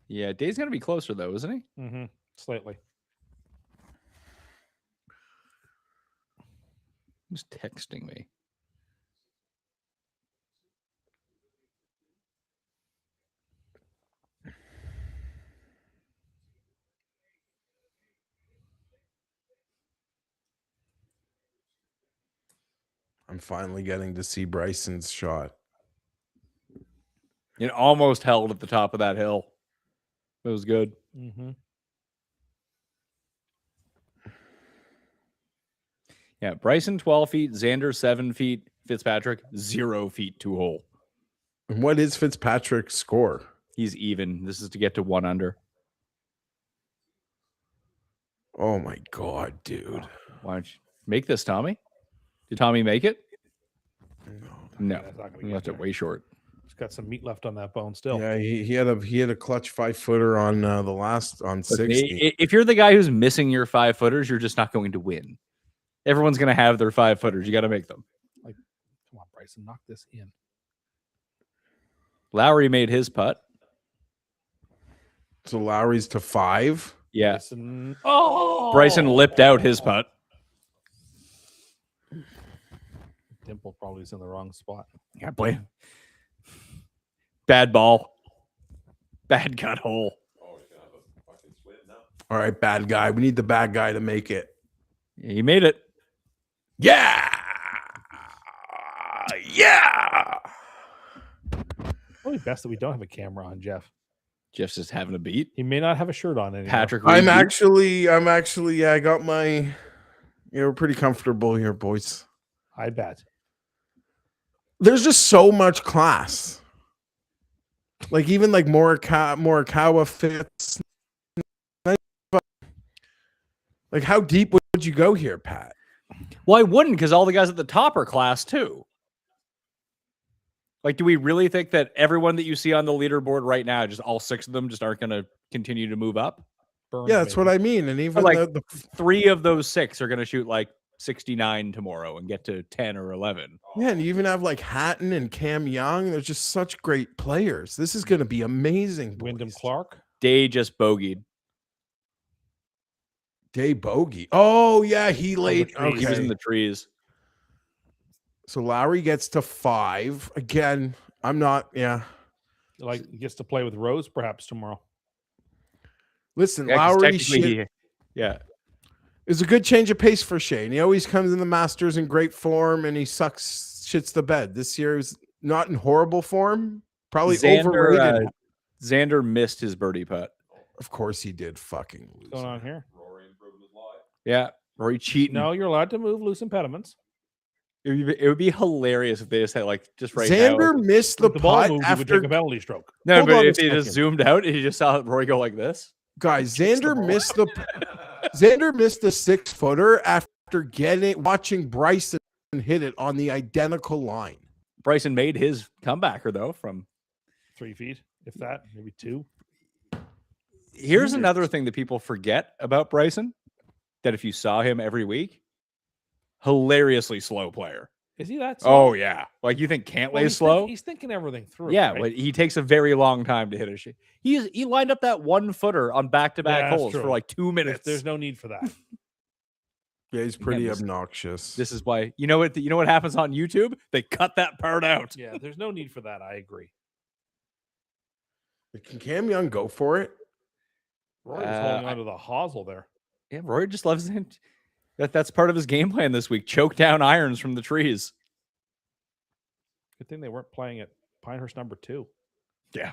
Yeah, Day's going to be closer, though, isn't he? Mm-hmm. Slightly. Who's texting me? I'm finally getting to see Bryson's shot. It almost held at the top of that hill. It was good. Mm-hmm. Yeah, Bryson 12 feet, Xander 7 feet, Fitzpatrick 0 feet 2 hole. And what is Fitzpatrick's score? He's even. This is to get to 1 under. Oh my god, dude. Why don't you make this, Tommy? Did Tommy make it? No, That's not gonna he get left it there. way short. He's got some meat left on that bone still. Yeah, he had a clutch 5-footer on the last on Look, 60. if you're the guy who's missing your 5-footers, you're just not going to win. Everyone's going to have their 5-footers. You got to make them. Come on, Bryson, knock this in. Lowry made his putt. So Lowry's to 5. Yeah. Bryson lipped out his putt. Dimple probably is in the wrong spot. Yeah, boy. Bad ball. Bad cut hole. Oh, he's gonna have a fucking swim now. All right, bad guy. We need the bad guy to make it. He made it. Yeah. Yeah. Probably best that we don't have a camera on Geoff. Jeff's just having a beat. He may not have a shirt on anymore. Patrick I'm Reed beat. actually, yeah, I got my, we're pretty comfortable here, boys. I bet. There's just so much class. Like even like Morikawa fits. Like how deep would you go here, Pat? Well, I wouldn't, because all the guys at the top are class too. Like, do we really think that everyone that you see on the leaderboard right now, just all 6 of them, just aren't going to continue to move up? Burns, Yeah, that's maybe. what I mean. And even like, the 3 of those 6 are going to shoot like 69 tomorrow and get to 10 or 11. yeah, and you even have like Hatton and Cam Young. They're just such great players. This is going to be amazing. Wyndham boys. Clark. Day just bogeyed. Day bogey. Oh yeah, he laid. trees. He was in Okay, the trees. so Lowry gets to 5 again. I'm not. Yeah, Like he gets to play with Rose perhaps tomorrow. listen, Yeah, 'cause Lowry technically shit yeah. is a good change of pace for Shane. He always comes in the Masters in great form, and he shits the bed. This year is not in horrible form. Probably overrated. Xander missed his birdie putt. Of course he did. Fucking lose. What's going on here? Rory improving his life. Yeah. Rory cheating. No, you're allowed to move loose impediments. It would be hilarious if they just had like just right Xander now. missed the If the ball putt moves, you would after. take a penalty stroke. No, Hold but on a if they just second. zoomed out and you just saw Rory go like this. Guys, Xander missed the 6-footer after watching Bryson hit it on the identical line. Bryson made his comebacker though from 3 feet, if that, maybe 2. Here's another thing that people forget about Bryson, that if you saw him every week, hilariously slow player. Is he that slow? Oh yeah. Like you think Cantlay's Well, slow? He's thinking everything through. Yeah, right? but he takes a very long time to hit a shot. He lined up that 1-footer on back-to-back Yeah, that's holes for true. like 2 minutes. There's no need for that. Yeah, he's pretty this- obnoxious. This is why you know what happens on YouTube? They cut that part out. Yeah, there's no need for that. I agree. Can Cam Young go for it? Rory was holding onto the hosel there. Yeah, Rory just loves him. That's part of his game plan this week. Choke down irons from the trees. Good thing they weren't playing at Pinehurst number 2. Yeah.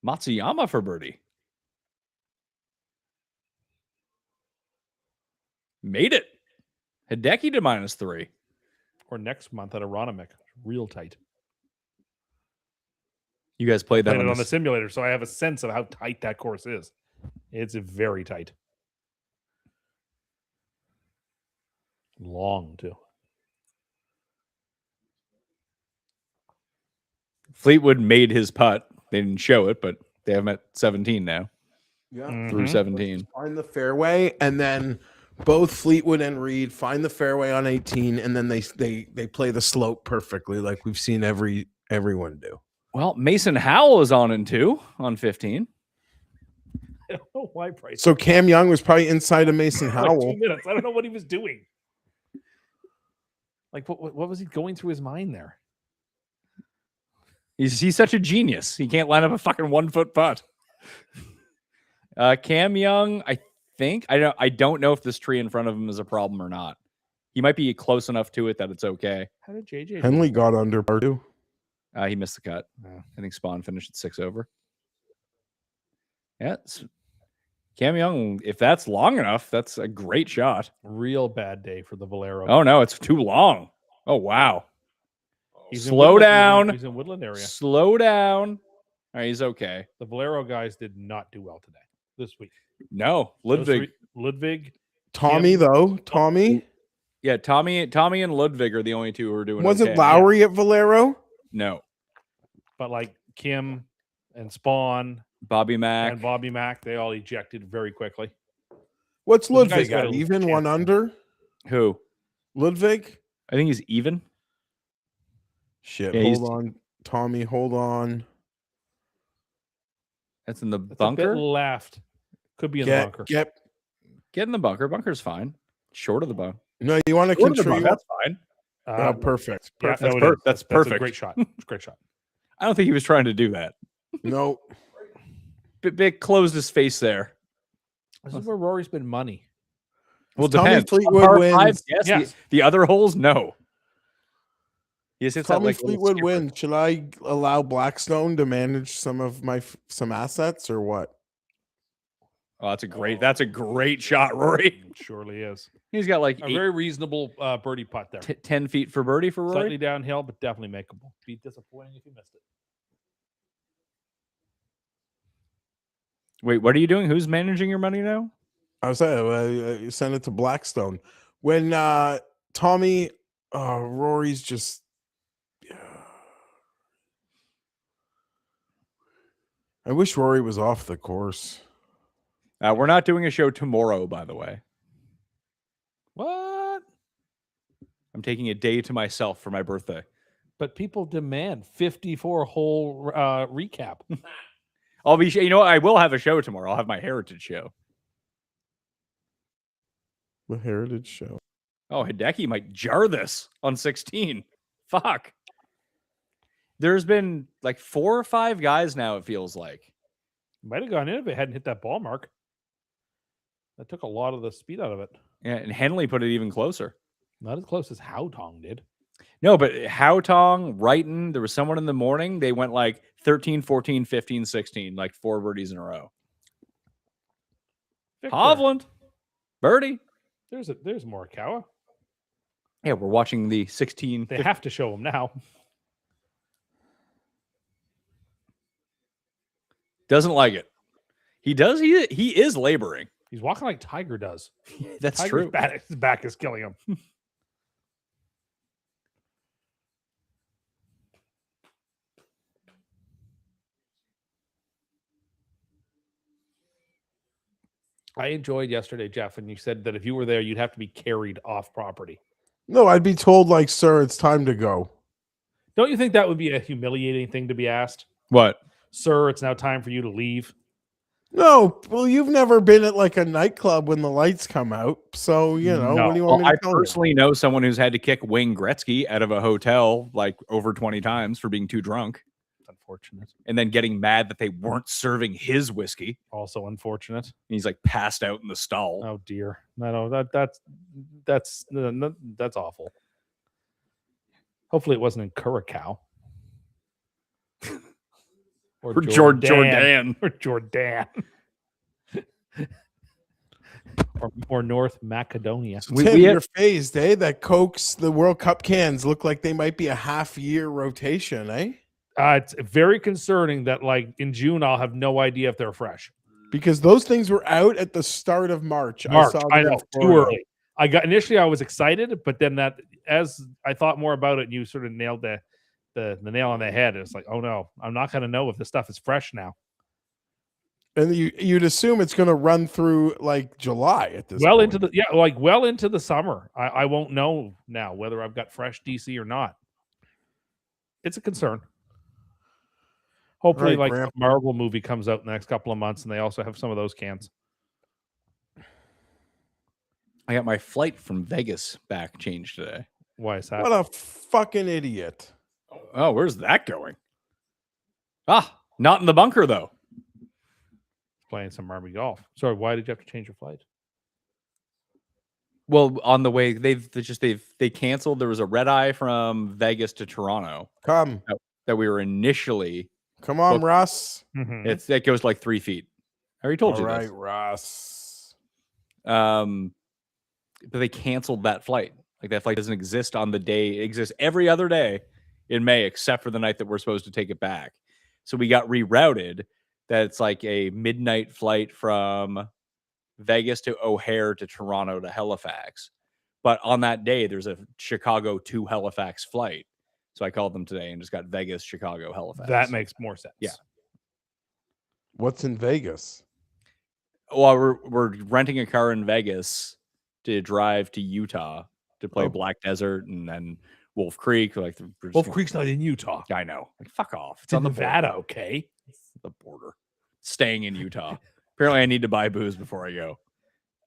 Matsuyama for birdie. Made it. Hideki to -3. Or next month at Aronimink. Real tight. You guys played that Played it on the this- simulator, so I have a sense of how tight that course is. It's very tight. Long, too. Fleetwood made his putt. They didn't show it, but they have him at 17 now. Yeah. Through 17. Find the fairway, and then both Fleetwood and Reed find the fairway on 18, and then they play the slope perfectly, like we've seen everyone do. Well, Mason Howell is on in 2 on 15. I don't know why Bryson. So Cam Young was probably inside of Mason Like Howell. 2 minutes. I don't know what he was doing. Like, what was he going through his mind there? He's such a genius. He can't line up a fucking 1-foot putt. Cam Young, I think I don't know if this tree in front of him is a problem or not. He might be close enough to it that it's okay. How did JJ? do Henley that? got under par too. He missed the cut. Oh. I think Spawn finished at 6 over. Yeah, Cam Young, if that's long enough, that's a great shot. Real bad day for the Valero. Oh no, it's too long. Oh wow. He's in Slow Woodland- down. He's in Woodland area. Slow down. All right, he's okay. The Valero guys did not do well today. this week? No, Those Ludwig. three- Ludwig. Tommy Kim- though. Tommy Yeah, Tommy and Ludwig are the only two who are doing. wasn't okay. Lowry at Valero. No, But like Kim and Spawn Bobby Mack. and Bobby Mack, they all ejected very quickly. What's So the guy's Ludwig got at? a Even chance. one under. Who? Ludwig. I think he's even. Shit. Yeah, he's- hold on, Tommy. Hold on. That's in the It's bunker. a bit left. Could be in the bunker. Get. Get in the bunker. Bunker's fine. Short of the bunker. No, you want to Short of the control. bunker. That's fine. Oh, perfect. Yeah, Perfect. no, it is. That's A perfect. great shot. It's a great shot. I don't think he was trying to do that. No. Big closed his face there. This is where Rory's been money. Well, Tommy depends. Fleetwood Par wins. five, yes. Yes. The other holes, no. He just hits that, Tommy like, little Fleetwood skewer. wins. Should I allow Blackstone to manage some of my some assets or what? Oh, that's a great shot, Rory. It surely is. He's got like A eight, very reasonable birdie putt there. 10 feet for birdie for Rory. Slightly downhill, but definitely makeable. Be disappointing if you missed it. Wait, what are you doing? Who's managing your money now? I was saying send it to Blackstone. When Tommy Rory's just I wish Rory was off the course. We're not doing a show tomorrow, by the way. What? I'm taking a day to myself for my birthday. But people demand 54 hole recap. I'll be, you know, I will have a show tomorrow. I'll have my heritage show. The Heritage Show. Oh, Hideki might jar this on 16. Fuck. There's been like 4 or 5 guys now, it feels like. Might have gone in if it hadn't hit that ball mark. That took a lot of the speed out of it. Yeah, and Henley put it even closer. Not as close as Haotong did. No, but Haotong, Wrighton, there was someone in the morning. They went like 13, 14, 15, 16, like 4 birdies in a row. Victor, Hovland, birdie. There's Morikawa. Yeah, we're watching the 16. They have to show him now. Doesn't like it. He does. He is laboring. He's walking like Tiger does. That's Tiger's true. His back is killing him. I enjoyed yesterday, Jeff, and you said that if you were there, you'd have to be carried off property. No, I'd be told like, sir, it's time to go. Don't you think that would be a humiliating thing to be asked? What? Sir, it's now time for you to leave. No, well, you've never been at like a nightclub when the lights come out. So, you know, No. what do you want Well, me I to tell you? personally know someone who's had to kick Wayne Gretzky out of a hotel like over 20 times for being too drunk It's unfortunate. and then getting mad that they weren't serving his whiskey. Also unfortunate. And he's like passed out in the stall. Oh dear. No, that's awful. Hopefully it wasn't in Curacao. Or Jordan. Or Jordan. or North Macedonia. So We- Tim, we had- you're phased, eh? That Cokes, the World Cup cans look like they might be a half-year rotation, eh? It's very concerning that like in June I'll have no idea if they're fresh. Because those things were out at the start of March. March, saw I them know, in too Florida. early. I was excited, but then that as I thought more about it, and you sort of nailed the nail on the head. It's like, oh no, I'm not going to know if the stuff is fresh now. And you'd assume it's going to run through like July at this Well point. into the summer. I won't know now whether I've got fresh DC or not. It's a concern. Hopefully, Right, like Grandpa. the Marvel movie comes out in the next couple of months, and they also have some of those cans. I got my flight from Vegas back changed today. Why is that? What a fucking idiot. Oh, where's that going? Not in the bunker though. Playing some Army golf. Sorry, why did you have to change your flight? Well, on the way they canceled. There was a red eye from Vegas to Toronto Come that we were initially. on, Well, Russ. It goes like 3 feet. I already told All you right, this. Russ. But they canceled that flight. Like that flight doesn't exist on the day. It exists every other day in May, except for the night that we're supposed to take it back. So we got rerouted that it's like a midnight flight from Vegas to O'Hare to Toronto to Halifax. But on that day, there's a Chicago to Halifax flight. So I called them today and just got Vegas, Chicago, Halifax. That makes more sense. Yeah. What's in Vegas? Well, we're renting a car in Vegas to drive to Utah to play Black Desert and then Wolf Creek. Like Wolf Creek's not in Utah. I know. Like, fuck off. It's on the Nevada, okay? It's the border. Staying in Utah. Apparently, I need to buy booze before I go.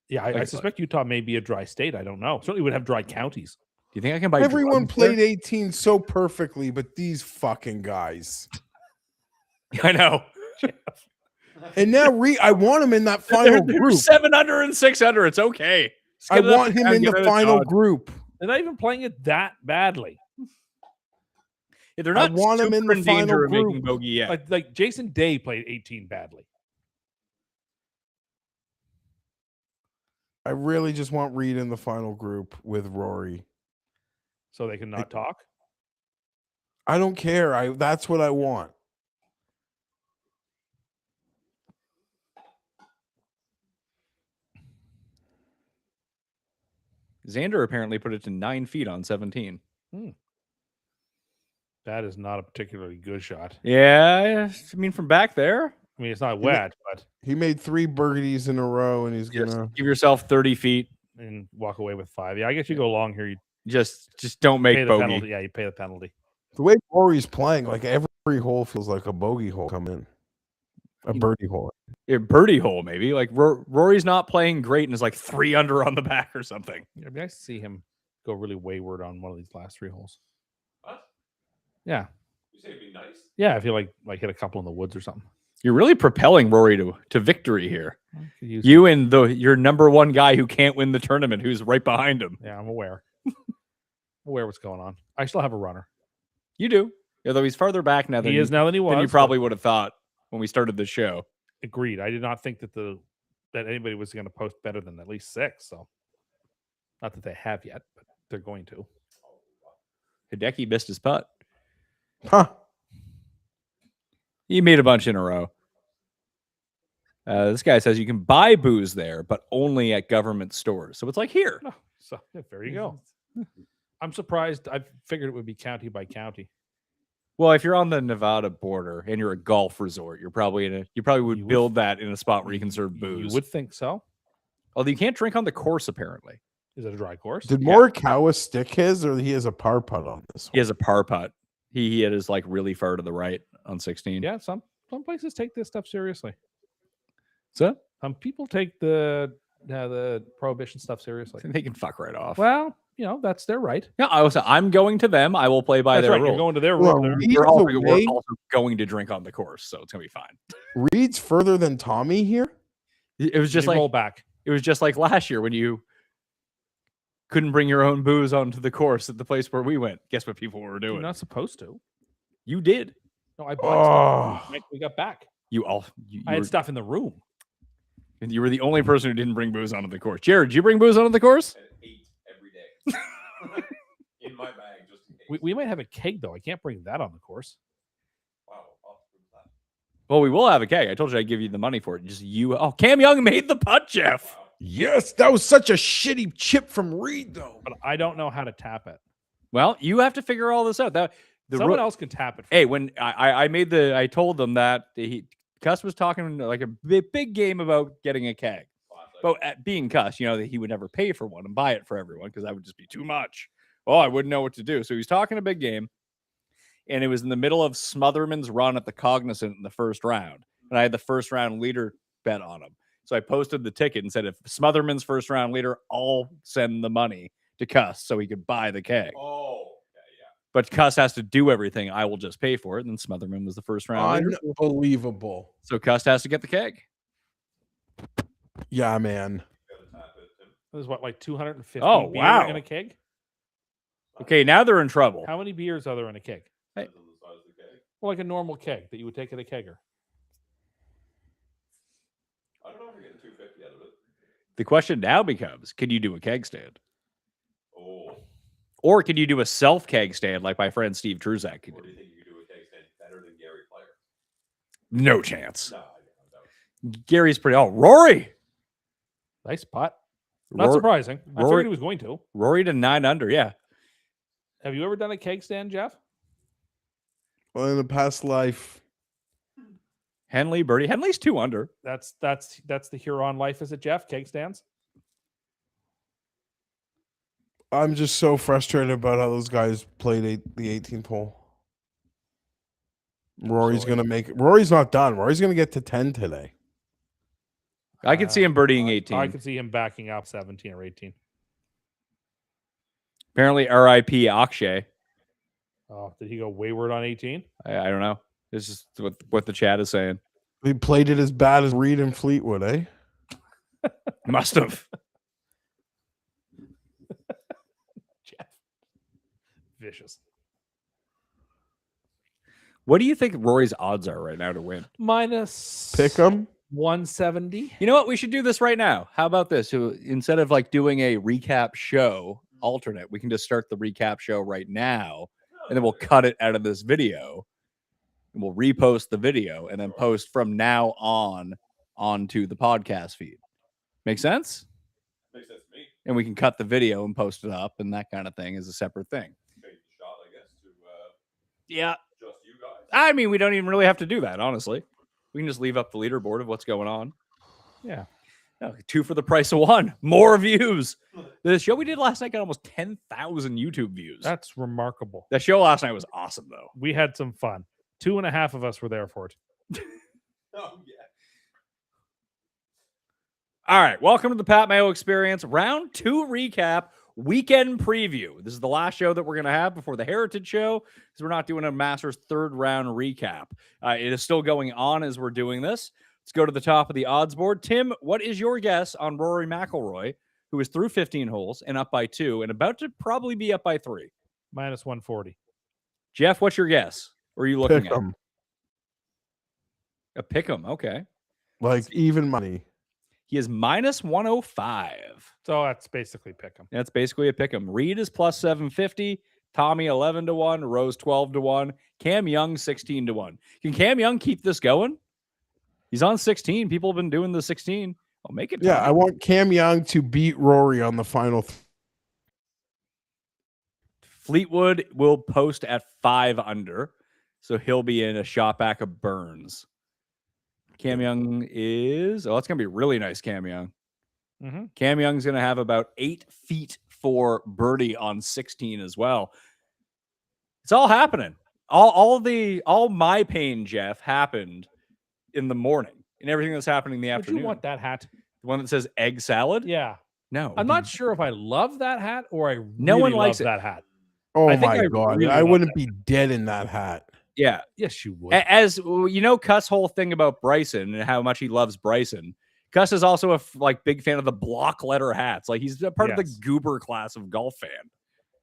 Yeah, I suspect Utah may be a dry state. I don't know. Certainly would have dry counties. Do you think I can buy? Everyone played 18 so perfectly, but these fucking guys. I know. And now I want him in that final they're group. 700 and 600. It's okay. I want him in the final group. They're not even playing it that badly. Yeah, they're not. I want him in the final group. Making bogey yet. Like Jason Day played 18 badly. I really just want Reed in the final group with Rory. So they can not talk? I don't care. That's what I want. Xander apparently put it to 9 feet on 17. That is not a particularly good shot. Yeah, I mean, from back there. I mean, it's not wet, but he made 3 birdies in a row, and he's just gonna give yourself 30 feet and walk away with 5. Yeah, I guess you go long here. You just don't make pay the bogey. penalty. Yeah, you pay the penalty. The way Rory's playing, like every hole feels like a bogey hole come in, a birdie hole. A birdie hole, maybe. Like Rory's not playing great and is like 3 under on the back or something. It'd be nice to see him go really wayward on one of these last 3 holes. What? Yeah. You say it'd be nice? Yeah, if you like hit a couple in the woods or something. You're really propelling Rory to victory here. And your number one guy who can't win the tournament, who's right behind him. Yeah, I'm aware. Aware what's going on. I still have a runner. You do, although he's farther back now than he is now than he was. Than you probably would have thought when we started the show. Agreed. I did not think that that anybody was going to post better than at least 6. So, not that they have yet, but they're going to. Hideki missed his putt. Huh. He made a bunch in a row. This guy says you can buy booze there, but only at government stores. So it's like here. Oh, so there you go. I'm surprised. I figured it would be county by county. Well, if you're on the Nevada border and you're a golf resort, you probably would build that in a spot where you can serve booze. You would think so. Although you can't drink on the course, apparently. Is it a dry course? Did Morikawa stick his, or he has a par putt on this one? He has a par putt. He had his like really far to the right on 16. Yeah, some places take this stuff seriously. So some people take the prohibition stuff seriously. They can fuck right off. Well, that's their right. Yeah, I'm going to them. I will play by their rules. You're going to their rules. We're also going to drink on the course, so it's gonna be fine. Reed's further than Tommy here. It was just like roll back. It was just like last year when you couldn't bring your own booze onto the course at the place where we went. Guess what people were doing? You're not supposed to. You did. No, I bought stuff. We got back. I had stuff in the room. And you were the only person who didn't bring booze onto the course. Jared, did you bring booze onto the course? And 8 every day. In my bag, just in case. We might have a keg, though. I can't bring that on the course. Wow. I'll prove that. Well, we will have a keg. I told you I'd give you the money for it. Just you. Oh, Cam Young made the putt, Jeff. Wow. Yes, that was such a shitty chip from Reed, though. But I don't know how to tap it. Well, you have to figure all this out. Someone else can tap it. Hey, when I told them that Cuss was talking like a big game about getting a keg. But at being Cuss, that he would never pay for one and buy it for everyone because that would just be too much. Well, I wouldn't know what to do. So he's talking a big game. And it was in the middle of Smotherman's run at the Cognizant in the first round. And I had the first round leader bet on him. So I posted the ticket and said, if Smotherman's first round leader, I'll send the money to Cuss so he could buy the keg. Oh, yeah. But Cuss has to do everything. I will just pay for it. And then Smotherman was the first round leader. Unbelievable. So Cuss has to get the keg. Yeah, man. There's like 250 Oh, beer wow. in a keg? Okay, now they're in trouble. How many beers are there in a keg? Hey. Well, like a normal keg that you would take at a kegger. I don't know if you're getting 250 out of it. The question now becomes, can you do a keg stand? Oh. Or can you do a self keg stand like my friend Steve Truzak could Or do do? you think you could do a keg stand better than Gary Player? No chance. No, Gary's pretty. Oh, Rory. Nice putt. Not Rory, surprising. I Rory- figured he was going to. Rory to 9 under. Yeah. Have you ever done a keg stand, Jeff? Well, in the past life, Henley, birdie. Henley's 2 under. That's the Huron life, is it, Jeff? Keg stands? I'm just so frustrated about how those guys played the 18th hole. Rory's not done. Rory's gonna get to 10 today. I could see him birdieing I 18. could see him backing up 17 or 18. Apparently, R.I.P. Akshay. Oh, did he go wayward on 18? I don't know. This is what the chat is saying. He played it as bad as Reed and Fleetwood, eh? Must have. Jeff. Vicious. What do you think Rory's odds are right now to win? Minus Pick them. 170. You know what? We should do this right now. How about this? So instead of like doing a recap show alternate, we can just start the recap show right now, and then we'll cut it out of this video, and we'll repost the video, and then post from now on onto the podcast feed. Make sense? Makes sense to me. And we can cut the video and post it up, and that kind of thing is a separate thing. Take the shot, I guess, to Yeah. just you guys. I mean, we don't even really have to do that, honestly. We can just leave up the leaderboard of what's going on. Yeah. No, 2 for the price of 1. More views. The show we did last night got almost 10,000 YouTube views. That's remarkable. That show last night was awesome, though. We had some fun. 2.5 of us were there for it. Oh, yeah. All right. Welcome to the Pat Mayo Experience. Round 2 recap, weekend preview. This is the last show that we're going to have before the Heritage Show, because we're not doing a Masters 3rd round recap. It is still going on as we're doing this. Let's go to the top of the odds board. Tim, what is your guess on Rory McIlroy, who is through 15 holes and up by 2 and about to probably be up by 3? Minus 140. Jeff, what's your guess? Or are you looking Pick at them. a pick 'em? Okay. Like even money. He is minus 105. So that's basically pick 'em. That's basically a pick 'em. Reed is plus 750. Tommy 11 to 1. Rose 12 to 1. Cam Young 16 to 1. Can Cam Young keep this going? He's on 16. People have been doing the 16. I'll make it. Yeah, Tommy. I want Cam Young to beat Rory on the final. Fleetwood will post at 5 under, so he'll be in a shot back of Burns. Cam Young is that's gonna be really nice. Cam Young. Mm-hmm. Cam Young's gonna have about 8 feet for birdie on 16 as well. It's all happening. All my pain, Jeff, happened in the morning, and everything that's happening in the Would afternoon. you want that hat? The one that says egg salad? Yeah. No, I'm not sure if I love that hat or I No really one likes love it. that hat. Oh I think my I god, really I love wouldn't that. be dead in that hat. Yeah. Yes, you would. As you know, Cuss' whole thing about Bryson and how much he loves Bryson. Cuss is also a big fan of the block letter hats. Like he's a part of the Yes. goober class of golf fan.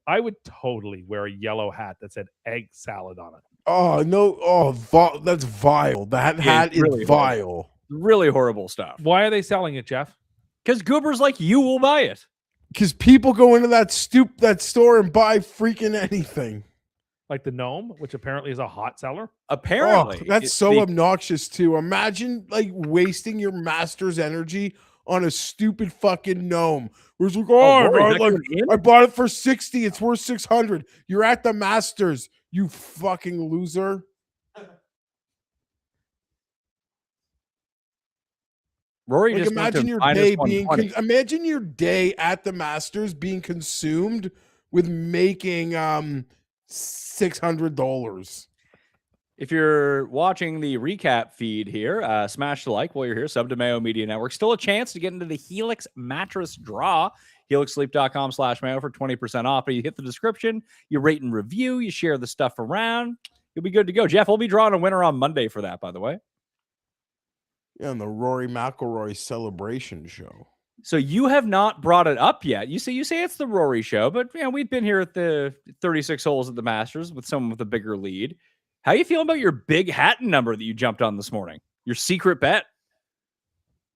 I would totally wear a yellow hat that said egg salad on it. Oh no! Oh, that's vile. That hat is really vile. Really horrible stuff. Why are they selling it, Jeff? Because goobers like you will buy it. Because people go into that store and buy freaking anything. Like the gnome, which apparently is a hot seller. Apparently, that's so obnoxious too. Imagine like wasting your master's energy on a stupid fucking gnome. Where's like, Rory, I bought it for 60. It's worth 600. You're at the Masters, you fucking loser. Rory Like just went to imagine your minus day being 120. imagine your day at the Masters being consumed with making $600. If you're watching the recap feed here, smash the like while you're here. Sub to Mayo Media Network. Still a chance to get into the HELIX mattress draw. HELIXsleep.com/Mayo for 20% off. But you hit the description, you rate and review, you share the stuff around. You'll be good to go. Jeff, we'll be drawing a winner on Monday for that, by the way. Yeah, on the Rory McIlroy celebration show. So you have not brought it up yet. You say it's the Rory show, but we've been here at the 36 holes at the Masters with someone with a bigger lead. How you feeling about your big Hatton number that you jumped on this morning? Your secret bet?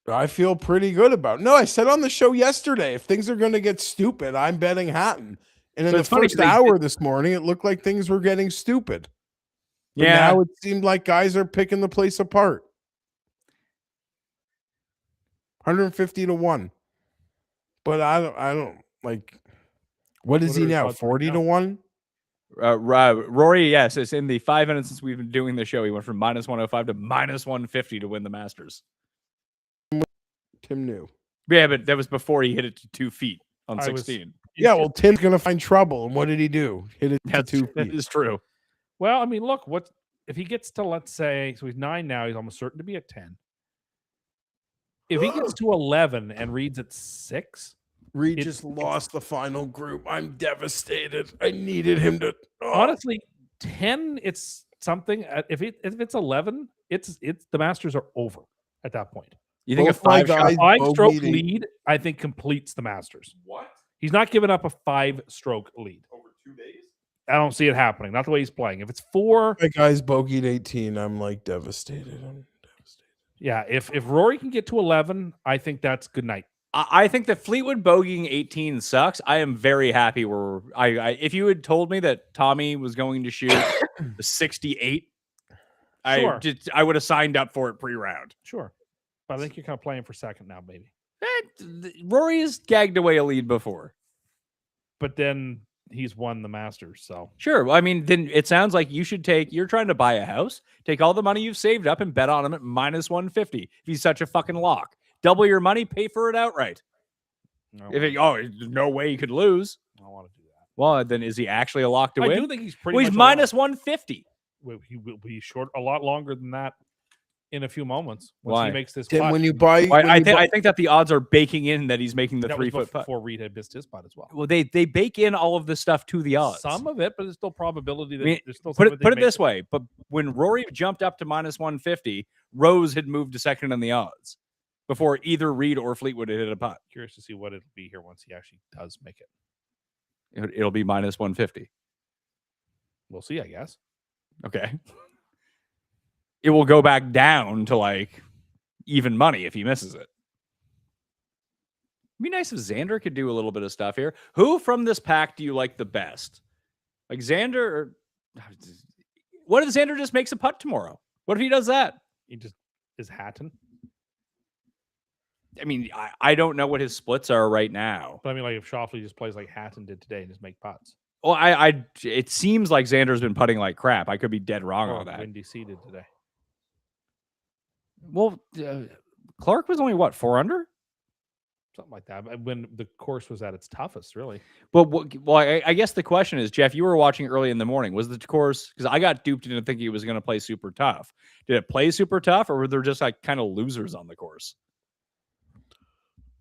I feel pretty good about it. No, I said on the show yesterday, if things are going to get stupid, I'm betting Hatton. And in So the it's funny first 'cause hour this morning, it looked like things were getting stupid. But now it seemed like guys are picking the place apart. 150 to 1. But I don't like, what is What he are his now? odds right 40 now? to 1? Rory, yes, it's in the 5 minutes since we've been doing the show. He went from -105 to -150 to win the Masters. Tim knew. Yeah, but that was before he hit it to 2 feet on I was- 16. Yeah, well, Tim's going to find trouble. And what did he do? Hit it to That's 2 that feet. is true. Well, I mean, look, what if he gets to, let's say, so he's 9 now, he's almost certain to be at 10. If he gets to 11 and reads at 6, Reed It- just lost the final group. I'm devastated. I needed him to. honestly, 10, it's something. If it's 11, it's the Masters are over at that point. You think a Both my 5 shot? guys- A 5-stroke bogeyed. lead, I think, completes the Masters. What? He's not giving up a 5-stroke lead. Over 2 days? I don't see it happening. Not the way he's playing. If it's 4, My guy's bogeyed 18. I'm like devastated. I'm devastated. yeah. If Rory can get to 11, I think that's good night. I think that Fleetwood bogeying 18 sucks. I am very happy where if you had told me that Tommy was going to shoot the 68, Sure. I would have signed up for it pre-round. Sure, but I think you're kind of playing for second now, baby. Rory has gagged away a lead before. But then he's won the Masters, so Sure. Well, I mean, then it sounds like you're trying to buy a house, take all the money you've saved up and bet on him at -150. If he's such a fucking lock, double your money, pay for it outright. There's no way he could lose. I don't want to do that. Well, then is he actually a lock to I win? do think he's pretty. Well, he's much a lock. -150. Well, he will be short a lot longer than that in a few moments once Why? he makes this Tim, putt. when you buy, Well, when I you buy- think that the odds are baking in that he's making the that was 3-foot putt. before Reed had missed his putt as well. Well, they bake in all of this stuff to the odds. Some of it, but there's still probability that I mean, there's still put some it of put it they this make- way. But when Rory jumped up to -150, Rose had moved to second in the odds before either Reed or Fleetwood had hit a putt. Curious to see what it'll be here once he actually does make it. It'll be -150. We'll see, I guess. Okay. It will go back down to like even money if he misses it. It'd be nice if Xander could do a little bit of stuff here. Who from this pack do you like the best? Like Xander or what if Xander just makes a putt tomorrow? What if he does that? He just is Hatton. I mean, I don't know what his splits are right now. But I mean, like if Shoffley just plays like Hatton did today and just make putts. Well, it seems like Xander's been putting like crap. I could be dead wrong Or on that. Windy C did today. Well, Clark was only what, 4 under? Something like that. But when the course was at its toughest, really. Well, I guess the question is, Jeff, you were watching early in the morning. Was the course, because I got duped into thinking it was going to play super tough. Did it play super tough, or were there just like kind of losers on the course?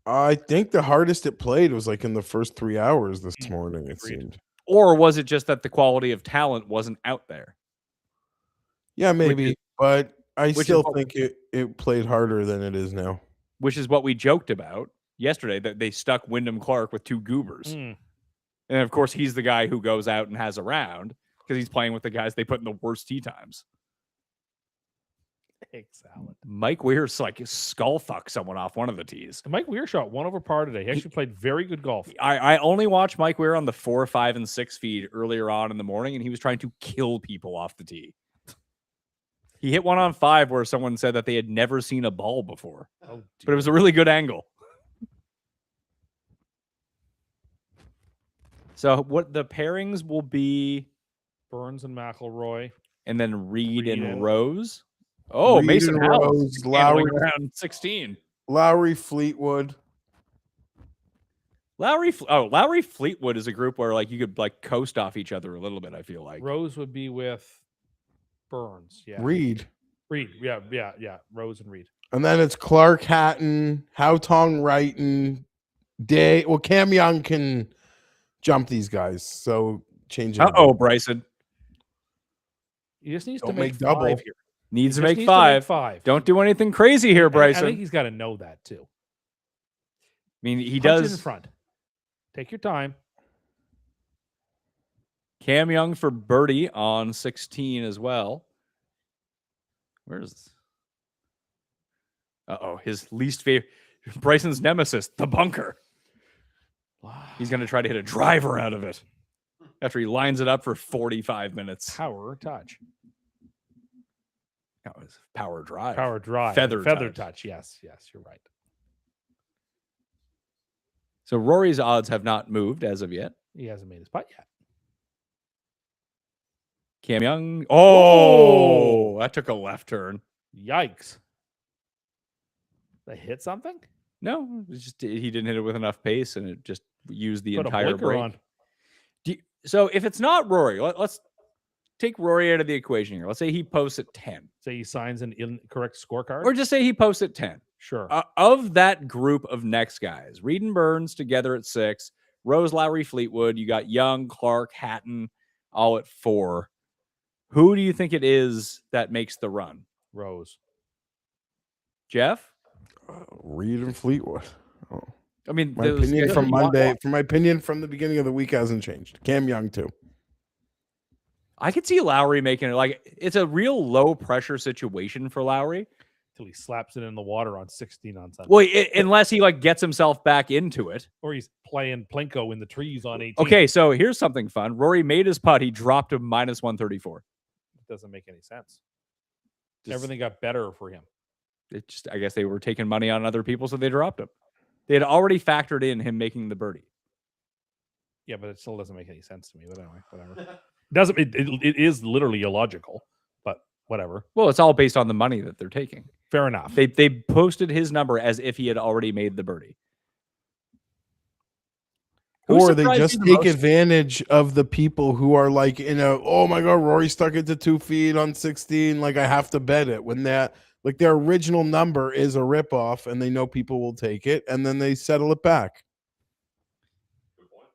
I think the hardest it played was like in the first 3 hours this morning, it Agreed. seemed. Or was it just that the quality of talent wasn't out there? Yeah, maybe. But I which is still what- think it played harder than it is now. Which is what we joked about yesterday, that they stuck Wyndham Clark with 2 goobers. Mm. And of course, he's the guy who goes out and has a round because he's playing with the guys they put in the worst tee times. Egg salad. Mike Weir's like skull fuck someone off one of the tees. And Mike Weir shot 1 over par today. He actually played very good golf. I only watched Mike Weir on the 4, 5, and 6 feed earlier on in the morning, and he was trying to kill people off the tee. He hit one on 5 where someone said that they had never seen a ball before, Oh, but it was a really good angle. So what the pairings will be, Burns and McIlroy. and then Reed Reed and and- Rose. Oh, Reed Mason and Howell Rose, handling Lowry, around 16. Lowry, Fleetwood. Lowry Fleetwood is a group where like you could like coast off each other a little bit. I feel like Rose would be with Burns. Yeah. Reed. Reed. Yeah. Rose and Reed. And then it's Clark, Hatton, Hao Tong, Wrighton, Day. Well, Cam Young can jump these guys. So change it. Bryson He just needs Don't to make make double. 5 here. needs He to just make needs 5. Don't do anything crazy here, And Bryson. I think he's got to know that too. I mean, he Punch it in does. front. Take your time. Cam Young for birdie on 16 as well. Where's? His least favorite, Bryson's nemesis, the bunker. He's going to try to hit a driver out of it after he lines it up for 45 minutes. Power or touch. That was power drive. Power drive. Feather Feather touch. touch. Yes, you're right. So Rory's odds have not moved as of yet. He hasn't made his putt yet. Cam Young. Oh, that took a left turn. Yikes. They hit something? No, it's just he didn't hit it with enough pace, and it just used the Put a entire blinker break. on. So if it's not Rory, let's take Rory out of the equation here. Let's say he posts at 10. Say he signs an incorrect scorecard? Or just say he posts at 10. Sure. Of that group of next guys, Reed and Burns together at 6, Rose, Lowry, Fleetwood, you got Young, Clark, Hatton, all at 4. Who do you think it is that makes the run? Rose. Jeff? Reed and Fleetwood. Oh. I mean, My opinion from Monday, from my opinion from the beginning of the week hasn't changed. Cam Young too. I could see Lowry making it like it's a real low pressure situation for Lowry. Till he slaps it in the water on 16 on Sunday. Well, unless he like gets himself back into it. Or he's playing Plinko in the trees on 18. Okay, so here's something fun. Rory made his putt. He dropped to minus 134. It doesn't make any sense. Everything got better for him. It just, I guess they were taking money on other people, so they dropped him. They had already factored in him making the birdie. Yeah, but it still doesn't make any sense to me. But anyway, whatever. It is literally illogical, but whatever. Well, it's all based on the money that they're taking. Fair enough. They posted his number as if he had already made the birdie. Or they just take advantage of the people who are like, oh my God, Rory stuck it to 2 feet on 16. Like, I have to bet it when that, like, their original number is a ripoff and they know people will take it and then they settle it back. Good point.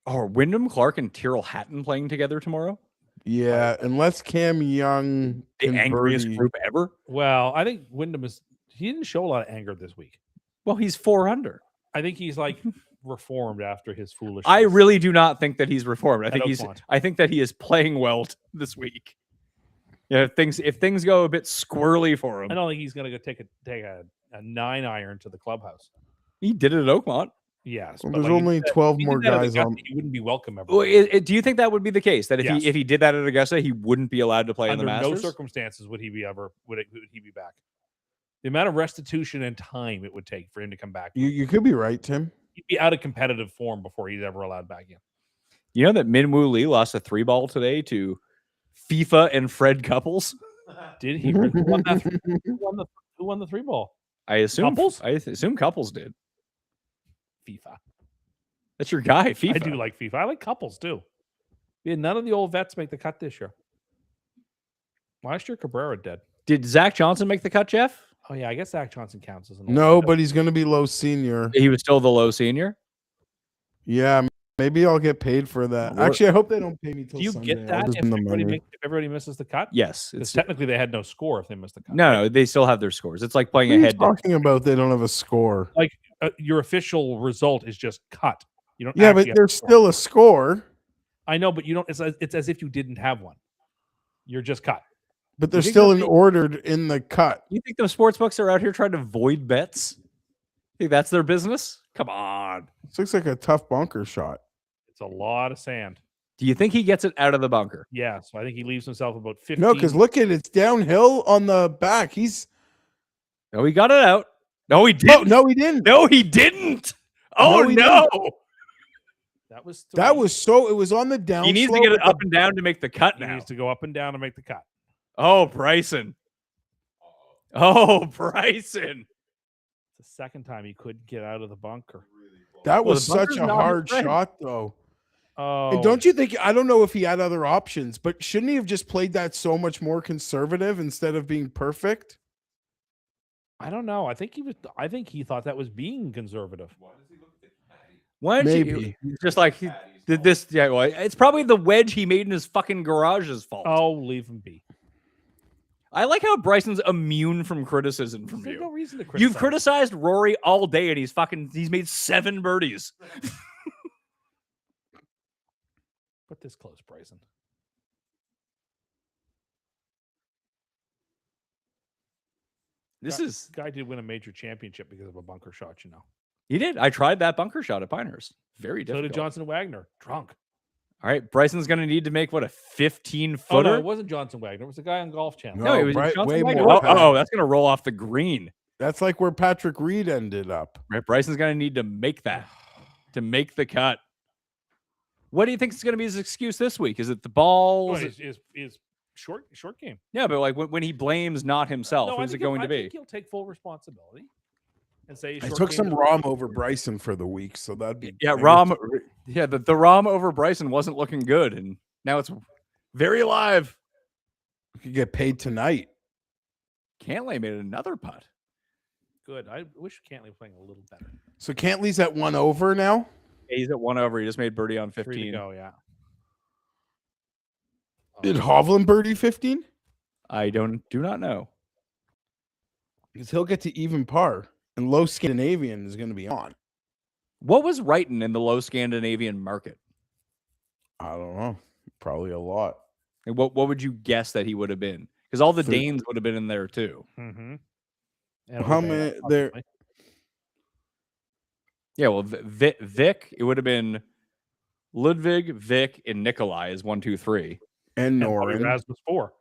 Oh, are Wyndham Clark and Tyrrell Hatton playing together tomorrow? Yeah, unless Cam Young The can angriest birdie. group ever? Well, I think Wyndham he didn't show a lot of anger this week. Well, he's 4 under. I think he's like reformed after his foolishness. I really do not think that he's reformed. I think that he is playing well this week. Yeah, if things go a bit squirrely for him. I don't think he's gonna go take a 9-iron to the clubhouse. He did it at Oakmont. Yes. Well, but there's only 12 he more did that at guys Augusta, on. He wouldn't be welcome ever. Well, do you think that would be the case? That if he did that at Augusta, he wouldn't be allowed to play in the Under Masters? no circumstances would he be back. The amount of restitution and time it would take for him to come back. You could be right, Tim. He'd be out of competitive form before he's ever allowed back in. You know that Min-Woo Lee lost a 3-ball today to FIFA and Fred Couples? Did he? Who won the 3-ball? I assume Couples? I assume Couples did. FIFA. That's your guy, FIFA. I do like FIFA. I like Couples too. Yeah, none of the old vets make the cut this year. Last year, Cabrera did. Did Zach Johnson make the cut, Jeff? Oh yeah, I guess Zach Johnson counts as an No, old vet. but he's going to be low senior. He was still the low senior? Yeah, maybe I'll get paid for that. Well, Actually, I hope they don't pay me till Do you Sunday. get I'll that just if win the money. everybody misses the cut? Yes. Because technically they had no score if they missed the cut. No, they still have their scores. It's like playing What are you ahead. talking about? They don't have a score. Like your official result is just cut. You don't. Yeah, actually but have there's a score. still a score. I know, but you don't. It's as if you didn't have one. You're just cut. But they're think still that'd be- ordered in the cut. You think the sports books are out here trying to void bets? Think that's their business? Come on. This looks like a tough bunker shot. It's a lot of sand. Do you think he gets it out of the bunker? Yeah, so I think he leaves himself about 15. No, because look at it's downhill on the back. No, he got it out. No, he didn't. No, he didn't. No, he didn't. Oh, No, he no. That was That was so. It was on the down. He needs to slope get it with up the- and down to make the cut He now. needs to go up and down to make the cut. Oh, Bryson. Oh, Bryson. It's the second time he couldn't get out of the bunker. That Well, was the such bunker's a not his hard friend. shot, though. Oh, And don't you think? I don't know if he had other options, but shouldn't he have just played that so much more conservative instead of being perfect? I don't know. I think he thought that was being conservative. Why does he look at the caddy? Why don't Maybe. you just like he Caddy's did fault. this? Yeah, well, it's probably the wedge he made in his fucking garage's fault. Oh, leave him be. I like how Bryson's immune from criticism from There's you. no reason to criticize. You've criticized Rory all day, and he's made 7 birdies. Put this close, Bryson. This Guy did win a major championship because of a bunker shot, you know. he did. I tried that bunker shot at Pinehurst. Very So difficult. did Johnson Wagner. Drunk. All right, Bryson's going to need to make what, a 15-footer? Oh, no, it wasn't Johnson Wagner. It was the guy on Golf Channel. No, it was right, Johnson way Wagner. more Oh, that's going to roll off the green. That's like where Patrick Reed ended up. Right, Bryson's going to need to make that, to make the cut. What do you think is going to be his excuse this week? Is it the balls? Is short game. Yeah, but like when he blames not himself, No, who's it going to I be? think he'll take full responsibility and say I short took game some is- Rom over Bryson for the week, so that'd be Yeah, Rom. Yeah, the Rom over Bryson wasn't looking good, and now it's very alive. You could get paid tonight. Cantlay made another putt. Good. I wish Cantley was playing a little better. So Cantley's at 1 over now. Yeah, he's at 1 over. He just made birdie on 3 to 15. go, yeah. Did Hovland birdie 15? I do not know. Because he'll get to even par, and low Scandinavian is going to be on. What was writing in the low Scandinavian market? I don't know. Probably a lot. And what would you guess that he would have been? Because all the Thir- Danes would have been in there too. Mm-hmm. How many there? Yeah, well, Vic, it would have been Ludwig, Vic, and Nikolai is 1, 2, 3. And Norin. Norin. Rasmus 4.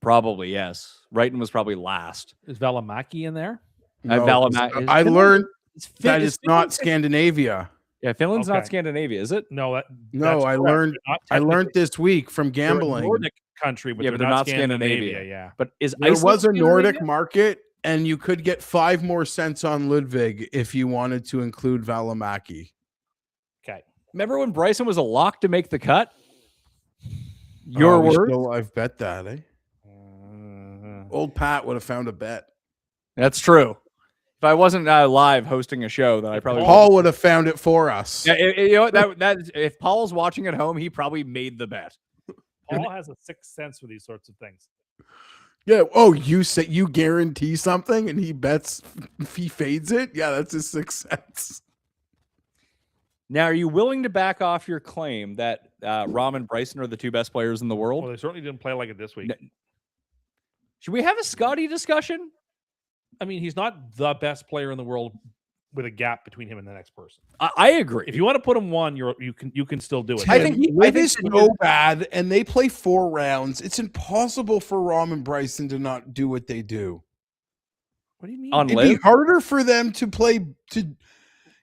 Probably, yes. Wrighton was probably last. Is Valimaki in there? No, Valimaki- I Finland- learned Is Fin- that is it's not Finland- Scandinavia. Yeah, Finland's not Okay. Scandinavia, is it? No, No, that's I correct. learned They're not I learned technically- this week from they're a gambling. Nordic country, but Yeah, they're, but they're not Scandinavia. Scandinavia. Yeah. But is There Iceland was a Nordic Scandinavia? market, and you could get 5 more cents on Ludwig if you wanted to include Valimaki. Okay. Remember when Bryson was a lock to make the cut? Your we word? still- I've bet that, eh? Old Pat would have found a bet. That's true. If I wasn't live hosting a show, then I probably Paul would have found it for us. Yeah, you know what, that if Paul's watching at home, he probably made the bet. Paul has a sixth sense for these sorts of things. Yeah. Oh, you say you guarantee something, and he bets if he fades it. Yeah, that's his 6 cents. Now, are you willing to back off your claim that Rom and Bryson are the 2 best players in the world? Well, they certainly didn't play like it this week. Should we have a Scotty discussion? I mean, he's not the best player in the world with a gap between him and the next person. I agree. If you want to put him one, you can still do it. I think he- Liv is so bad, and they play 4 rounds. It's impossible for Rom and Bryson to not do what they do. What do you mean? On It'd be Liv? harder for them to play. It'd be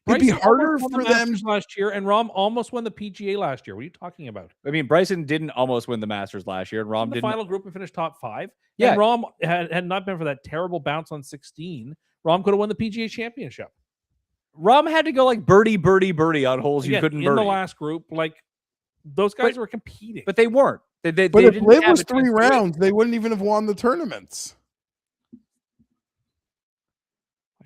Bryson harder almost won for the them. Masters last year, and Rom almost won the PGA last year. What are you talking about? I mean, Bryson didn't almost win the Masters last year, and Rom In the didn't. final group and finished top 5. Yeah. And Rom had not been for that terrible bounce on 16. Rom could have won the PGA Championship. Rom had to go like birdie, birdie, birdie on holes you Again, couldn't in birdie. the last group, like those guys were competing. But they weren't. They But they if didn't Liv have was a chance 3 to win. rounds, they wouldn't even have won the tournaments.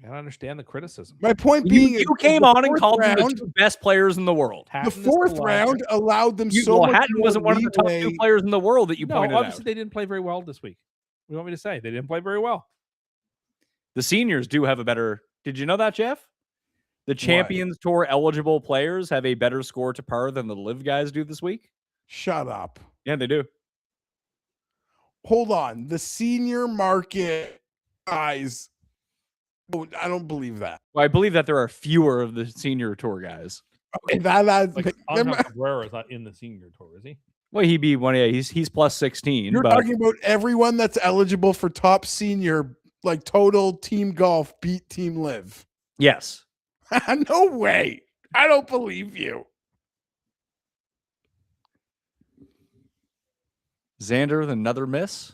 I don't understand the criticism. My point being, You came on and called them the round, 2 best players in the world. the Hatton is 4th still round allowed them so Well, much Hatton more wasn't one of the top 2 leeway. players in the world that you No, pointed obviously out. they didn't play very well this week. What do you want me to say? They didn't play very well. The seniors do have a better. Did you know that, Jeff? The Champions Tour eligible players have a better score to par than the Live guys do this week. Shut up. Yeah, they do. Hold on. The senior market guys. I don't believe that. Well, I believe that there are fewer of the senior tour guys. Okay, that's Like Angel Cabrera is not in the senior tour, is he? Well, he'd be one. Yeah, he's plus 16. you're but talking about everyone that's eligible for top senior, like total team golf, beat team live. yes, No way. I don't believe you. Xander, another miss.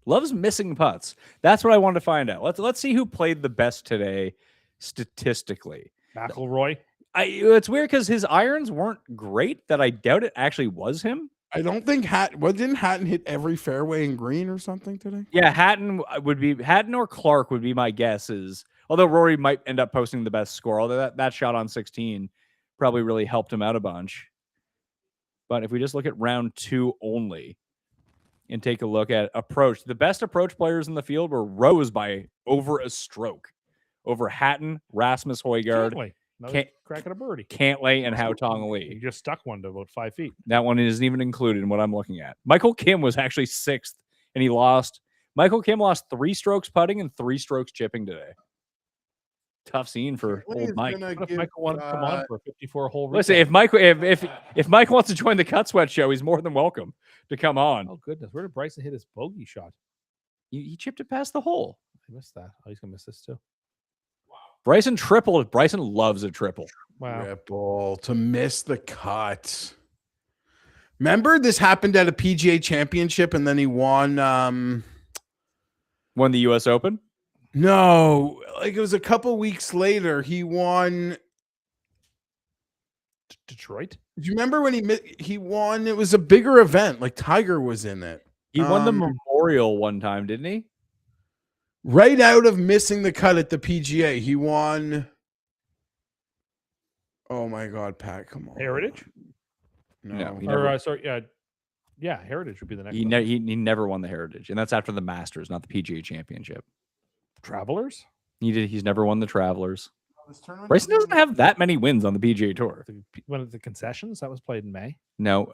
Loves missing putts. That's what I wanted to find out. Let's see who played the best today statistically. McIlroy. It's weird because his irons weren't great. That I doubt it actually was him. I don't think didn't Hatton hit every fairway and green or something today? Yeah, Hatton or Clark would be my guesses. Although Rory might end up posting the best score. Although that shot on 16 probably really helped him out a bunch. But if we just look at round 2 only and take a look at approach, the best approach players in the field were Rose by over a stroke over Hatton, Rasmus Højgaard, Cantlay. Another Can't- crack at a birdie. Cantlay, and Hao Tong He Lee. just stuck one to about 5 feet. That one isn't even included in what I'm looking at. Michael Kim was actually 6th, and he lost. Michael Kim lost 3 strokes putting and 3 strokes chipping today. tough scene for old Mike. What if Michael wanted to come on for a 54-hole? Listen, if Mike wants to join the Cut Sweat show, he's more than welcome to come on. Oh goodness, where did Bryson hit his bogey shot? He chipped it past the hole. I missed that. Oh, he's gonna miss this too. Bryson tripled. Bryson loves a triple. Wow. Triple to miss the cut. Remember, this happened at a PGA Championship, and then he won. Won the U.S. Open. No, like it was a couple weeks later. He won. Detroit. Do you remember when he won? It was a bigger event. Like Tiger was in it. He won the Memorial one time, didn't he? Right out of missing the cut at the PGA, he won. Oh my God, Pat! Come on, Heritage. No, he never, sorry, yeah, Heritage would be the next. he one. he never won the Heritage, and that's after the Masters, not the PGA Championship. Travelers. He's never won the Travelers. Bryson doesn't have that many wins on the PGA Tour. One of the concessions that was played in May. No,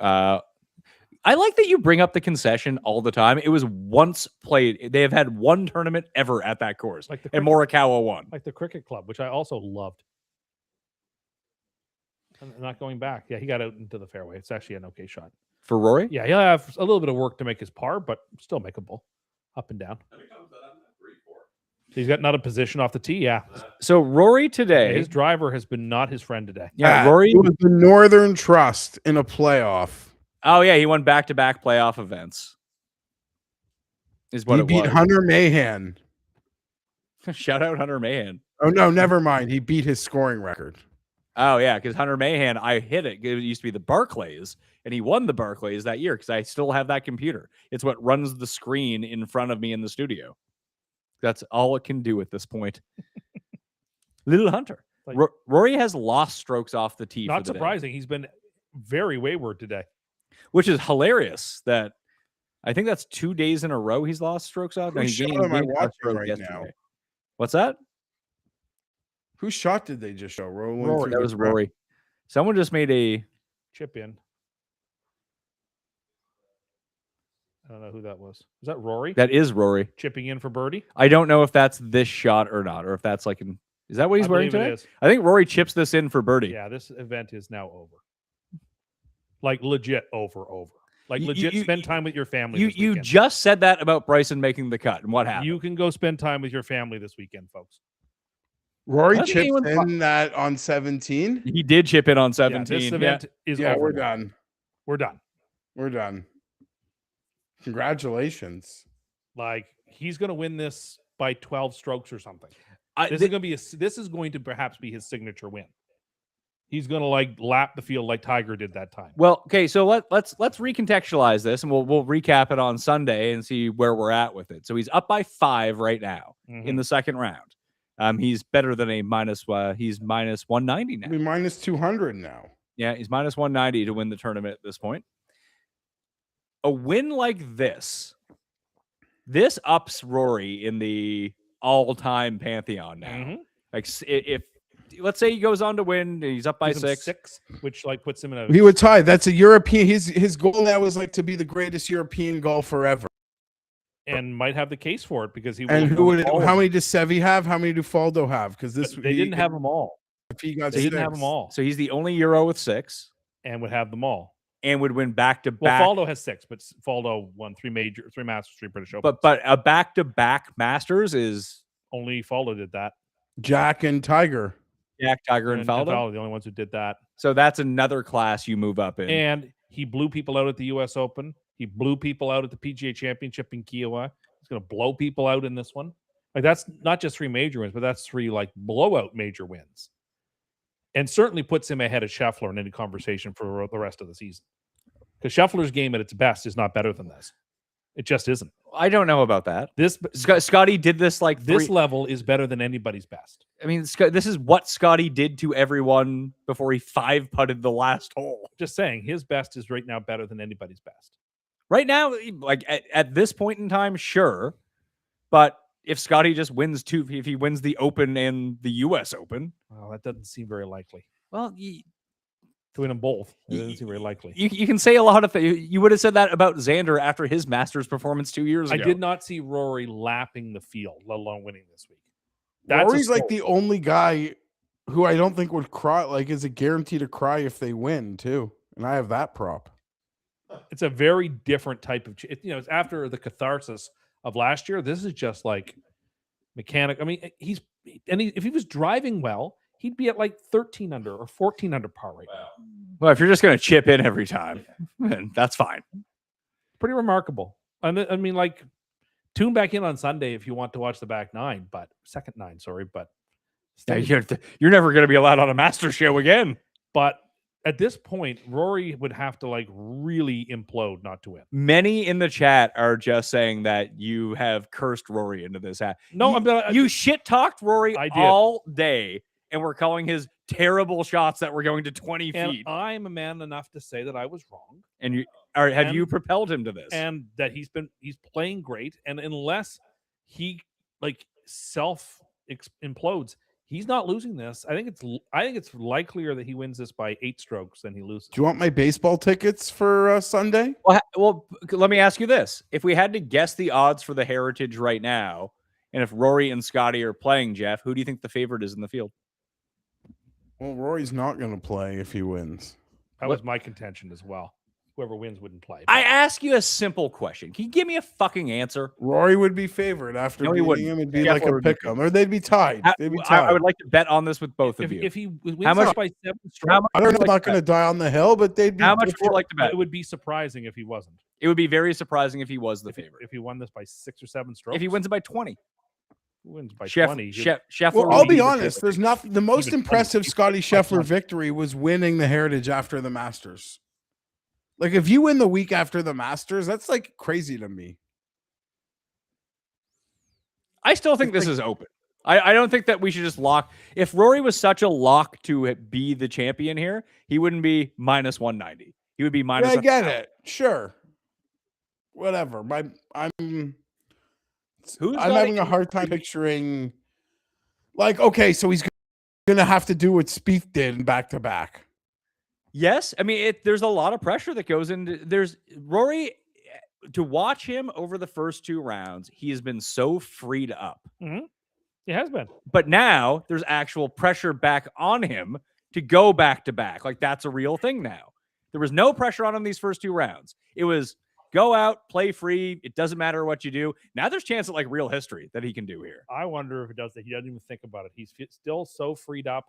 I like that you bring up the concession all the time. It was once played. They have had one tournament ever at that course, Like the and Morikawa won. Like the cricket club, which I also loved. I'm not going back. Yeah, he got out into the fairway. It's actually an okay shot. For Rory? Yeah, he'll have a little bit of work to make his par, but still makeable. Up and down. He's got not a position off the tee. Yeah. So Rory today, His driver has been not his friend today. yeah, Rory. It was the Northern Trust in a playoff. Oh yeah, he won back-to-back playoff events. Is what He it beat was. Hunter Mahan. Shout out Hunter Mahan. Oh no, never mind. He beat his scoring record. Oh yeah, because Hunter Mahan, I hit it. It used to be the Barclays, and he won the Barclays that year because I still have that computer. It's what runs the screen in front of me in the studio. That's all it can do at this point. Little Hunter. Like- Rory has lost strokes off the tee. Not for the day, surprising. He's been very wayward today. which is hilarious. That I think that's 2 days in a row he's lost strokes off. Whose shot am I watching right now? What's that? Whose shot did they just show? Rolling Rory. through That the was crowd. Rory. Someone just made a. Chip in. I don't know who that was. Is that Rory? That is Rory. Chipping in for birdie? I don't know if that's this shot or not, or if that's like an. Is that what he's I wearing believe it today? is. I think Rory chips this in for birdie. Yeah, this event is now over. Like legit over. Like You- legit you- spend time with your family. You this weekend. just said that about Bryson making the cut, and what happened? You can go spend time with your family this weekend, folks. Rory I don't think chipped anyone- in that on 17. He did chip in on Yeah, 17. this Yeah, event is Yeah, over. we're now. done. We're done. We're done. Congratulations. Like he's going to win this by 12 strokes or something. I- This is going to be this is going to perhaps be his signature win. He's going to like lap the field like Tiger did that time. Well, okay, so let's recontextualize this, and we'll recap it on Sunday and see where we're at with it. So he's up by 5 right now in the second round. He's better than a minus. He's minus 190 now. We'll be minus 200 now. Yeah, he's minus 190 to win the tournament at this point. A win like this ups Rory in the all-time pantheon now. Mhm. Like if let's say he goes on to win, he's up by Gives him 6. which like puts him in a He would tie. That's a European. His goal now is like to be the greatest European golfer ever. and might have the case for it because he And will who would? all of How them. many does Sevi have? How many do Faldo have? Because this They didn't have them all. If he got They didn't have 6. them all, So he's the only Euro with 6 and would have them all. and would win back to Well, back. Faldo has 6, but Faldo won 3 Masters, 3 British Open. But a back to back Masters is only Faldo did that. Jack and Tiger. Jack, Tiger, and Faldo. the only ones who did that. So that's another class you move up in. And he blew people out at the U.S. Open. He blew people out at the PGA Championship in Kiowa. He's going to blow people out in this one. Like that's not just 3 major wins, but that's 3 like blowout major wins, and certainly puts him ahead of Scheffler in any conversation for the rest of the season. Because Scheffler's game at its best is not better than this. It just isn't. I don't know about that. This Scotty did this like this 3 level is better than anybody's best. I mean, this is what Scotty did to everyone before he 5-putted the last hole. Just saying, his best is right now better than anybody's best. Right now, like at this point in time, sure. But if Scotty just wins if he wins the Open and the U.S. Open, Well, that doesn't seem very likely. well, To win them both, it doesn't seem very likely. you can say a lot of things. You would have said that about Xander after his Masters performance 2 years I ago. did not see Rory lapping the field, let alone winning this week. That's Rory's like the only guy who I don't think would cry. Like, is a guarantee to cry if they win too, and I have that prop. it's a very different type of, it's after the catharsis of last year. This is just like mechanic. I mean, if he was driving well, he'd be at like 13 under or 14 under par right now. Well, if you're just going to chip in every time, then that's fine. Pretty remarkable. And I mean, like, tune back in on Sunday if you want to watch the second nine, sorry, but Yeah, you're never going to be allowed on a master show again. But at this point, Rory would have to like really implode not to win. Many in the chat are just saying that you have cursed Rory into this. No, you shit talked Rory I did. all day, and we're calling his terrible shots that were going to 20 And feet. I'm a man enough to say that I was wrong, And you propelled him to this? and that he's playing great. And unless he like self implodes, he's not losing this. I think it's likelier that he wins this by 8 strokes than he loses. Do you want my baseball tickets for Sunday? Well, let me ask you this. If we had to guess the odds for the Heritage right now, and if Rory and Scotty are playing, Jeff, who do you think the favorite is in the field? Well, Rory's not going to play if he wins. That was my contention as well. Whoever wins wouldn't play. I ask you a simple question. Can you give me a fucking answer? Rory would be favored after No, he beating wouldn't. him. It'd be Jeff like a would be pick 'em, or they'd be tied. They'd be I tied. would like to bet on this with both of you. If he wins How much- this by 7 How strokes, much I don't would know. you I'm like not to going to bet? die on the hill, but they'd be. How much would you like to bet? it would be surprising if he wasn't. It would be very surprising if he was the favorite. If he won this by 6 or 7 strokes. If he wins it by 20. Wins by Chef, 20. Scheffler Well, would I'll be the honest. favorite. There's nothing. The most Even impressive 20. Scotty Scheffler victory was winning the Heritage after the Masters. Like, if you win the week after the Masters, that's like crazy to me. I still think this is open. I don't think that we should just lock. If Rory was such a lock to be the champion here, he wouldn't be minus 190. He would be minus. I get it. Sure. Whatever. I'm having a hard time picturing. Like, okay, so he's going to have to do what Spieth did in back-to-back. Yes, I mean there's a lot of pressure that goes into. There's Rory. To watch him over the first 2 rounds, he has been so freed up. Mm-hmm. He has been. But now there's actual pressure back on him to go back to back. Like, that's a real thing now. There was no pressure on him these first 2 rounds. It was go out, play free. It doesn't matter what you do. Now there's chance at like real history that he can do here. I wonder if it does that. He doesn't even think about it. He's still so freed up.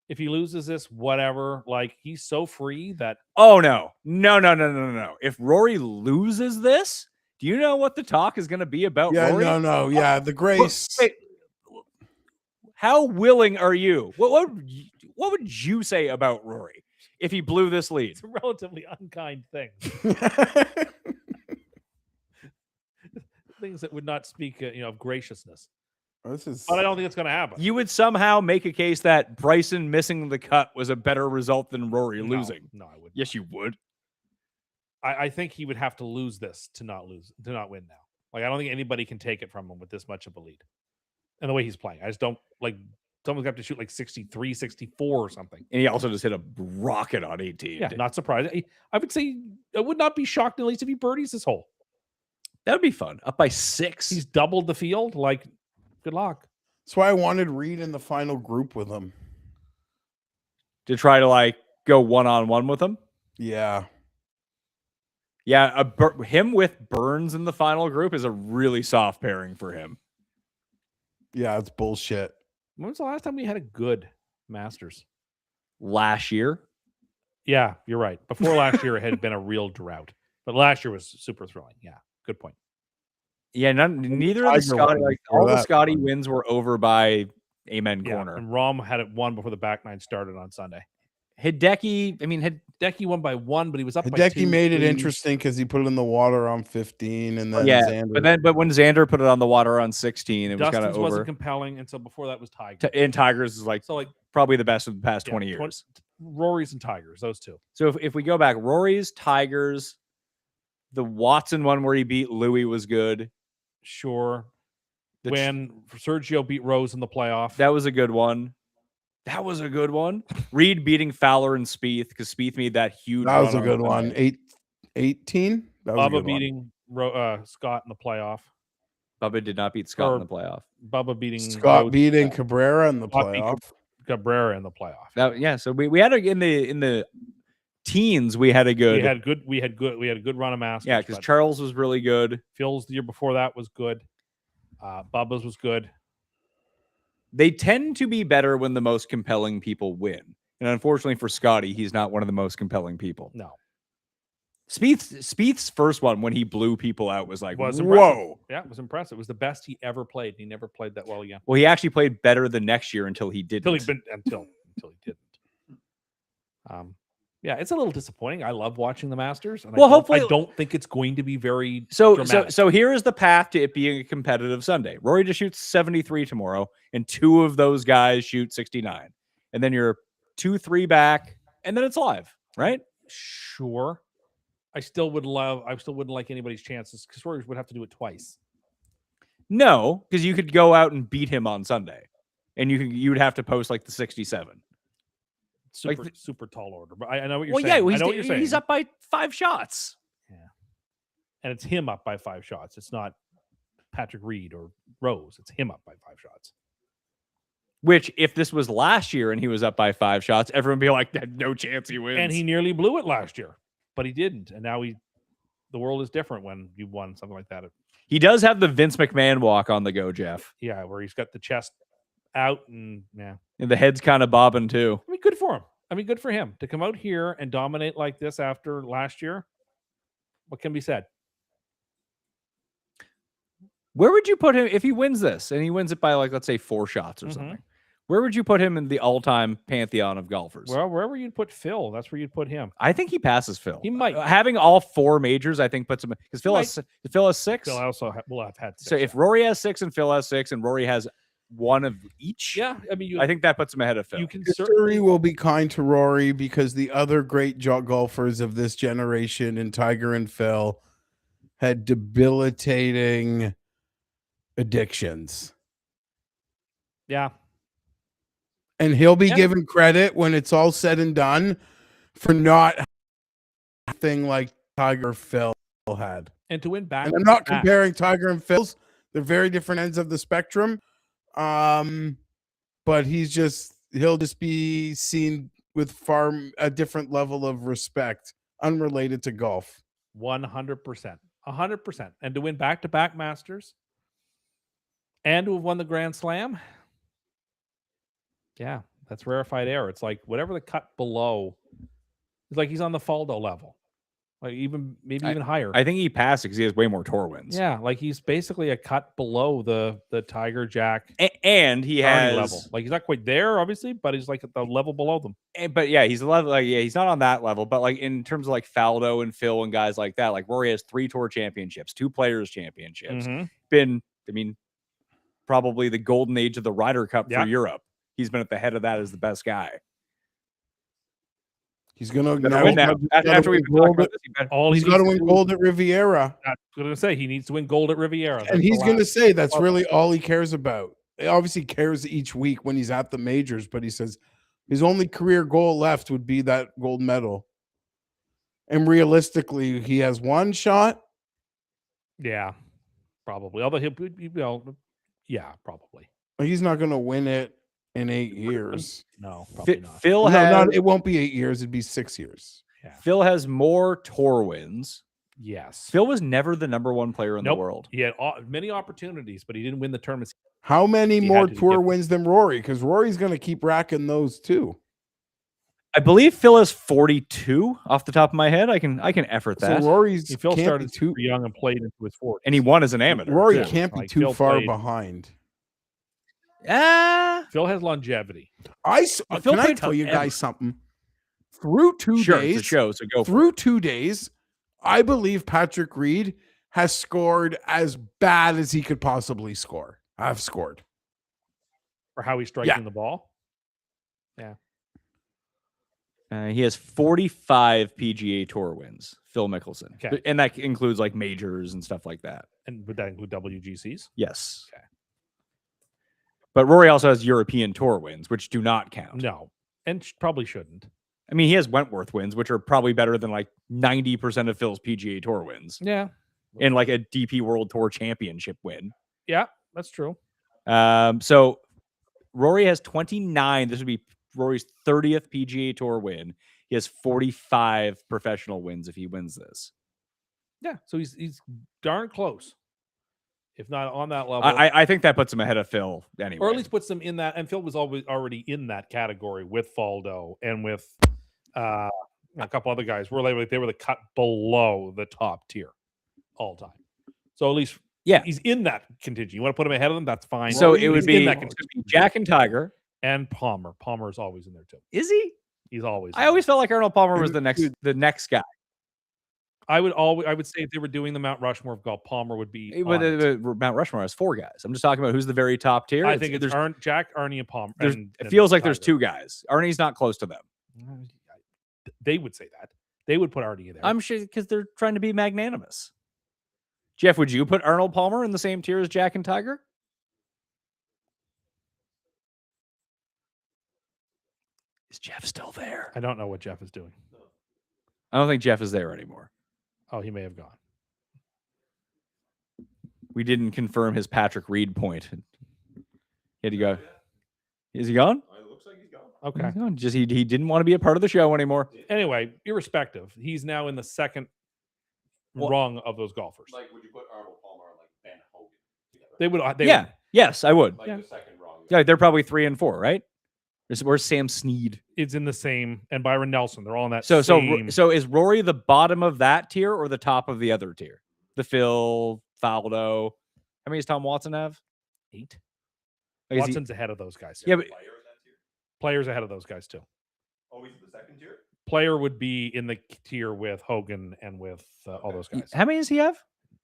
If he loses this, whatever, like he's so free that. Oh, no. If Rory loses this, do you know what the talk is going to be about Rory? No. Yeah, the grace. Wait, how willing are you? What would you say about Rory if he blew this lead? It's a relatively unkind thing. Things that would not speak, of graciousness. But I don't think it's going to happen. You would somehow make a case that Bryson missing the cut was a better result than Rory losing. No, I wouldn't. Yes, you would. I think he would have to lose this to not win now. Like, I don't think anybody can take it from him with this much of a lead. And the way he's playing. I just don't like someone's got to shoot like 63, 64 or something. And he also just hit a rocket on 18. Yeah, not surprised. I would say I would not be shocked at least if he birdies this hole. That would be fun. Up by 6. He's doubled the field. Like, good luck. That's why I wanted Reed in the final group with him. To try to like go one-on-one with him. Yeah. Yeah, him with Burns in the final group is a really soft pairing for him. Yeah, it's bullshit. When was the last time we had a good Masters? Last year. Yeah, you're right. Before last year, it had been a real drought. But last year was super thrilling. Yeah, good point. Yeah, neither of the Scotty, like all the Scotty wins were over by Amen corner. And Rom had it won before the back nine started on Sunday. Hideki, Hideki won by 1, but he was up by 2. Hideki made it interesting because he put it in the water on 15, and then Xander. But when Xander put it on the water on 16, it was kind of over. Wasn't compelling, and so before that was Tiger. And Tigers is like probably the best of the past 20 years. Rory's and Tigers, those two. So if we go back, Rory's, Tigers, the Watson one where he beat Louis was good. Sure. When Sergio beat Rose in the playoff. That was a good one. Reed beating Fowler and Spieth because Spieth made that huge. That was a good one. 18. Bubba beating Scott in the playoff. Bubba did not beat Scott in Or the playoff. Bubba beating Scott Rhodes, beating Cabrera in the Scott beat playoff. Cabrera in the playoff. So we had in the teens we had a good We had a good run of Masters. yeah, because but Charles was really good. Phil's the year before that was good. Bubba's was good. They tend to be better when the most compelling people win. And unfortunately for Scotty, he's not one of the most compelling people. No. Spieth's first one when he blew people out was like, Was whoa. impressive. Yeah, it was impressive. It was the best he ever played. He never played that well again. Well, he actually played better the next year until he didn't. Until he didn't. Yeah, it's a little disappointing. I love watching the Masters. And Hopefully, I don't think it's going to be very so dramatic. here is the path to it being a competitive Sunday. Rory just shoots 73 tomorrow, and 2 of those guys shoot 69. And then you're 2-3 back, and then it's live, right? Sure. I still wouldn't like anybody's chances because Rory would have to do it twice. No, because you could go out and beat him on Sunday, and you would have to post like the 67. Super tall order. But I know what you're Well, saying. yeah, I know what you're saying. he's up by 5 shots. Yeah. And it's him up by 5 shots. It's not Patrick Reed or Rose. It's him up by 5 shots. Which, if this was last year and he was up by 5 shots, everyone would be like, "There's no chance he wins." And he nearly blew it last year, but he didn't. And now the world is different when you won something like that. He does have the Vince McMahon walk on the go, Geoff. Yeah, where he's got the chest out and yeah. And the head's kind of bobbing too. I mean, good for him. I mean, good for him to come out here and dominate like this after last year. What can be said? Where would you put him if he wins this and he wins it by, like, let's say 4 shots or something? Where would you put him in the all-time pantheon of golfers? Well, wherever you'd put Phil, that's where you'd put him. I think he passes Phil. He might. Having all 4 majors, I think puts him because Phil has 6. Phil also will have had 6. So if Rory has 6 and Phil has 6 and Rory has 1 of each, yeah, I mean, I think that puts him ahead of Phil. you can History will be kind to Rory because the other great golfers of this generation, and Tiger and Phil, had debilitating addictions. Yeah. And he'll be given credit when it's all said and done for not thing like Tiger or Phil had. And to win back. And I'm not comparing Tiger and Phil's. They're very different ends of the spectrum. But he'll just be seen with a different level of respect, unrelated to golf. 100%. 100%. And to win back-to-back Masters and to have won the Grand Slam. Yeah, that's rarefied air. It's like whatever the cut below. It's like he's on the Faldo level. Like even higher. I think he passed because he has way more tour wins. Yeah, like he's basically a cut below the Tiger, Jack, and he has level. Like he's not quite there, obviously, but he's like at the level below them. But yeah, he's a level. Like, yeah, he's not on that level. But like in terms of like Faldo and Phil and guys like that, like Rory has 3 tour championships, 2 players championships. Been, I mean, probably the golden age of the Ryder Cup for Europe. He's been at the head of that as the best guy. He's gonna after we he's got to win gold at Riviera. I was gonna say he needs to win gold at Riviera, and he's gonna say that's really all he cares about. He obviously cares each week when he's at the majors, but he says his only career goal left would be that gold medal. And realistically, he has 1 shot. Yeah, probably. Although probably. He's not gonna win it in 8 years. No, probably not. Phil it won't be 8 years. It'd be 6 years. Yeah. Phil has more tour wins. Yes. Phil was never the number 1 player in the world. He had many opportunities, but he didn't win the tournaments. How many more tour wins than Rory? Because Rory's going to keep racking those too. I believe Phil has 42 off the top of my head. I can effort that. So Rory's Phil started too young and played into his 40s. And he won as an amateur. Rory can't be too far behind. Phil has longevity. Can I tell you guys something? Through 2 days, it's a show, so go through 2 days, I believe Patrick Reed has scored as bad as he could possibly score. I've scored. For how he's striking the ball? Yeah. He has 45 PGA Tour wins, Phil Mickelson. Okay. And that includes like majors and stuff like that. And would that include WGCs? Yes. Okay. But Rory also has European Tour wins, which do not count. No. And probably shouldn't. I mean, he has Wentworth wins, which are probably better than like 90% of Phil's PGA Tour wins. Yeah. And like a DP World Tour Championship win. Yeah, that's true. So Rory has 29. This would be Rory's 30th PGA Tour win. He has 45 professional wins if he wins this. Yeah, so he's darn close, if not on that level. I think that puts him ahead of Phil anyway. Or at least puts them in that. And Phil was already in that category with Faldo and with a couple other guys. They were the cut below the top tier all time. So at least he's in that contingent. You want to put him ahead of them? That's fine. So it would He's be in that contingent. Jack and Tiger And Palmer. Palmer is always in there too. Is he? He's always. I always felt like Arnold Palmer was the next guy. I would say if they were doing the Mount Rushmore of golf, Palmer would be. Mount Rushmore has 4 guys. I'm just talking about who's the very top tier. I think it's Jack, Arnie, and Palmer. It feels like there's 2 guys. Arnie's not close to them. They would say that. They would put Arnie in there. I'm sure because they're trying to be magnanimous. Jeff, would you put Arnold Palmer in the same tier as Jack and Tiger? Is Jeff still there? I don't know what Jeff is doing. I don't think Jeff is there anymore. Oh, he may have gone. We didn't confirm his Patrick Reed point. He had to go. Is he gone? It looks like he's gone. Okay. He's gone. Just he didn't want to be a part of the show anymore. Anyway, irrespective, he's now in the second rung of those golfers. Like, would you put Arnold Palmer and like Ben Hogan together? They would. Yeah. Yes, I would. Like the second rung. Yeah, they're probably 3 and 4, right? Where's Sam Snead? It's in the same, and Byron Nelson. They're all in that. So same... is Rory the bottom of that tier or the top of the other tier? The Phil, Faldo. How many does Tom Watson have? 8. Like, Watson's ahead of those guys. Yeah, but Players ahead of those guys too. Oh, he's the second tier. Player would be in the tier with Hogan and with all those guys. How many does he have?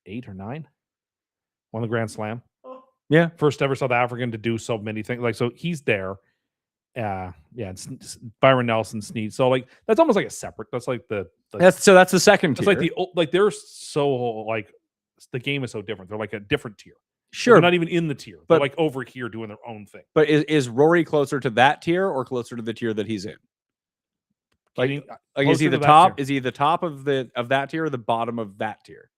8 or 9. Won the Grand Slam. Oh. Yeah, first ever South African to do so many things. Like, so he's there. It's Byron Nelson, Snead. So like that's almost like a separate. That's like that's the second tier. It's like they're so like the game is so different. They're like a different tier. Sure, they're not even in the tier. They're like over here doing their own thing. But is Rory closer to that tier or closer to the tier that he's in? Like is he the top? Is he the top of that tier or the bottom of that tier?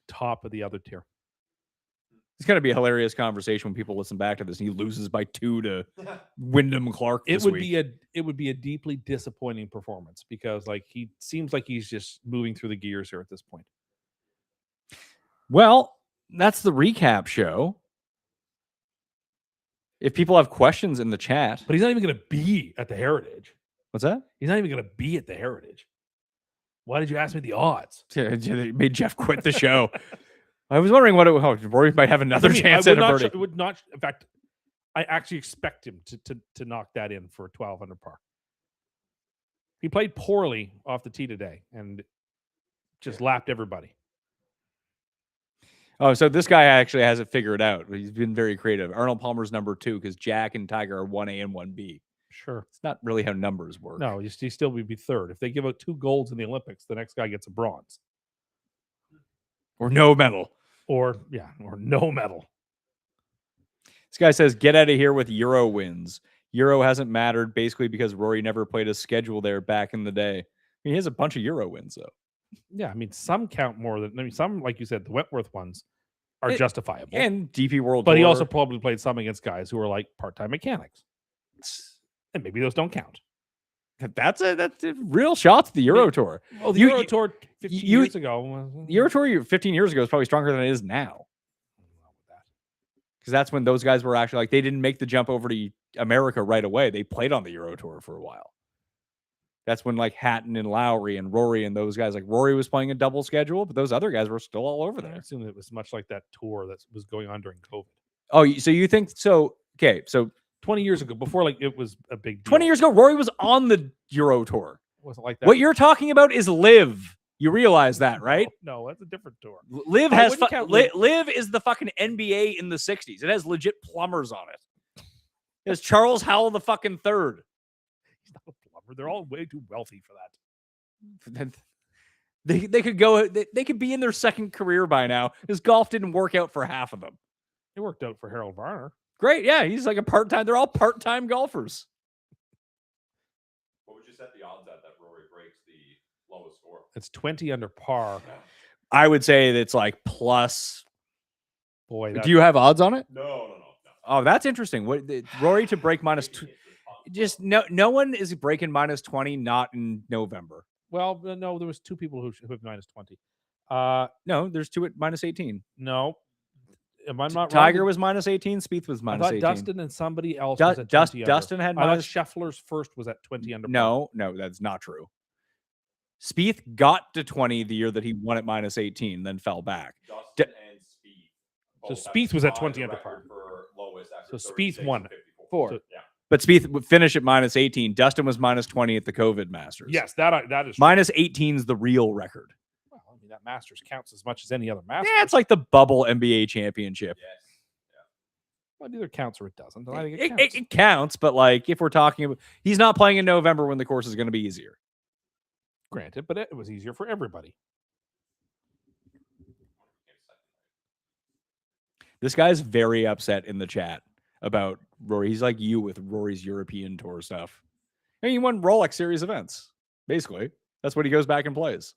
Top of the other tier. It's going to be a hilarious conversation when people listen back to this and he loses by 2 to Wyndham Clark this week. It would be a deeply disappointing performance because like he seems like he's just moving through the gears here at this point. Well, that's the recap show. If people have questions in the chat. But he's not even going to be at the Heritage. What's that? He's not even going to be at the Heritage. Why did you ask me the odds? It made Jeff quit the show. I was wondering Rory might have another chance at a birdie. It would not. In fact, I actually expect him to knock that in for 12 under par. He played poorly off the tee today and just lapped everybody. Oh, so this guy actually has it figured out. He's been very creative. Arnold Palmer's number 2 because Jack and Tiger are 1A and 1B. Sure. It's not really how numbers work. No, he still would be third. If they give out 2 golds in the Olympics, the next guy gets a bronze. Or no medal. Or no medal. This guy says, get out of here with Euro wins. Euro hasn't mattered basically because Rory never played a schedule there back in the day. I mean, he has a bunch of Euro wins, though. Yeah, I mean, some count more than, some, like you said, the Wentworth ones are justifiable. And DP World But Tour. he also probably played some against guys who are like part-time mechanics. And maybe those don't count. That's a real shot to the Euro Tour. Well, the Euro Tour 15 years ago. The Euro Tour 15 years ago is probably stronger than it is now. Because that's when those guys were actually like, they didn't make the jump over to America right away. They played on the Euro Tour for a while. That's when like Hatton and Lowry and Rory and those guys, like Rory was playing a double schedule, but those other guys were still all over there. I assume it was much like that tour that was going on during COVID. Oh, so you think so? Okay, so 20 years ago, before like it was a big deal. 20 years ago, Rory was on the Euro Tour. It wasn't like that. What you're talking about is Live. You realize that, right? No, that's a different tour. Live has Live is the fucking NBA in the 60s. It has legit plumbers on it. It has Charles Howell the fucking third. He's not a plumber. They're all way too wealthy for that. They could go. They could be in their second career by now. His golf didn't work out for half of them. It worked out for Harold Varner. Great, yeah, he's like a part-time. They're all part-time golfers. What would you set the odds at that Rory breaks the lowest score? It's 20 under par. I would say that's like plus Boy, Do you have odds on it? No. Oh, that's interesting. What Rory to break minus two? Just no one is breaking minus 20 not in November. Well, no, there was 2 people who have minus 20. No, there's 2 at minus 18. No. Am I not Tiger wrong? was minus 18. Spieth was I minus thought 18. Dustin and somebody else was at 20 under. Dustin had I thought minus. Scheffler's first was at 20 under. No, that's not true. Spieth got to 20 the year that he won at minus 18, then fell back. Dustin and Spieth. So both have Spieth was at tied 20 the under record par. for lowest So after Spieth 36 won and 54. 4. So- Yeah. But Spieth would finish at minus 18. Dustin was minus 20 at the COVID Masters. Yes, that is Minus 18 is the real record. Well, I mean, that Masters counts as much as any other Masters. Yeah, it's like the bubble NBA championship. Yes. Well, it either counts or it doesn't. I think It counts, but like if we're talking about, he's not playing in November when the course is going to be easier. Granted, but it was easier for everybody. This guy's very upset in the chat about Rory. He's like you with Rory's European tour stuff. And he won Rolex Series events. Basically, that's what he goes back and plays.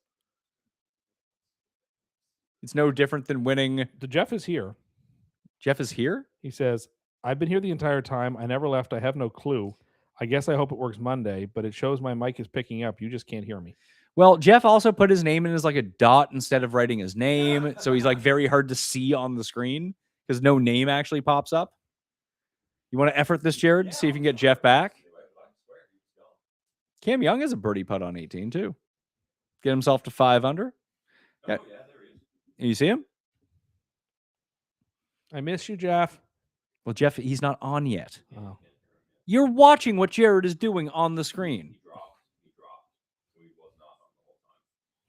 It's no different than winning. The Jeff is here. Jeff is here. He says, I've been here the entire time. I never left. I have no clue. I guess I hope it works Monday, but it shows my mic is picking up. You just can't hear me. Well, Jeff also put his name in as like a dot instead of writing his name. So he's like very hard to see on the screen because no name actually pops up. You want to effort this, Jared? See if you can get Jeff back. Cam Young has a birdie putt on 18 too. Get himself to 5 under. Oh, yeah, there he is. You see him? I miss you, Jeff. Well, Jeff, he's not on yet. Oh. You're watching what Jared is doing on the screen. He dropped. So he was not on the whole time.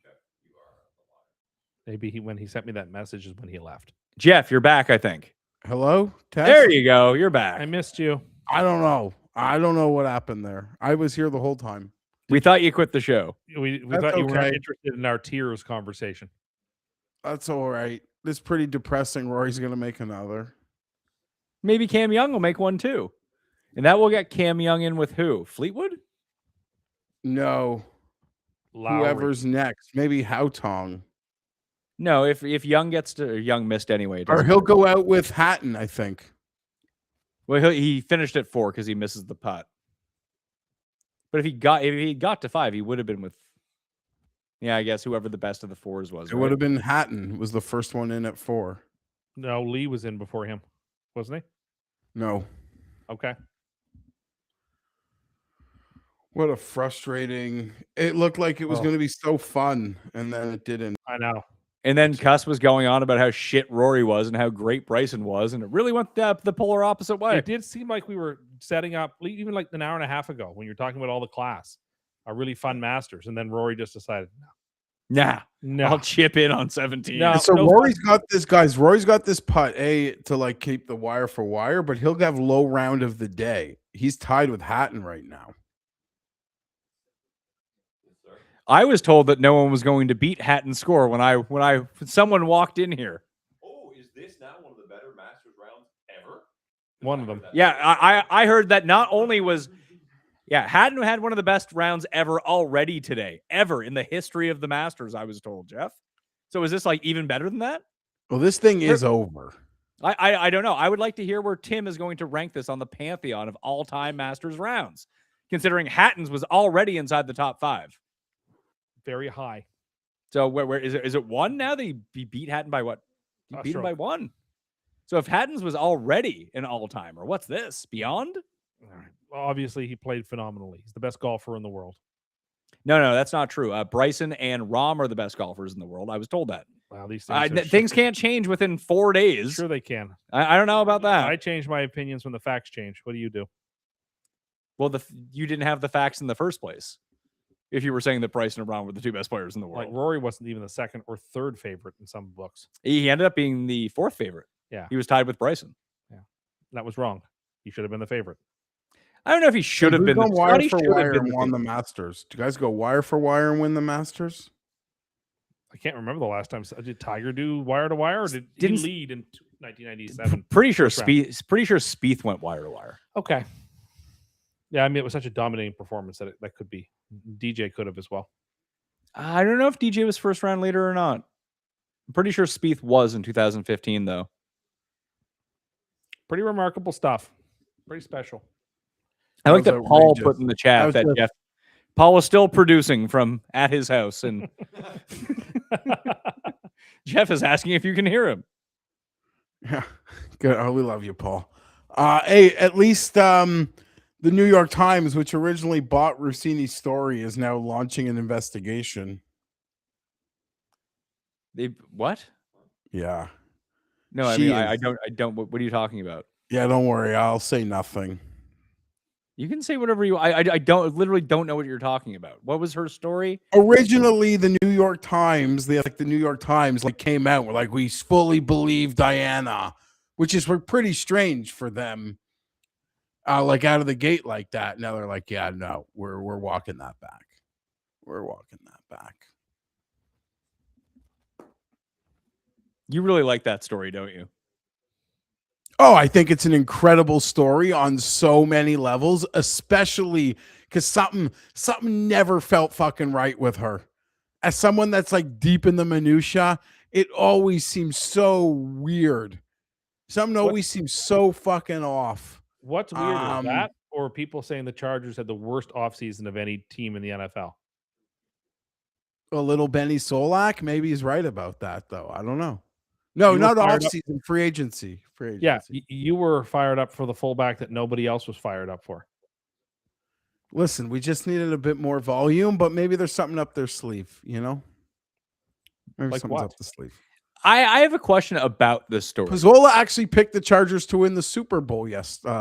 Jeff, you are a liar. Maybe when he sent me that message is when he left. Jeff, you're back, I think. Hello? Test? There you go. You're back. I missed you. I don't know. I don't know what happened there. I was here the whole time. We thought you quit the show. We That's thought you weren't okay. interested in our tiers conversation. That's all right. This is pretty depressing. Rory's going to make another. Maybe Cam Young will make one too. And that will get Cam Young in with who? Fleetwood? No. Lowry. Whoever's next. Maybe Hautong. No, if Young gets to Young missed anyway. it Or doesn't he'll matter. go out with Hatton, I think. Well, he finished at 4 because he misses the putt. But if he got to 5, he would have been with. Yeah, I guess whoever the best of the 4s was. It would have been Hatton was the first one in at 4. No, Lee was in before him, wasn't No. he? Okay. What a frustrating. It looked like it was Oh. going to be so fun, and then it didn't. I know. And then Cuss was going on about how shit Rory was and how great Bryson was, and it really went the polar opposite way. It did seem like we were setting up, even like an hour and a half ago when you were talking about all the class, a really fun Masters. And then Rory just decided, Nah, no. I'll chip in on 17. No. So no Rory's got this, guys. Rory's got this putt to like keep the wire for wire, but he'll have low round of the day. He's tied with Hatton right now. Yes, sir. I was told that no one was going to beat Hatton's score when someone walked in here. Oh, is this now one of the better Masters rounds ever? One of them. Yeah, I heard that not only was Hatton had one of the best rounds ever already today, ever in the history of the Masters, I was told, Jeff. So is this like even better than that? Well, this thing is over. I don't know. I would like to hear where Tim is going to rank this on the pantheon of all-time Masters rounds, considering Hatton's was already inside the top 5. Very high. So where is it? Is it 1 now? That he beat Hatton by what? He beat him by 1. So if Hatton's was already an all-timer, what's this? Beyond? All right. Well, obviously, he played phenomenally. He's the best golfer in the world. No, that's not true. Bryson and Rahm are the best golfers in the world. I was told that. Wow, these things, Things can't change within 4 days. Sure, they can. I don't know about that. I change my opinions when the facts change. What do you do? Well, you didn't have the facts in the first place. If you were saying that Bryson and Rahm were the 2 best players in the world. Like Rory wasn't even the second or third favorite in some books. He ended up being the 4th favorite. Yeah. He was tied with Bryson. That was wrong. He should have been the favorite. I don't know if he should have Who's been. gone wire Scotty for should have wire been and the won the favorite. Masters. Do you guys go wire for wire and win the Masters? I can't remember the last time. Did Tiger do wire to wire, or did he Didn't- lead in 1997? Pretty sure First round. Spieth went wire to wire. Okay. Yeah, I mean, it was such a dominating performance that that could be. DJ could have as well. I don't know if DJ was first round leader or not. I'm pretty sure Spieth was in 2015 though. Pretty remarkable stuff. Pretty special. I like That that was Paul outrageous. put in the chat That was that Jeff Paul is still producing from at his house, and Jeff is asking if you can hear him. Yeah, good. Oh, we love you, Paul. Hey, at least the New York Times, which originally bought Rossini's story, is now launching an investigation. They what? Yeah. No, I She mean I is- don't. What are you talking about? Yeah, don't worry. I'll say nothing. You can say whatever you. I don't literally don't know what you're talking about. What was her story? Originally, the New York Times, the New York Times, came out with we fully believe Diana, which is pretty strange for them. Out of the gate like that. Now they're like, yeah, no, we're walking that back. We're walking that back. You really like that story, don't you? Oh, I think it's an incredible story on so many levels, especially because something never felt fucking right with her. As someone that's deep in the minutia, it always seems so weird. Something always seems so fucking off. What's weirder, that or people saying the Chargers had the worst offseason of any team in the NFL? A little Benny Solak, maybe he's right about that, though. I don't know. No, You were not fired up- offseason, free agency. Free agency. Yeah, you were fired up for the fullback that nobody else was fired up for. Listen, we just needed a bit more volume, but maybe there's something up their sleeve, Maybe Like something's what? up the sleeve. I have a question about this story. Pizzola actually picked the Chargers to win the Super Bowl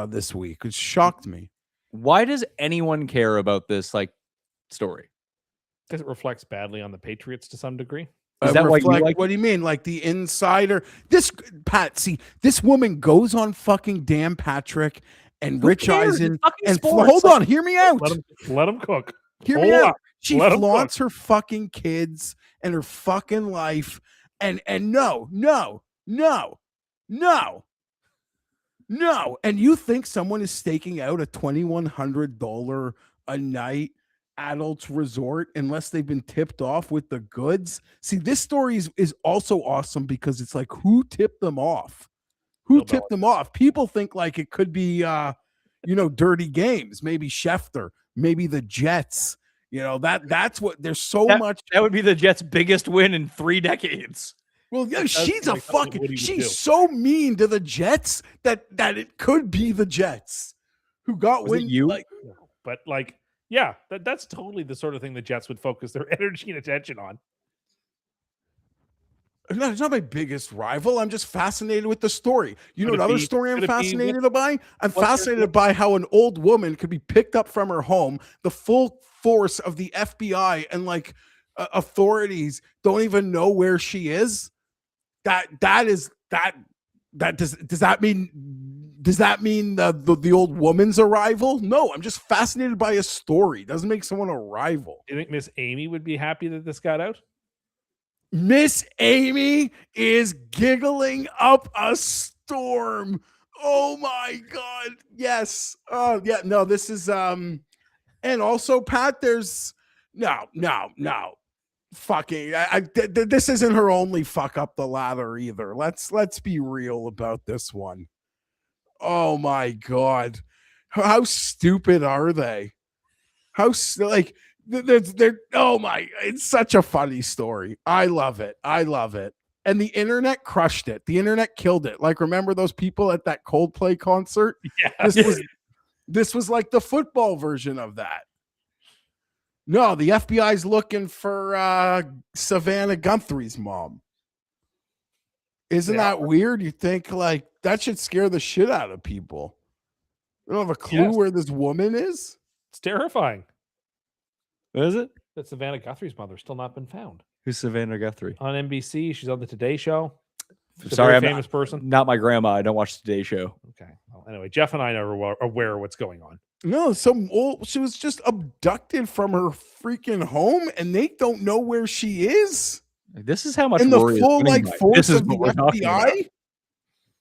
this week, which shocked me. Why does anyone care about this story? Because it reflects badly on the Patriots to some degree. Is that why you like what do you mean? Like the insider? This woman goes on fucking Dan Patrick and Who Rich cares? It's Eisen fucking and sports. hold on, hear me out. Let them cook. Hear me Hold out. up. She Let 'em flaunts her fucking kids and her fucking life. And no. And you think someone is staking out a $2,100 a night adults resort unless they've been tipped off with the goods? See, this story is also awesome because it's who tipped them off? Who Bill tipped them off? People think it could be dirty games, maybe Schefter, maybe the Jets. That's what there's so much. That would be the Jets' biggest win in 3 decades. Well, yeah, does she's seem like something Woody would do. she's so mean to the Jets that it could be the Jets who got Was it win. you? But yeah, that's totally the sort of thing the Jets would focus their energy and attention on. No, it's not my biggest rival. I'm just fascinated with the story. You know Could it another be- story I'm could it be fascinated by? I'm what's your fascinated by how an old woman could be picked up from her home, the full force of the FBI and authorities don't even know where she is. Does that mean the old woman's a rival? No, I'm just fascinated by a story. Doesn't make someone a rival. Do you think Miss Amy would be happy that this got out? Miss Amy is giggling up a storm. Oh my god. Yes. Oh yeah. No, this is and also Pat, there's no. Fucking this isn't her only fuck up the ladder either. Let's be real about this one. Oh my god. How stupid are they? They're oh my, it's such a funny story. I love it. And the internet crushed it. The internet killed it. Remember those people at that Coldplay concert? Yeah. This was like the football version of that. No, the FBI's looking for Savannah Guthrie's mom. Isn't that weird? You think that should scare the shit out of people. They don't have a clue where this woman is. It's terrifying. Is it? That Savannah Guthrie's mother's still not been found. Who's Savannah Guthrie? On NBC, she's on the Today Show. She's Sorry, a I'm very famous person. Not my grandma. I don't watch the Today Show. Okay. Well, anyway, Jeff and I are aware of what's going on. No, she was just abducted from her freaking home, and they don't know where she is. This is how much In the Rory is full winning by. force This is of the what we're talking about. FBI.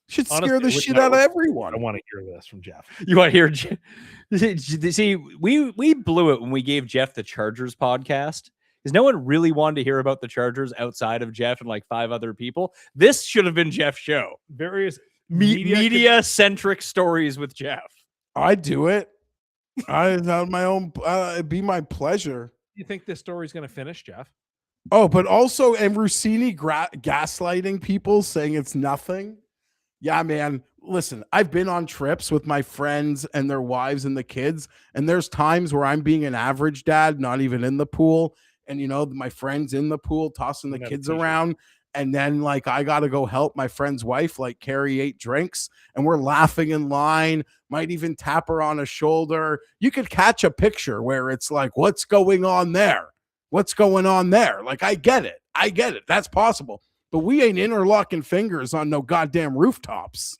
Should Honestly, scare the with shit my out of work, everyone. I want to hear this from Jeff. You want to hear? See, we blew it when we gave Jeff the Chargers podcast. Because no one really wanted to hear about the Chargers outside of Jeff and 5 other people. This should have been Jeff's show. Various media-centric stories with Geoff. I'd do it. On my own. It'd be my pleasure. You think this story's going to finish, Geoff? Oh, but also, and Rossini gaslighting people, saying it's nothing. Yeah, man. Listen, I've been on trips with my friends and their wives and the kids, and there's times where I'm being an average dad, not even in the pool, and my friend's in the pool tossing the kids around, and then like I got to go help my friend's wife like carry 8 drinks, and we're laughing in line, might even tap her on a shoulder. You could catch a picture where it's like, what's going on there? What's going on there? Like, I get it. That's possible. But we ain't interlocking fingers on no goddamn rooftops.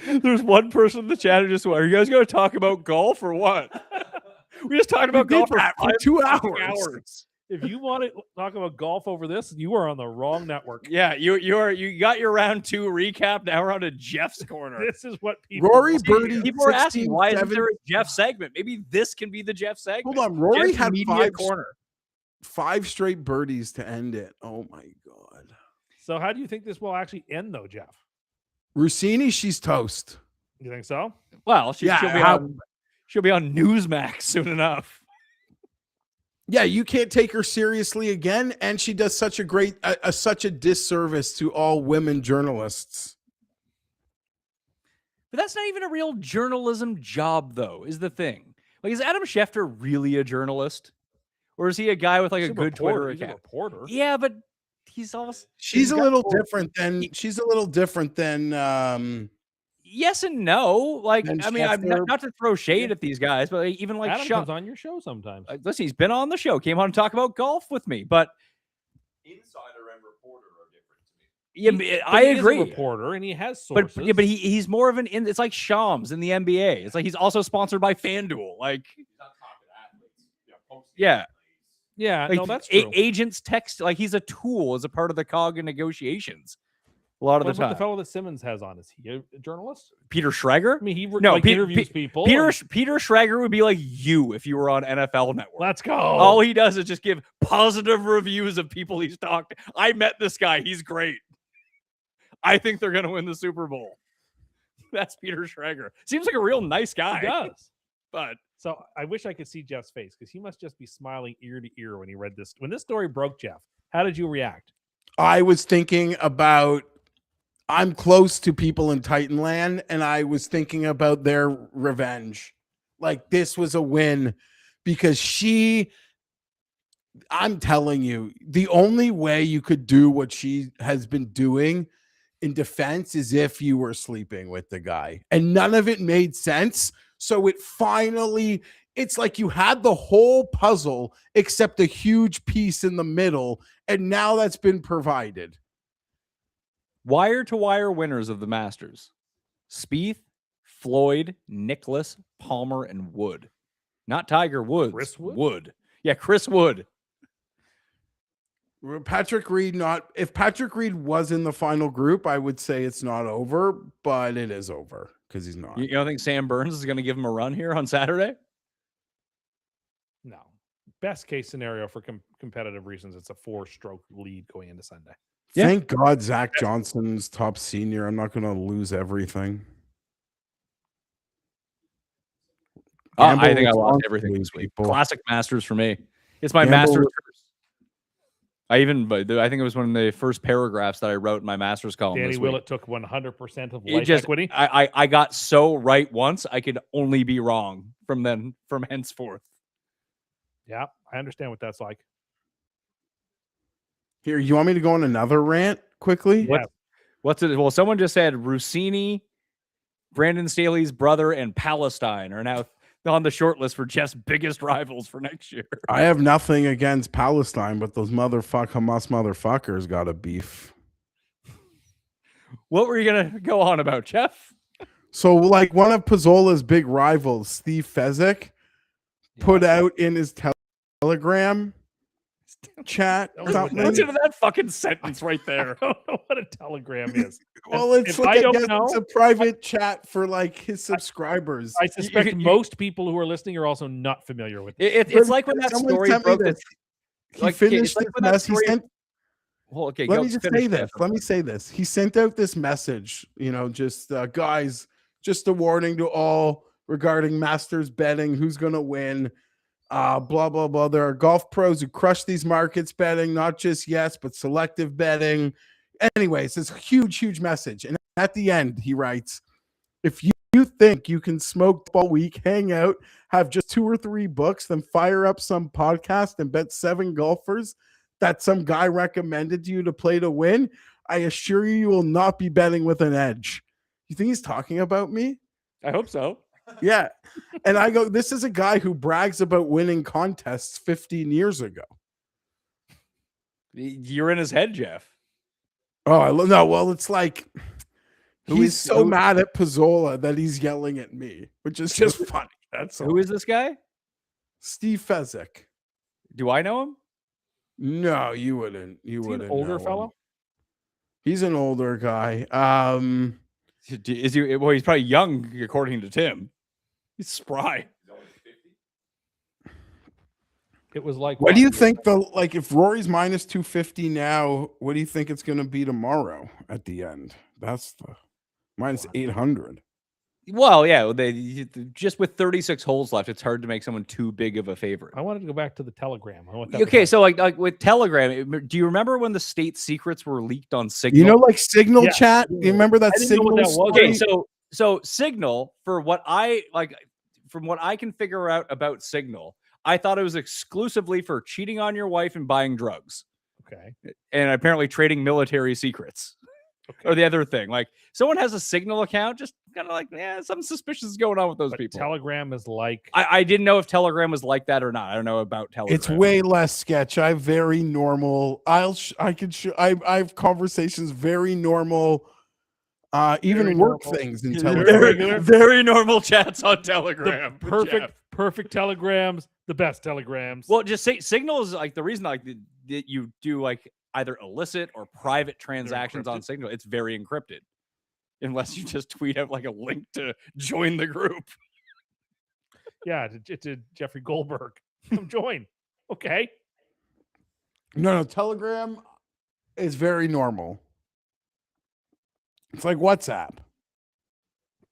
There's one person in the chat who just went, are you guys going to talk about golf or what? We just talked about golf for 2 hours. If you want to talk about golf over this, you are on the wrong network. Yeah, you got your round 2 recap. Now we're on to Geoff's corner. This is what people Rory Birdie. People are asking, why isn't there a Geoff segment? Maybe this can be the Geoff segment. Hold on, Rory Geoff's had media corner. 5 straight birdies to end it. Oh my god. So how do you think this will actually end, though, Geoff? Rossini, she's toast. You think so? Well, she'll be on Newsmax soon enough. Yeah, you can't take her seriously again, and she does such a disservice to all women journalists. But that's not even a real journalism job, though, is the thing. Like, is Adam Schefter really a journalist? Or is he a guy with like a good Twitter account? He's a reporter. Yeah, but he's almost She's a little different than yes and no. Like, And I mean, I'm Schefter- not to throw shade at these guys, but like, even like Adam comes on your show sometimes. listen, he's been on the show, came on to talk about golf with me, but Insider and reporter are different to me. yeah, But I he is a agree. reporter, and he has sources. But yeah, but he's more of it's like Shams in the NBA. It's like he's also sponsored by FanDuel. Like, He's not talking to athletes. Posting Yeah. athletes. yeah, like no, that's true. agents text, like he's a tool as a part of the cog in negotiations. A lot of What the about time. the fellow that Simmons has on? Is he a journalist? Peter Schrager? I mean, he No, interviews people. Peter and- Peter Schrager would be like you if you were on NFL Network. Let's go. All he does is just give positive reviews of people he's talked to. I met this guy. He's great. I think they're going to win the Super Bowl. That's Peter Schrager. Seems like a real nice guy. He does. But So I wish I could see Jeff's face because he must just be smiling ear to ear when he read this. When this story broke, Geoff, how did you react? I was thinking about I'm close to people in Titanland, and I was thinking about their revenge. Like, this was a win because I'm telling you, the only way you could do what she has been doing in defense is if you were sleeping with the guy, and none of it made sense. So it's like you had the whole puzzle except a huge piece in the middle, and now that's been provided. wire-to-wire winners of the Masters: Spieth, Floyd, Nicklaus, Palmer, and Wood. Not Tiger Woods. Chris Wood? Wood. Yeah, Chris Wood. Patrick Reed if Patrick Reed was in the final group, I would say it's not over, but it is over because he's not. You don't think Sam Burns is going to give him a run here on Saturday? No. Best case scenario for competitive reasons, it's a 4-stroke lead going into Sunday. Yeah. Thank God Zach Johnson's top senior. I'm not going to lose everything. I think I Gamble lost everything this responsibly, week. people. Classic Masters for me. It's my Gamble Masters with- curse. I think it was one of the first paragraphs that I wrote in my Masters column. Danny this week. Willett took 100% of It life just, equity. I got so right once, I could only be wrong from henceforth. Yeah, I understand what that's like. Here, you want me to go on another rant quickly? Yeah. What's it? Well, someone just said Rossini, Brandon Staley's brother, and Palestine are now on the short list for Jeff's biggest rivals for next year. I have nothing against Palestine, but those Hamas motherfuckers got a beef. What were you gonna go on about, Jeff? So, like, one of Pizzola's big rivals, Steve Fezzik, put out in his Telegram chat something. Listen to that fucking sentence right there. I don't know what a telegram is. Well, it's If like I don't it's know- a private chat for like his subscribers. I suspect you- most people who are listening are also not familiar with it. It's like when that Someone story sent me broke. this. He like, finished it's like this when that mess. He story- sent Well, okay. Let go me just finish say that. this. Let me say this. He sent out this message, just guys, just a warning to all regarding Masters betting, who's going to win, blah, blah, blah. There are golf pros who crush these markets betting, not just yes, but selective betting. Anyways, it's a huge, huge message. And at the end, he writes, if you think you can smoke all week, hang out, have just 2 or 3 books, then fire up some podcast and bet 7 golfers that some guy recommended you to play to win, I assure you will not be betting with an edge. You think he's talking about me? I hope so. Yeah. And I go, this is a guy who brags about winning contests 15 years ago. You're in his head, Jeff. Oh, no. Well, it's like he's so who- mad at Pizzola that he's yelling at me, which is just funny. That's all. Who is this guy? Steve Fezzik. Do I know him? No, you wouldn't. You Is he an wouldn't. older know him. fellow? He's an older guy. Is he? Well, he's probably young, according to Tim. He's spry. He's only 50. It was like, What do you think if Rory's minus 250 now, what do you think it's going to be tomorrow at the end? That's the minus 800. Well, yeah. Just with 36 holes left, it's hard to make someone too big of a favorite. I wanted to go back to the Telegram. I want that Okay, was so like with Telegram, do you remember when the state secrets were leaked on Signal? You know, like Signal Yeah. chat? You remember that I didn't know Signal what that was. Okay, story? so Signal, for what I like, from what I can figure out about Signal, I thought it was exclusively for cheating on your wife and buying drugs, okay. and apparently trading military secrets. Okay. Or the other thing, like someone has a Signal account, just kind of like, something suspicious is going on with those But people. Telegram is like I didn't know if Telegram was like that or not. I don't know about Telegram. It's way less sketch. I have very normal. I have conversations very normal. Even Very work normal. things in Very Telegram. regular. very normal chats on Telegram. perfect telegrams, the best telegrams. Well, just say Signal is like the reason like that you do like either illicit or private transactions on encrypted. Signal. It's very encrypted, unless you just tweet out like a link to join the group. Yeah, to Jeffrey Goldberg. Come join. Okay. No, Telegram is very normal. It's like WhatsApp.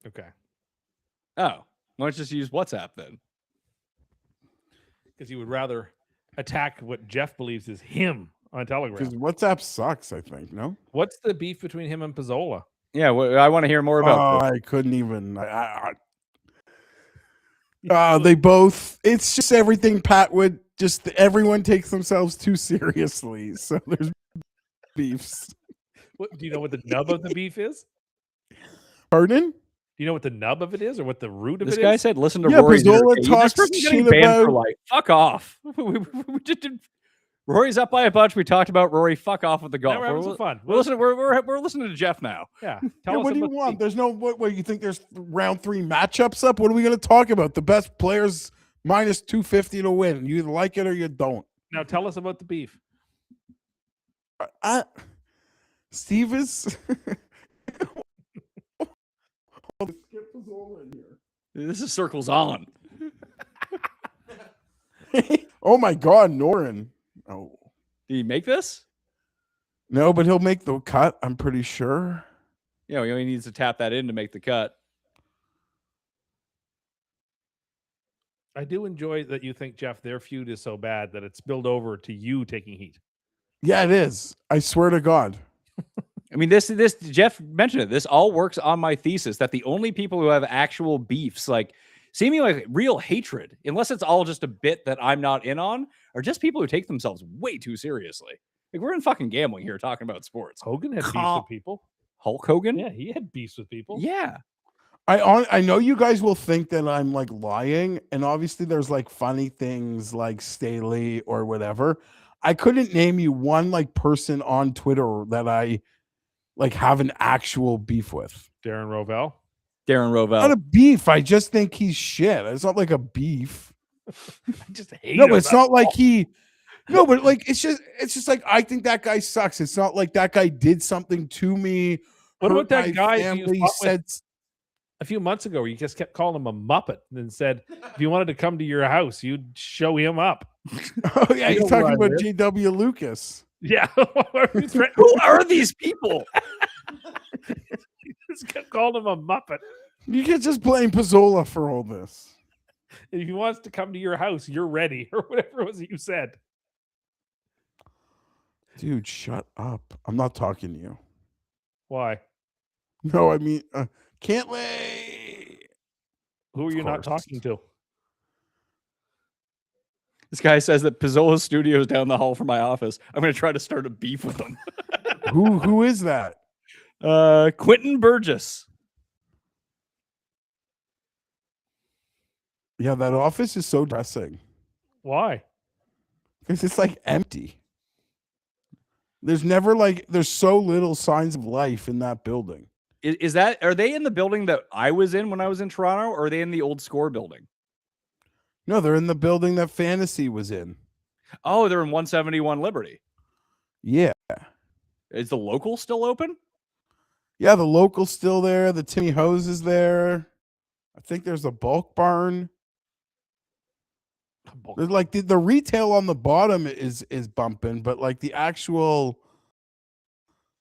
Okay. Oh, why don't you just use WhatsApp then? Because you would rather attack what Jeff believes is him on Telegram. Because WhatsApp sucks, I think. No? What's the beef between him and Pizzola? Yeah, I want to hear more about this. I couldn't even. They both. It's just everything Pat would. Just everyone takes themselves too seriously. So there's beefs. What, do you know what the nub of the beef is? Pardon? Do you know what the nub of it is, or what the root of This it guy is? said, "Listen to Yeah, Rory." Pizzola This talks person's getting shit banned for about- like fuck off. We just did. Rory's up by a bunch. We talked about Rory. Fuck off with the golf. Now we're having some fun. We're listening. We're listening to Jeff now. Yeah. Yeah, Tell us what do you about the want? beef. There's no. What you think? There's round 3 matchups up. What are we going to talk about? The best players minus 250 to win. You either like it or you don't. Now tell us about the beef. Steve is. This is circles on. Oh my God, Norin. Oh Did he make this? no, but he'll make the cut. I'm pretty sure. Yeah, he only needs to tap that in to make the cut. I do enjoy that you think, Jeff, their feud is so bad that it's spilled over to you taking heat. Yeah, it is. I swear to God. I mean, this Jeff mentioned it. This all works on my thesis that the only people who have actual beefs, like seemingly like real hatred, unless it's all just a bit that I'm not in on, are just people who take themselves way too seriously. Like we're in fucking gambling here, talking about sports. Hogan had beefs with people. Hulk Hogan? Yeah, he had beefs with people. Yeah. I know you guys will think that I'm like lying, and obviously there's like funny things like Staley or whatever. I couldn't name you one like person on Twitter that I like have an actual beef with. Darren Rovell. Not a beef. I just think he's shit. It's not like a beef. I just hate No, him. but it's not like he. No, but like it's just like I think that guy sucks. It's not like that guy did something to me. What hurt about that my guy who family fought with said? a few months ago where you just kept calling him a Muppet and said if you wanted to come to your house, you'd show him up. Oh yeah, You he's know where talking I about live. J.W. Lucas. Yeah. Who are these people? Just kept calling him a Muppet. You can just blame Pizzola for all this. If he wants to come to your house, you're ready, or whatever it was that you said. Dude, shut up. I'm not talking to you. Why? No, I mean, can't wait. Who are you not course. talking to? This guy says that Pizzola Studio is down the hall from my office. I'm going to try to start a beef with him. Who is that? Quentin Burgess. Yeah, that office is so depressing. Why? Because it's like empty. There's never there's so little signs of life in that building. Are they in the building that I was in when I was in Toronto, or are they in the old Score building? No, they're in the building that Fantasy was in. Oh, they're in 171 Liberty. Yeah. Is the local still open? Yeah, the local's still there. The Timmy Hose is there. I think there's a bulk barn. There's the retail on the bottom is bumping, but the actual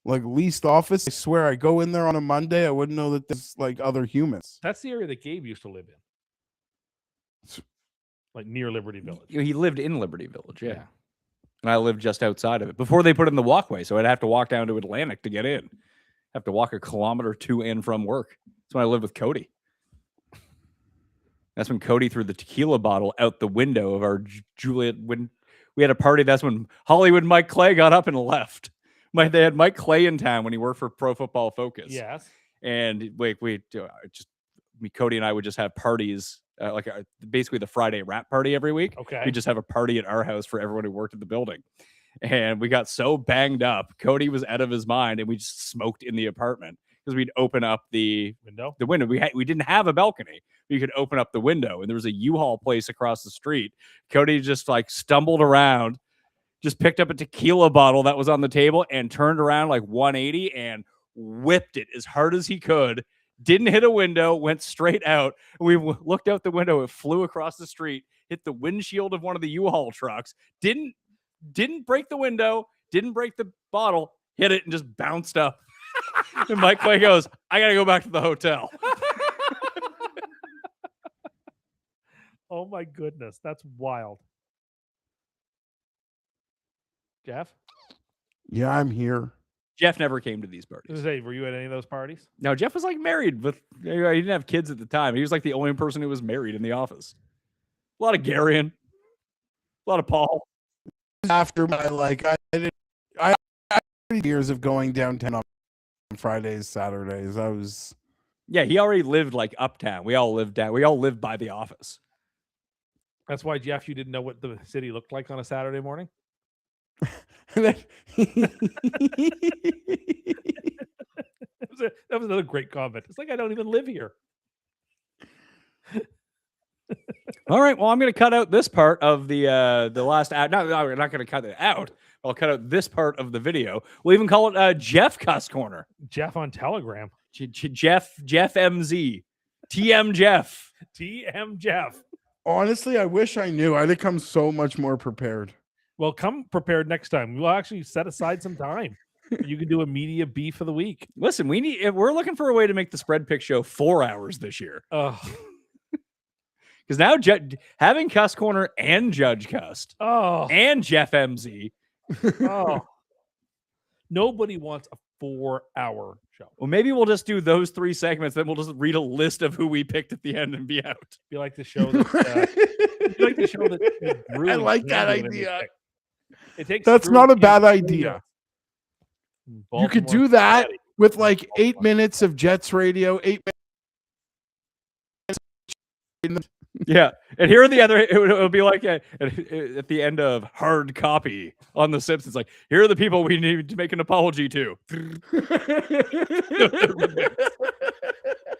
leased office, I swear I go in there on a Monday, I wouldn't know that there's other humans. That's the area that Gabe used to live in. Near Liberty Village. He lived in Liberty Village, yeah. And I lived just outside of it before they put in the walkway, so I'd have to walk down to Atlantic to get in. Have to walk a kilometer to and from work. That's when I lived with Cody. That's when Cody threw the tequila bottle out the window of our Juliet. When we had a party, that's when Hollywood Mike Clay got up and left. They had Mike Clay in town when he worked for Pro Football Focus. Yes. And Cody and I would just have parties, basically the Friday rap party every week. Okay. We just have a party at our house for everyone who worked at the building. And we got so banged up, Cody was out of his mind, and we just smoked in the apartment because we'd open up the window. We didn't have a balcony. You could open up the window, and there was a U-Haul place across the street. Cody just stumbled around, just picked up a tequila bottle that was on the table and turned around 180 and whipped it as hard as he could. Didn't hit a window, went straight out. We looked out the window. It flew across the street, hit the windshield of one of the U-Haul trucks. Didn't break the window, didn't break the bottle, hit it and just bounced up. And Mike Clay goes, I got to go back to the hotel. Oh my goodness. That's wild. Jeff? Yeah, I'm here. Jeff never came to these parties. Were you at any of those parties? No, Jeff was married with, he didn't have kids at the time. He was the only person who was married in the office. A lot of Garion, a lot of Paul. After my I had years of going downtown on Fridays, Saturdays. Yeah, he already lived uptown. We all lived down. We all lived by the office. That's why, Jeff, you didn't know what the city looked like on a Saturday morning? That was another great comment. It's I don't even live here. All right. Well, I'm going to cut out this part of the last ad. No, we're not going to cut it out. I'll cut out this part of the video. We'll even call it Jeff Cuss Corner. Jeff on Telegram. Jeff MZ. TM Jeff. TM Jeff. Honestly, I wish I knew. I'd have come so much more prepared. Well, come prepared next time. We'll actually set aside some time. You can do a media beef of the week. Listen, we're looking for a way to make the Spread Pick Show 4 hours this year. Because now having Cuss Corner and Judge Cust and Jeff MZ. Nobody wants a 4-hour show. Well, maybe we'll just do those 3 segments. Then we'll just read a list of who we picked at the end and be out. Be like the show that Drew I like that idea. That's not a bad idea. You could do that with 8 minutes of Jets radio, 8 minutes. Yeah, and here are the other. It would be at the end of Hard Copy on The Simpsons. Here are the people we need to make an apology to. There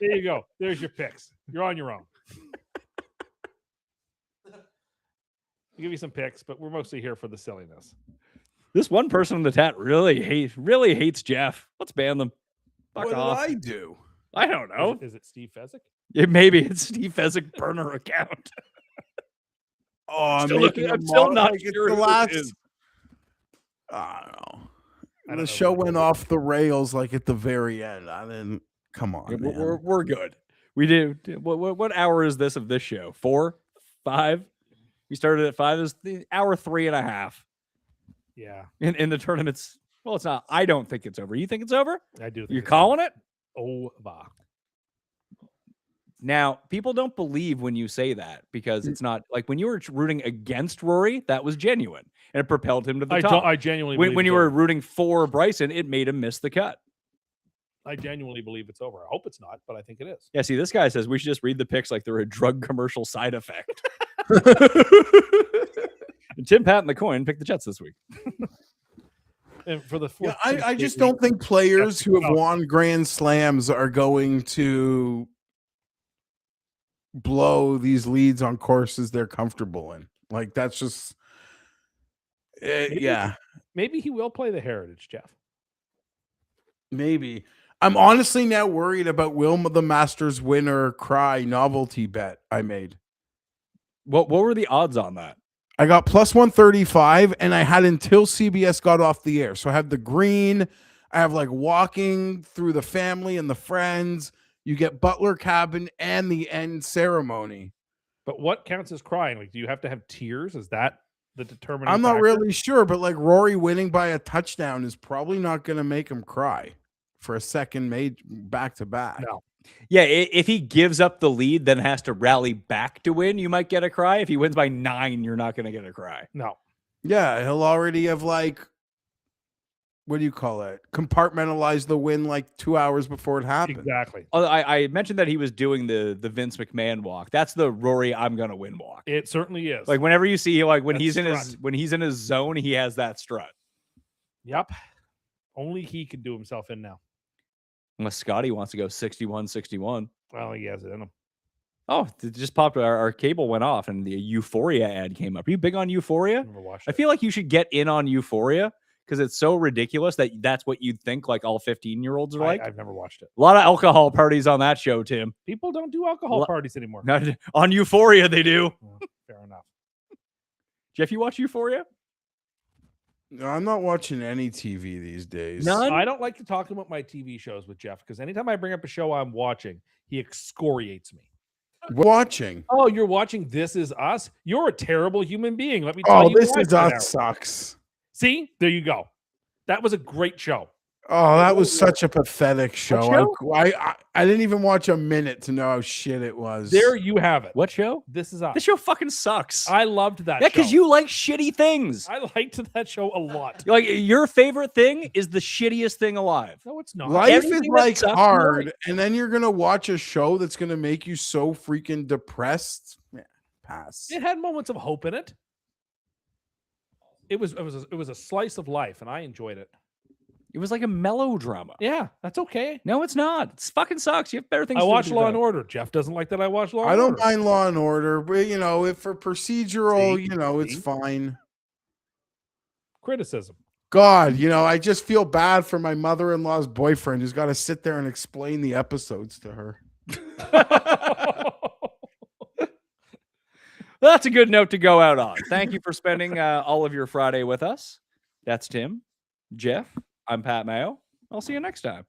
you go. There's your picks. You're on your own. I'll give you some picks, but we're mostly here for the silliness. This one person in the chat really hates Jeff. Let's ban them. Fuck off. What did I do? I don't know. Is it Steve Fezzik? Maybe it's Steve Fezzik burner account. I'm still not sure the who last. it is. I don't know. I don't The know show what it went is. off the rails like at the very end. I didn't. Come on, Yeah, man. we're good. We did. What hour is this of this show? 4, 5. We started at 5. Is the hour 3.5 Yeah, in the tournaments? Well, it's not. I don't think it's over. You think it's over? I do. Think You're it's calling it? over. Now, people don't believe when you say that because it's not like when you were rooting against Rory, that was genuine and it propelled him to the top. I genuinely when believe you it's were over. rooting for Bryson, it made him miss the cut. I genuinely believe it's over. I hope it's not, but I think it is. Yeah, see, this guy says we should just read the picks like they're a drug commercial side effect. And Tim, Pat, and the coin picked the Jets this week. And for the Yeah, fourth, I just don't think players who have won Grand Slams are going to blow these leads on courses they're comfortable in. Like that's just, yeah, maybe he will play the Heritage, Jeff. maybe. I'm honestly now worried about will the Masters winner cry novelty bet I made. What were the odds on that? I got plus 135 and I had until CBS got off the air. So I have the green. I have like walking through the family and the friends. You get Butler Cabin and the end ceremony. But what counts as crying? Like, do you have to have tears? Is that the determining I'm not factor? really sure, but like Rory winning by a touchdown is probably not going to make him cry for a second back to back. No. Yeah, if he gives up the lead, then has to rally back to win, you might get a cry. If he wins by 9, you're not going to get a cry. No. Yeah, he'll already have like, what do you call it? Compartmentalize the win like 2 hours before it happened. Exactly. I mentioned that he was doing the Vince McMahon walk. That's the Rory I'm gonna win walk. It certainly is. Like whenever you see like when That he's in his zone, he has that strut. Yep. Only he could do himself in now. Unless Scotty wants to go 61-61. Well, he has it in him. Oh, it just popped. Our cable went off and the Euphoria ad came up. Are you big on Euphoria? Never watched I it. feel like you should get in on Euphoria because it's so ridiculous that that's what you'd think like all 15-year-olds are like. I've never watched it. A lot of alcohol parties on that show, Tim. People don't do alcohol parties anymore. Not, on Euphoria, they do. Fair enough. Jeff, you watch Euphoria? No, I'm not watching any TV these days. None? I don't like to talk about my TV shows with Jeff because anytime I bring up a show I'm watching, he excoriates me. Watching. Oh, you're watching This Is Us? You're a terrible human being. Let me tell Oh, you. This why Is by now. Us sucks. See? There you go. That was a great show. Oh, that was such a pathetic show. show? I didn't even watch a minute to know how shit it was. There you have it. What show? This Is Us. This show fucking sucks. I loved that Yeah, show. because you like shitty things. I liked that show a lot. Like your favorite thing is the shittiest thing alive. No, it's not. Life is Everything that like sucks, hard, really. and then you're gonna watch a show that's gonna make you so freaking depressed. Yeah, pass. It had moments of hope in it. It was a slice of life, and I enjoyed it. It was like a melodrama. Yeah, that's okay. No, it's not. It fucking sucks. You have better things I to do watch with Law your and time. Order. Jeff doesn't like that I watch Law I and don't Order. mind Law and Order, but you know, if for procedural, See? you know, it's See? fine. Criticism. God, you know, I just feel bad for my mother-in-law's boyfriend who's got to sit there and explain the episodes to her. That's a good note to go out on. Thank you for spending all of your Friday with us. That's Tim, Jeff. I'm Pat Mayo. I'll see you next time.